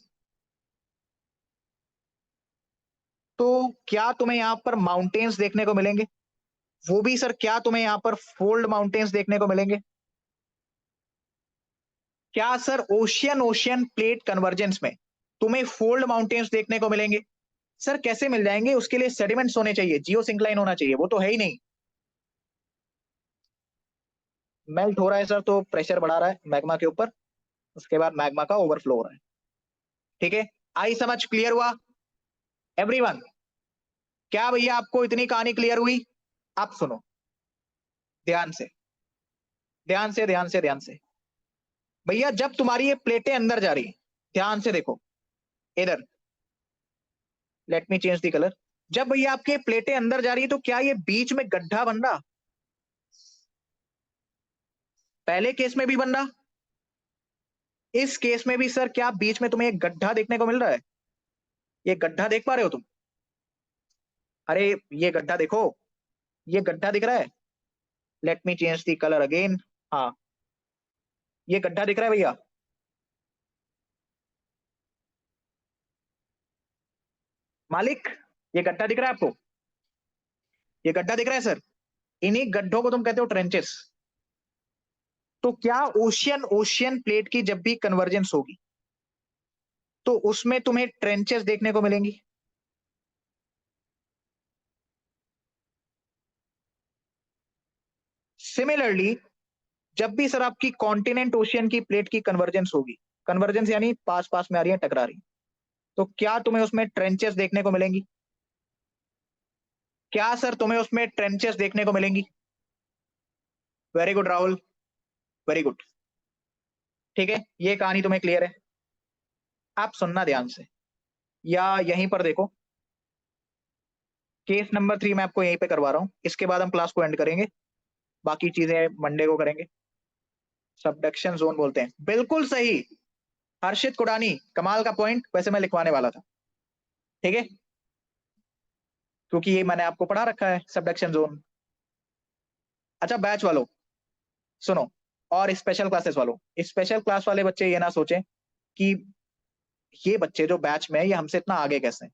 तो क्या तुम्हें यहां पर माउंटेन्स देखने को मिलेंगे? वो भी सर क्या तुम्हें यहां पर फोल्ड माउंटेन्स देखने को मिलेंगे? क्या sir ocean ocean plate convergence में तुम्हें फोल्ड माउंटेन्स देखने को मिलेंगे? सर कैसे मिल जाएंगे? उसके लिए सेडिमेंट्स होने चाहिए, जियोसिंक्लाइन होना चाहिए, वो तो है ही नहीं। मेल्ट हो रहा है सर, तो प्रेशर बढ़ा रहा है मैग्मा के ऊपर, उसके बाद मैग्मा का ओवरफ्लो हो रहा है। ठीक है, आई समझ? क्लियर हुआ एवरीवन? क्या भैया आपको इतनी कहानी क्लियर हुई? आप सुनो ध्यान से, ध्यान से, ध्यान से, ध्यान से। भैया जब तुम्हारी ये प्लेटें अंदर जा रही, ध्यान से देखो इधर, let me change the colour. जब भैया आपके प्लेटें अंदर जा रही है, तो क्या ये बीच में गड्ढा बन रहा? पहले केस में भी बन रहा, इस केस में भी सर क्या बीच में तुम्हें एक गड्ढा देखने को मिल रहा है? ये गड्ढा देख पा रहे हो तुम? अरे ये गड्ढा देखो, ये गड्ढा दिख रहा है? Let me change the colour again. हाँ, ये गड्ढा दिख रहा है भैया? मालिक, ये गड्ढा दिख रहा है आपको? ये गड्ढा दिख रहा है सर? इन्हीं गड्ढों को तुम कहते हो ट्रेंचेस। तो क्या ओशियन ओशियन प्लेट की जब भी कन्वर्जेंस होगी, तो उसमें तुम्हें ट्रेंचेस देखने को मिलेंगी? सिमिलरली जब भी सर आपकी कॉन्टिनेंट ओशियन की प्लेट की कन्वर्जेंस होगी, कन्वर्जेंस यानी पास पास में आ रही है, टकरा रही, तो क्या तुम्हें उसमें ट्रेंचेस देखने को मिलेंगी? क्या सर तुम्हें उसमें ट्रेंचेस देखने को मिलेंगी? Very good Rahul, very good. ठीक है, ये कहानी तुम्हें क्लियर है? आप सुनना ध्यान से, या यहीं पर देखो, केस नंबर 3 मैं आपको यहीं पे करवा रहा हूं, इसके बाद हम क्लास को एंड करेंगे, बाकी चीजें मंडे को करेंगे। सबडक्शन जोन बोलते हैं, बिल्कुल सही हर्षित कुडानी, कमाल का पॉइंट, वैसे मैं लिखवाने वाला था। ठीक है, क्योंकि ये मैंने आपको पढ़ा रखा है सबडक्शन जोन। अच्छा बैच वालों सुनो, और स्पेशल क्लासेस वालों, स्पेशल क्लास वाले बच्चे ये ना सोचें कि ये बच्चे जो बैच में है ये हमसे इतना आगे कैसे हैं।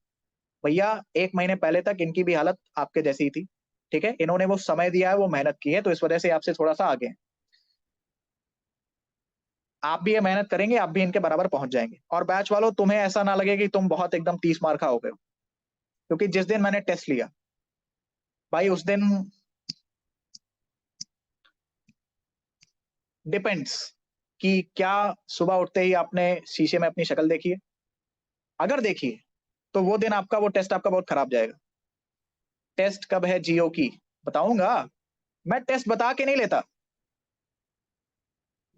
भैया 1 महीने पहले तक इनकी भी हालत आपके जैसी ही थी। ठीक है, इन्होंने वो समय दिया है, वो मेहनत की है, तो इस वजह से आपसे थोड़ा सा आगे हैं। आप भी ये मेहनत करेंगे, आप भी इनके बराबर पहुंच जाएंगे। और बैच वालों तुम्हें ऐसा ना लगे कि तुम बहुत एकदम 30 मार खा हो गए हो, क्योंकि जिस दिन मैंने टेस्ट लिया भाई, उस दिन डिपेंड्स कि क्या सुबह उठते ही आपने शीशे में अपनी शक्ल देखी है। अगर देखी है तो वो दिन आपका, वो टेस्ट आपका बहुत खराब जाएगा। टेस्ट कब है जियो की? बताऊंगा, मैं टेस्ट बता के नहीं लेता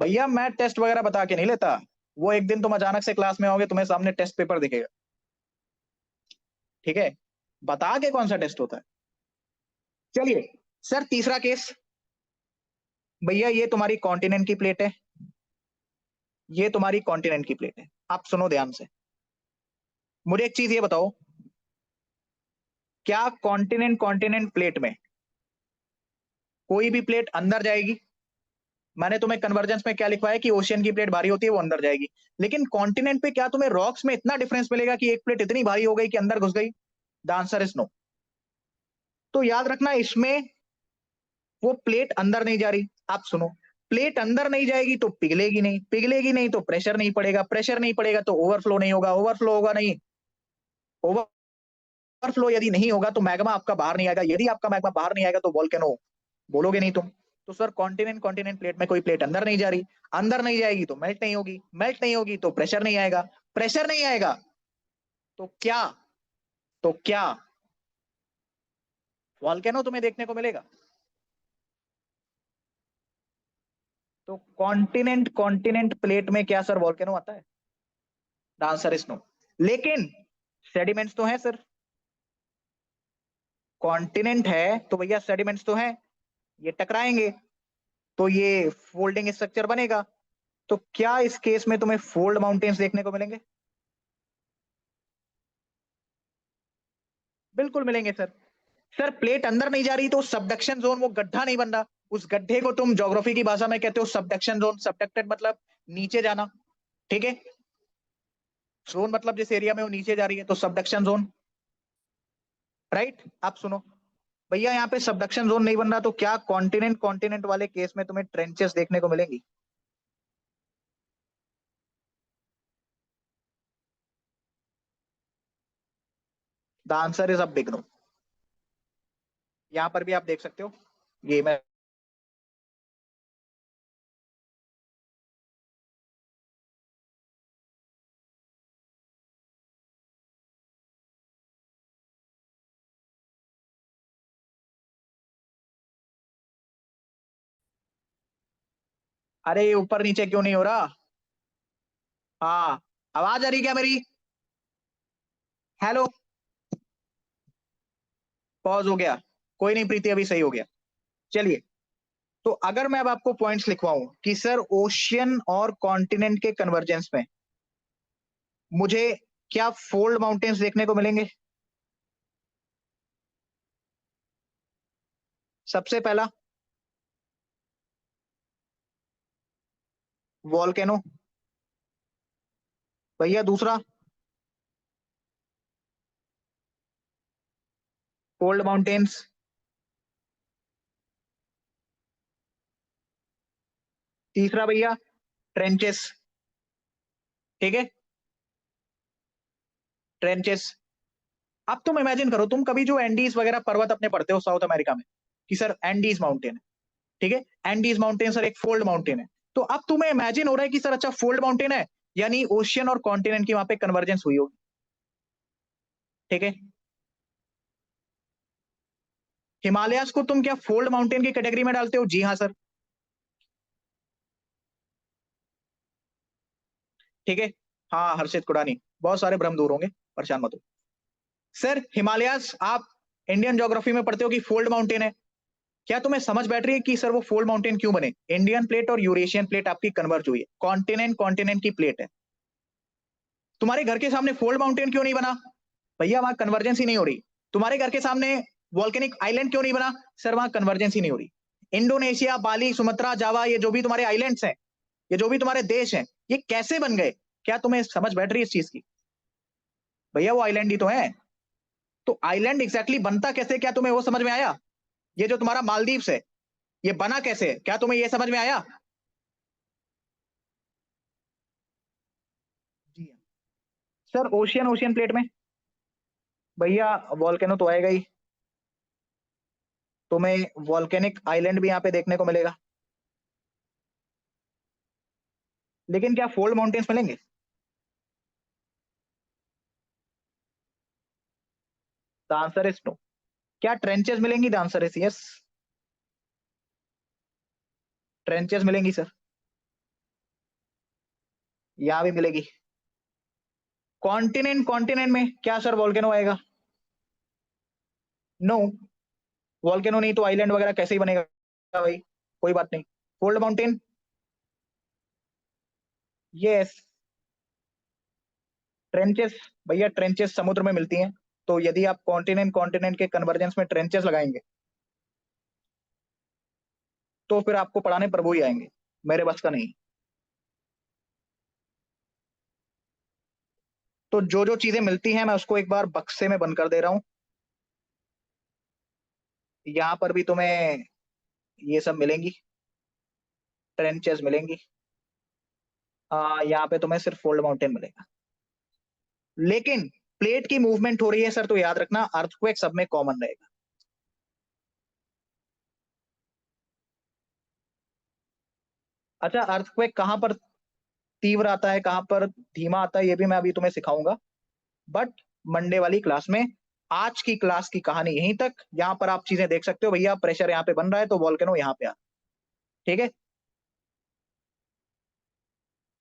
भैया, मैं टेस्ट वगैरह बता के नहीं लेता। वो एक दिन तुम अचानक से क्लास में आओगे, तुम्हें सामने टेस्ट पेपर दिखेगा। ठीक है, बता के कौन सा टेस्ट होता है? चलिए सर तीसरा केस, भैया ये तुम्हारी कॉन्टिनेंट की प्लेट है, ये तुम्हारी कॉन्टिनेंट की प्लेट है। आप सुनो ध्यान से, मुझे एक चीज ये बताओ, क्या कॉन्टिनेंट कॉन्टिनेंट प्लेट में कोई भी प्लेट अंदर जाएगी? मैंने तुम्हें कन्वर्जेंस में क्या लिखवाया कि ओशियन की प्लेट भारी होती है, वो अंदर जाएगी। लेकिन कॉन्टिनेंट पे क्या तुम्हें रॉक्स में इतना डिफरेंस मिलेगा कि एक प्लेट इतनी भारी हो गई कि अंदर घुस गई? The answer is no. तो याद रखना, इसमें वो प्लेट अंदर नहीं जा रही। आप सुनो, प्लेट अंदर नहीं जाएगी तो पिघलेगी नहीं, पिघलेगी नहीं तो प्रेशर नहीं पड़ेगा, प्रेशर नहीं पड़ेगा तो ओवरफ्लो नहीं होगा, ओवरफ्लो होगा नहीं, ओवरफ्लो यदि नहीं होगा तो मैग्मा आपका बाहर नहीं आएगा, यदि आपका मैग्मा बाहर नहीं आएगा तो वोल्केनो बोलोगे नहीं तुम। तो सर कॉन्टिनेंट कॉन्टिनेंट प्लेट में कोई प्लेट अंदर नहीं जा रही, अंदर नहीं जाएगी तो मेल्ट नहीं होगी, मेल्ट नहीं होगी तो प्रेशर नहीं आएगा, प्रेशर नहीं आएगा तो क्या, तो क्या वोल्केनो तुम्हें देखने को मिलेगा? तो कॉन्टिनेंट कॉन्टिनेंट प्लेट में क्या सर वोल्केनो आता है? Answer is no. लेकिन सेडिमेंट्स तो है सर, कॉन्टिनेंट है तो भैया सेडिमेंट्स तो हैं, ये टकराएंगे तो ये फोल्डिंग स्ट्रक्चर बनेगा। तो क्या इस केस में तुम्हें फोल्ड माउंटेन्स देखने को मिलेंगे? बिल्कुल मिलेंगे सर। सर प्लेट अंदर नहीं जा रही तो सबडक्शन जोन, वो गड्ढा नहीं बन रहा, उस गड्ढे को तुम ज्योग्राफी की भाषा में कहते हो सबडक्शन जोन। सबडक्टेड मतलब नीचे जाना, ठीक है। जोन मतलब जिस एरिया में वो नीचे जा रही है तो सबडक्शन जोन, राइट। आप सुनो भैया, यहाँ पे सबडक्शन जोन नहीं बन रहा तो क्या कॉन्टिनेंट कॉन्टिनेंट वाले केस में तुम्हें ट्रेंचेस देखने को मिलेंगी? The answer is a big no. यहाँ पर भी आप देख सकते हो, ये मैं, अरे ऊपर नीचे क्यों नहीं हो रहा? हाँ, आवाज आ रही क्या मेरी? हेलो, पॉज हो गया, कोई नहीं प्रीति, अभी सही हो गया। चलिए, तो अगर मैं अब आपको पॉइंट्स लिखवाऊं कि सर ओशियन और कॉन्टिनेंट के कन्वर्जेंस में मुझे क्या फोल्ड माउंटेन्स देखने को मिलेंगे? सबसे पहला वॉल्केनो भैया, दूसरा फोल्ड माउंटेन्स, तीसरा भैया ट्रेंचेस, ठीक है, ट्रेंचेस। अब तुम इमेजिन करो, तुम कभी जो एंडीज वगैरह पर्वत अपने पढ़ते हो साउथ अमेरिका में, कि सर एंडीज माउंटेन है, ठीक है, एंडीज माउंटेन सर एक फोल्ड माउंटेन है। तो अब तुम्हें इमेजिन हो रहा है कि सर अच्छा फोल्ड माउंटेन है, यानी ओशियन और कॉन्टिनेंट की वहां पे कन्वर्जेंस हुई होगी, ठीक है। हिमालयास को तुम क्या फोल्ड माउंटेन की कैटेगरी में डालते हो? जी हाँ सर, ठीक है। हाँ हर्षित कुडानी, बहुत सारे भ्रम दूर होंगे, परेशान मत हो। सर हिमालयास आप इंडियन ज्योग्राफी में पढ़ते हो कि फोल्ड माउंटेन है। क्या तुम्हें समझ बैठ रही है कि सर वो फोल्ड माउंटेन क्यों बने? इंडियन प्लेट और यूरेशियन प्लेट आपकी कन्वर्ज हुई है, कॉन्टिनेंट कॉन्टिनेंट की प्लेट है। तुम्हारे घर के सामने फोल्ड माउंटेन क्यों नहीं बना? भैया वहां कन्वर्जेंस ही नहीं हो रही। तुम्हारे घर के सामने वॉल्केनिक आइलैंड क्यों नहीं बना? सर वहां कन्वर्जेंस ही नहीं हो रही। इंडोनेशिया, बाली, सुमात्रा, जावा, ये जो भी तुम्हारे आइलैंड्स हैं, ये जो भी तुम्हारे देश हैं, ये कैसे बन गए? क्या तुम्हें समझ बैठ रही है इस चीज की? भैया वो आइलैंड ही तो है। तो आइलैंड एग्जैक्टली बनता कैसे, क्या तुम्हें वो समझ में आया? ये जो तुम्हारा मालदीव्स है, ये बना कैसे, क्या तुम्हें ये समझ में आया? जी हाँ। सर ओशियन, ओशियन प्लेट में भैया वॉल्केनो तो आएगा ही, तुम्हें वॉल्केनिक आइलैंड भी यहाँ पे देखने को मिलेगा, लेकिन क्या फोल्ड माउंटेन्स मिलेंगे? The answer is no. क्या ट्रेंचेस मिलेंगी? The answer is yes, trenches मिलेंगी सर, यहाँ भी मिलेगी। कॉन्टिनेंट कॉन्टिनेंट में क्या सर वॉल्केनो आएगा? नो, वॉल्केनो नहीं तो आइलैंड वगैरह कैसे ही बनेगा भाई, कोई बात नहीं। Fold mountain, yes. ट्रेंचेस भैया, ट्रेंचेस समुद्र में मिलती हैं, तो यदि आप कॉन्टिनेंट कॉन्टिनेंट के कन्वर्जेंस में ट्रेंचेस लगाएंगे तो फिर आपको पढ़ाने प्रभु ही आएंगे, मेरे बस का नहीं। तो जो जो चीजें मिलती हैं मैं उसको एक बार बक्से में बंद कर दे रहा हूँ। यहाँ पर भी तुम्हें ये सब मिलेंगी, ट्रेंचेस मिलेंगी। यहाँ पे तुम्हें सिर्फ फोल्ड माउंटेन मिलेगा। लेकिन प्लेट की मूवमेंट हो रही है सर, तो याद रखना अर्थक्वेक सब में कॉमन रहेगा। अच्छा, अर्थक्वेक कहाँ पर तीव्र आता है, कहाँ पर धीमा आता है, ये भी मैं अभी तुम्हें सिखाऊंगा, बट मंडे वाली क्लास में। आज की क्लास की कहानी यहीं तक। यहाँ पर आप चीजें देख सकते हो भैया, प्रेशर यहाँ पे बन रहा है तो वॉल्केनो यहाँ पे आ, ठीक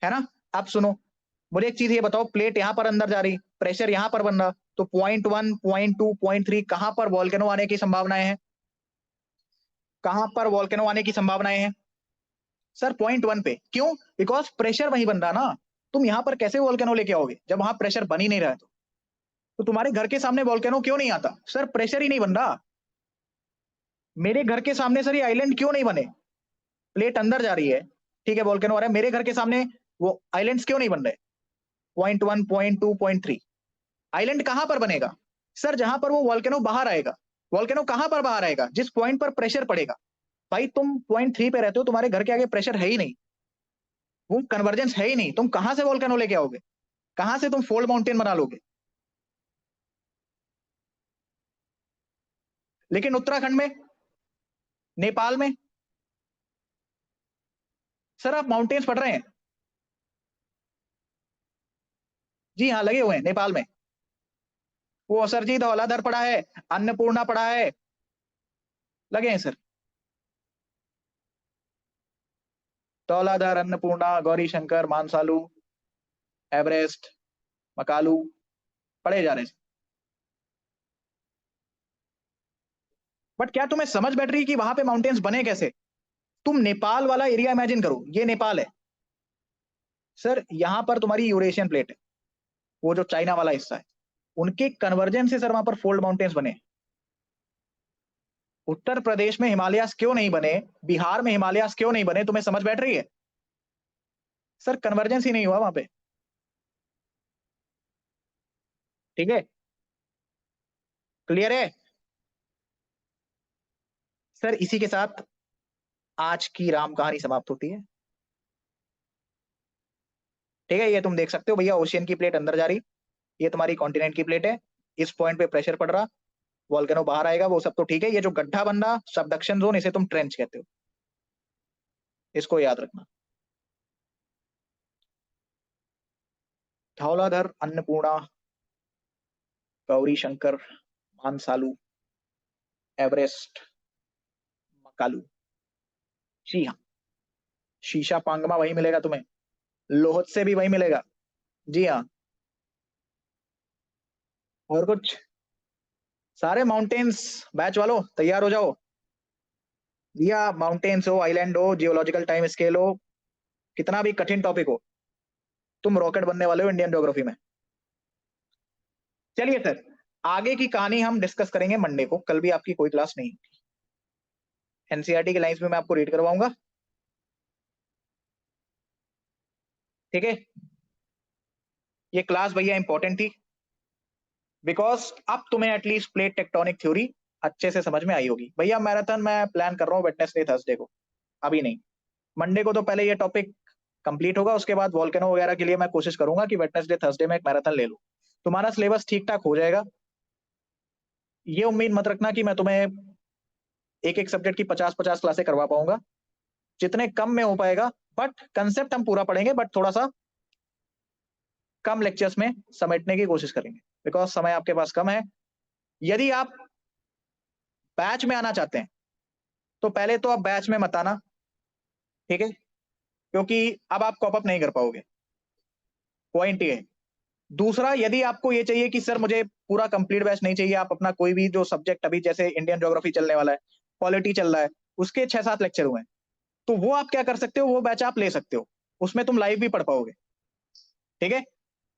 है ना? अब सुनो, मुझे एक चीज ये बताओ, प्लेट यहां पर अंदर जा रही, प्रेशर यहां पर बन रहा, तो 0.1, 0.2, 0.3 कहां पर वॉल्केनो आने की संभावनाएं हैं? कहां पर वॉल्केनो आने की संभावनाएं हैं? सर 0.1 पे। क्यों? बिकॉज प्रेशर वहीं बन रहा ना। तुम यहां पर कैसे वॉल्केनो लेके आओगे जब वहां प्रेशर बन ही नहीं रहा है? तो तुम्हारे घर के सामने वॉल्केनो क्यों नहीं आता? सर प्रेशर ही नहीं बन रहा। मेरे घर के सामने सर ये आइलैंड क्यों नहीं बने? प्लेट अंदर जा रही है, ठीक है, वॉल्केनो आ रहा है, मेरे घर के सामने वो आइलैंड्स क्यों नहीं बन रहे? 0.1, 0.2, 0.3 आइलैंड कहां पर बनेगा? सर जहां पर वो वॉल्केनो बाहर आएगा। वॉल्केनो कहां पर बाहर आएगा? जिस पॉइंट पर प्रेशर पड़ेगा। भाई तुम 0.3 पे रहते हो, तुम्हारे घर के आगे प्रेशर है ही नहीं, वो कन्वर्जेंस है ही नहीं, तुम कहां से वॉल्केनो लेके आओगे? कहां से तुम फोल्ड माउंटेन बना लोगे? लेकिन उत्तराखंड में, नेपाल में, सर आप माउंटेन्स पढ़ रहे हैं? जी हाँ, लगे हुए हैं नेपाल में। वो सर जी धौलाधर पड़ा है, अन्नपूर्णा पड़ा है, लगे हैं सर। धौलाधर, अन्नपूर्णा, गौरी शंकर, मानसालू, एवरेस्ट, मकालू पढ़े जा रहे हैं। बट क्या तुम्हें समझ बैठ रही है कि वहां पे माउंटेन्स बने कैसे? तुम नेपाल वाला एरिया इमेजिन करो, ये नेपाल है सर, यहां पर तुम्हारी यूरेशियन प्लेट है, वो जो चाइना वाला हिस्सा है, उनके कन्वर्जन से सर वहां पर फोल्ड माउंटेन्स बने। उत्तर प्रदेश में हिमालयास क्यों नहीं बने, बिहार में हिमालयास क्यों नहीं बने, तुम्हें समझ बैठ रही है? सर कन्वर्जेंस ही नहीं हुआ वहां पे। ठीक है, क्लियर है? सर इसी के साथ आज की राम कहानी समाप्त होती है। ठीक है, ये तुम देख सकते हो भैया, ओशियन की प्लेट अंदर जा रही, ये तुम्हारी कॉन्टिनेंट की प्लेट है, इस पॉइंट पे प्रेशर पड़ रहा, वॉल्केनो बाहर आएगा, वो सब तो ठीक है, ये जो गड्ढा बन रहा सबडक्शन जोन, इसे तुम ट्रेंच कहते हो, इसको याद रखना। धौलाधर, अन्नपूर्णा, गौरी शंकर, मानसालू, एवरेस्ट, मकालू। जी हाँ, शीशा पांगमा वही मिलेगा तुम्हें, लोहत से भी वही मिलेगा। जी हाँ। और कुछ? सारे माउंटेन्स, बैच वालों तैयार हो जाओ। या माउंटेन्स हो, आइलैंड हो, जियोलॉजिकल टाइम स्केल हो, कितना भी कठिन टॉपिक हो, तुम रॉकेट बनने वाले हो इंडियन ज्योग्राफी में। चलिए सर, आगे की कहानी हम डिस्कस करेंगे मंडे को, कल भी आपकी कोई क्लास नहीं। एनसीईआरटी की लाइंस में मैं आपको रीड करवाऊंगा। ठीक है, ये क्लास भैया इंपॉर्टेंट थी, बिकॉज अब तुम्हें एटलीस्ट प्लेट टेक्टोनिक थ्योरी अच्छे से समझ में आई होगी। भैया मैराथन मैं प्लान कर रहा हूँ वेडनेसडे थर्सडे को, अभी नहीं, मंडे को तो पहले ये टॉपिक कंप्लीट होगा, उसके बाद वॉल्केनो वगैरह के लिए मैं कोशिश करूंगा कि वेडनेसडे थर्सडे में एक मैराथन ले लूं, तुम्हारा सिलेबस ठीक ठाक हो जाएगा। ये उम्मीद मत रखना कि मैं तुम्हें एक एक सब्जेक्ट की 50-50 क्लासें करवा पाऊंगा, जितने कम में हो पाएगा, बट कंसेप्ट हम पूरा पढ़ेंगे, बट थोड़ा सा कम लेक्चर्स में समेटने की कोशिश करेंगे, बिकॉज समय आपके पास कम है। यदि आप बैच में आना चाहते हैं तो पहले तो आप बैच में मत आना, ठीक है, क्योंकि अब आप कॉप अप नहीं कर पाओगे, पॉइंट ये है। दूसरा, यदि आपको ये चाहिए कि सर मुझे पूरा कंप्लीट बैच नहीं चाहिए, आप अपना कोई भी जो सब्जेक्ट, अभी जैसे इंडियन ज्योग्राफी चलने वाला है, पॉलिटी चल रहा है, उसके 6-7 लेक्चर हुए हैं, तो वो आप क्या कर सकते हो, वो बैच आप ले सकते हो, उसमें तुम लाइव भी पढ़ पाओगे। ठीक है,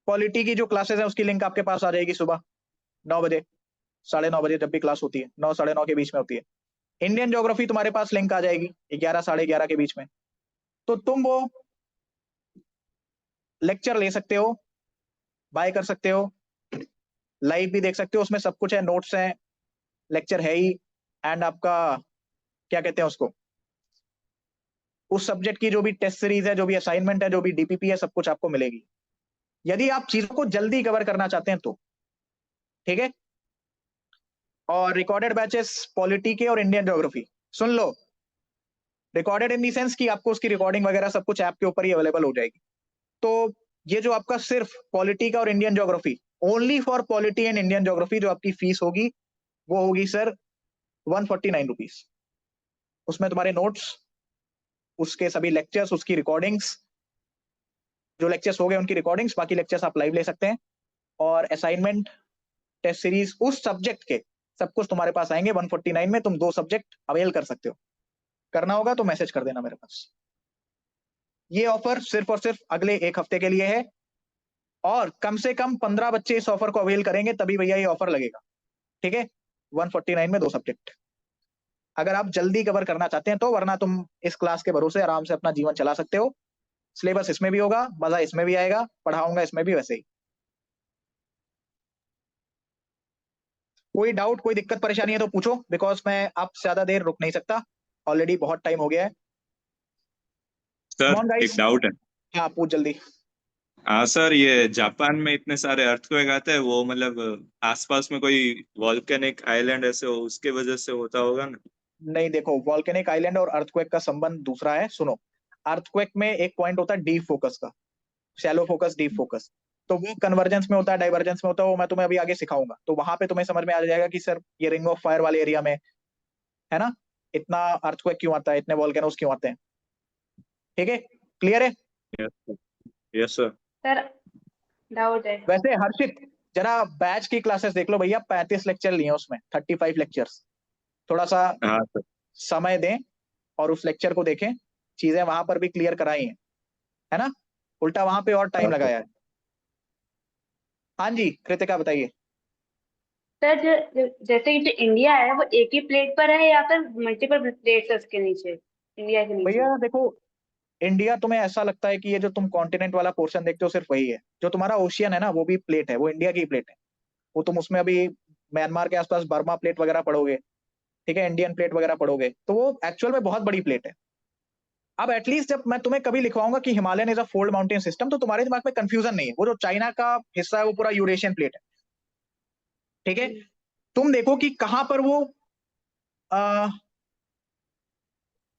पॉलिटी की जो क्लासेस है उसकी लिंक आपके पास आ जाएगी सुबह 9 बजे, 9:30 बजे, जब भी क्लास होती है, 9 साढ़े 9 के बीच में होती है। इंडियन ज्योग्राफी तुम्हारे पास लिंक आ जाएगी 11 साढ़े 11 के बीच में, तो तुम वो लेक्चर ले सकते हो, बाय कर सकते हो, लाइव भी देख सकते हो, उसमें सब कुछ है, नोट्स हैं, लेक्चर है ही, एंड आपका क्या कहते हैं उसको, उस सब्जेक्ट की जो भी टेस्ट सीरीज है, जो भी असाइनमेंट है, जो भी डीपीपी है, सब कुछ आपको मिलेगी, यदि आप चीजों को जल्दी कवर करना चाहते हैं तो। ठीक है, और रिकॉर्डेड बैचेस पॉलिटी के और Indian geography, soon low, recorded in the sense कि आपको उसकी रिकॉर्डिंग वगैरह सब कुछ ऐप के ऊपर ही अवेलेबल हो जाएगी। तो ये जो आपका सिर्फ पॉलिटी का और Indian geography, only for polity and Indian geography, जो आपकी फीस होगी वो होगी सर 149 रुपीज। उसमें तुम्हारे नोट्स, उसके सभी लेक्चर्स, उसकी रिकॉर्डिंग्स, जो लेक्चर्स हो गए उनकी रिकॉर्डिंग्स, बाकी लेक्चर्स आप लाइव ले सकते हैं। और असाइनमेंट, टेस्ट सीरीज, उस सब्जेक्ट के सब कुछ तुम्हारे पास आएंगे। 149 में तुम 2 सब्जेक्ट अवेल कर सकते हो। करना होगा तो मैसेज कर देना मेरे पास। ये ऑफर सिर्फ और सिर्फ अगले 1 हफ्ते के लिए है, और कम से कम 15 बच्चे इस ऑफर को अवेल करेंगे तभी भैया ये ऑफर लगेगा। ठीक है, 149 में 2 सब्जेक्ट अगर आप जल्दी कवर करना चाहते हैं तो, वरना तुम इस क्लास के भरोसे आराम से अपना जीवन चला सकते हो। सिलेबस इसमें भी होगा, मजा इसमें भी आएगा, पढ़ाऊंगा इसमें भी वैसे ही। कोई डाउट, कोई दिक्कत परेशानी है तो पूछो, बिकॉज मैं अब ज्यादा देर रुक नहीं सकता, ऑलरेडी बहुत टाइम हो गया है। सर कम ऑन एक गाइस। डाउट है। हाँ पूछ जल्दी। हाँ सर, ये जापान में इतने सारे अर्थक्वेक आते हैं, वो मतलब आसपास में कोई वॉल्केनिक आइलैंड ऐसे हो उसके वजह से होता होगा ना? नहीं देखो, वॉल्केनिक आइलैंड और अर्थक्वेक का संबंध दूसरा है। सुनो, अर्थक्वेक में एक पॉइंट होता है डीप फोकस का, शैलो फोकस, डीप फोकस। तो वो कन्वर्जेंस में होता है, डाइवर्जेंस में होता है, वो मैं तुम्हें अभी आगे सिखाऊंगा। तो वहां पे तुम्हें समझ में आ जाएगा कि सर ये रिंग ऑफ फायर वाले एरिया में है ना, इतना अर्थक्वेक क्यों आता है, इतने वॉल्केनोस क्यों आते हैं। ठीक है, क्लियर है। Yes. Yes sir. Sir doubt है। वैसे हर्षित, जरा बैच की क्लासेस देख लो भैया, 35 लेक्चर लिए हैं उसमें, 35 लेक्चर्स। थोड़ा सा हाँ सर। समय दें और उस लेक्चर को देखें, चीजें वहां पर भी क्लियर कराई हैं, है ना, उल्टा वहां पे और टाइम हाँ सर। लगाया है। हाँ जी कृतिका बताइए। सर जैसे कि जो इंडिया है वो एक ही प्लेट पर है या फिर मल्टीपल प्लेट्स है उसके नीचे, इंडिया के नीचे? भैया देखो, इंडिया तुम्हें ऐसा लगता है कि ये जो तुम कॉन्टिनेंट वाला पोर्शन देखते हो सिर्फ वही है, जो तुम्हारा ओशियन है ना वो भी प्लेट है, वो इंडिया की प्लेट है। वो तुम उसमें अभी म्यांमार के आसपास बर्मा प्लेट वगैरह पढ़ोगे, ठीक है, इंडियन प्लेट वगैरह पढ़ोगे, तो वो एक्चुअल में बहुत बड़ी प्लेट है। अब एटलीस्ट जब मैं तुम्हें कभी लिखवाऊंगा कि Himalayan is a fold mountain system, तो तुम्हारे दिमाग में कंफ्यूजन नहीं है, वो जो चाइना का हिस्सा है वो पूरा यूरेशियन प्लेट है। ठीक है, तुम देखो कि कहां पर वो आ,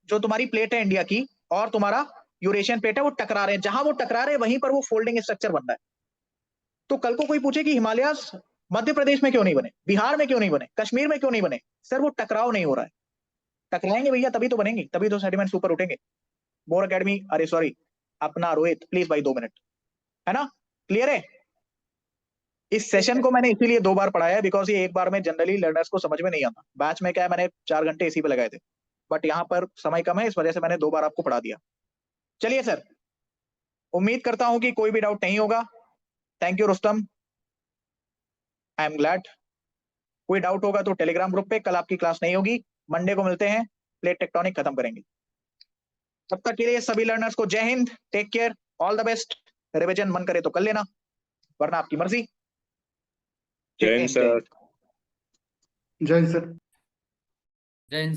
जो तुम्हारी प्लेट है इंडिया की और तुम्हारा यूरेशियन प्लेट है वो टकरा रहे हैं, जहां वो टकरा रहे हैं वहीं पर वो फोल्डिंग स्ट्रक्चर बन रहा है। तो कल को कोई पूछे कि हिमालयास मध्य प्रदेश में क्यों नहीं बने, बिहार में क्यों नहीं बने, कश्मीर में क्यों नहीं बने, सर वो टकराव नहीं हो रहा है। टकराएंगे भैया तभी तो बनेंगे, तभी तो सेडिमेंट्स ऊपर उठेंगे। बोर अकेडमी, अरे सॉरी, अपना रोहित प्लीज भाई 2 मिनट, है ना, क्लियर है। इस सेशन को मैंने इसीलिए 2 बार पढ़ाया है, बिकॉज ये एक बार में जनरली लर्नर्स को समझ में नहीं आता। बैच में क्या है, मैंने 4 घंटे इसी पे लगाए थे, बट यहाँ पर समय कम है, इस वजह से मैंने 2 बार आपको पढ़ा दिया। चलिए सर, उम्मीद करता हूं कि कोई भी डाउट नहीं होगा। Thank you Rustam, I am glad. कोई डाउट होगा तो टेलीग्राम ग्रुप पे, कल आपकी क्लास नहीं होगी, मंडे को मिलते हैं, प्लेट टेक्टोनिक खत्म करेंगे। तब तक के लिए सभी लर्नर्स को जय हिंद, take care, all the best. Revision मन करे तो कर लेना, वरना आपकी मर्जी। जय हिंद सर। जय हिंद सर। जय हिंद।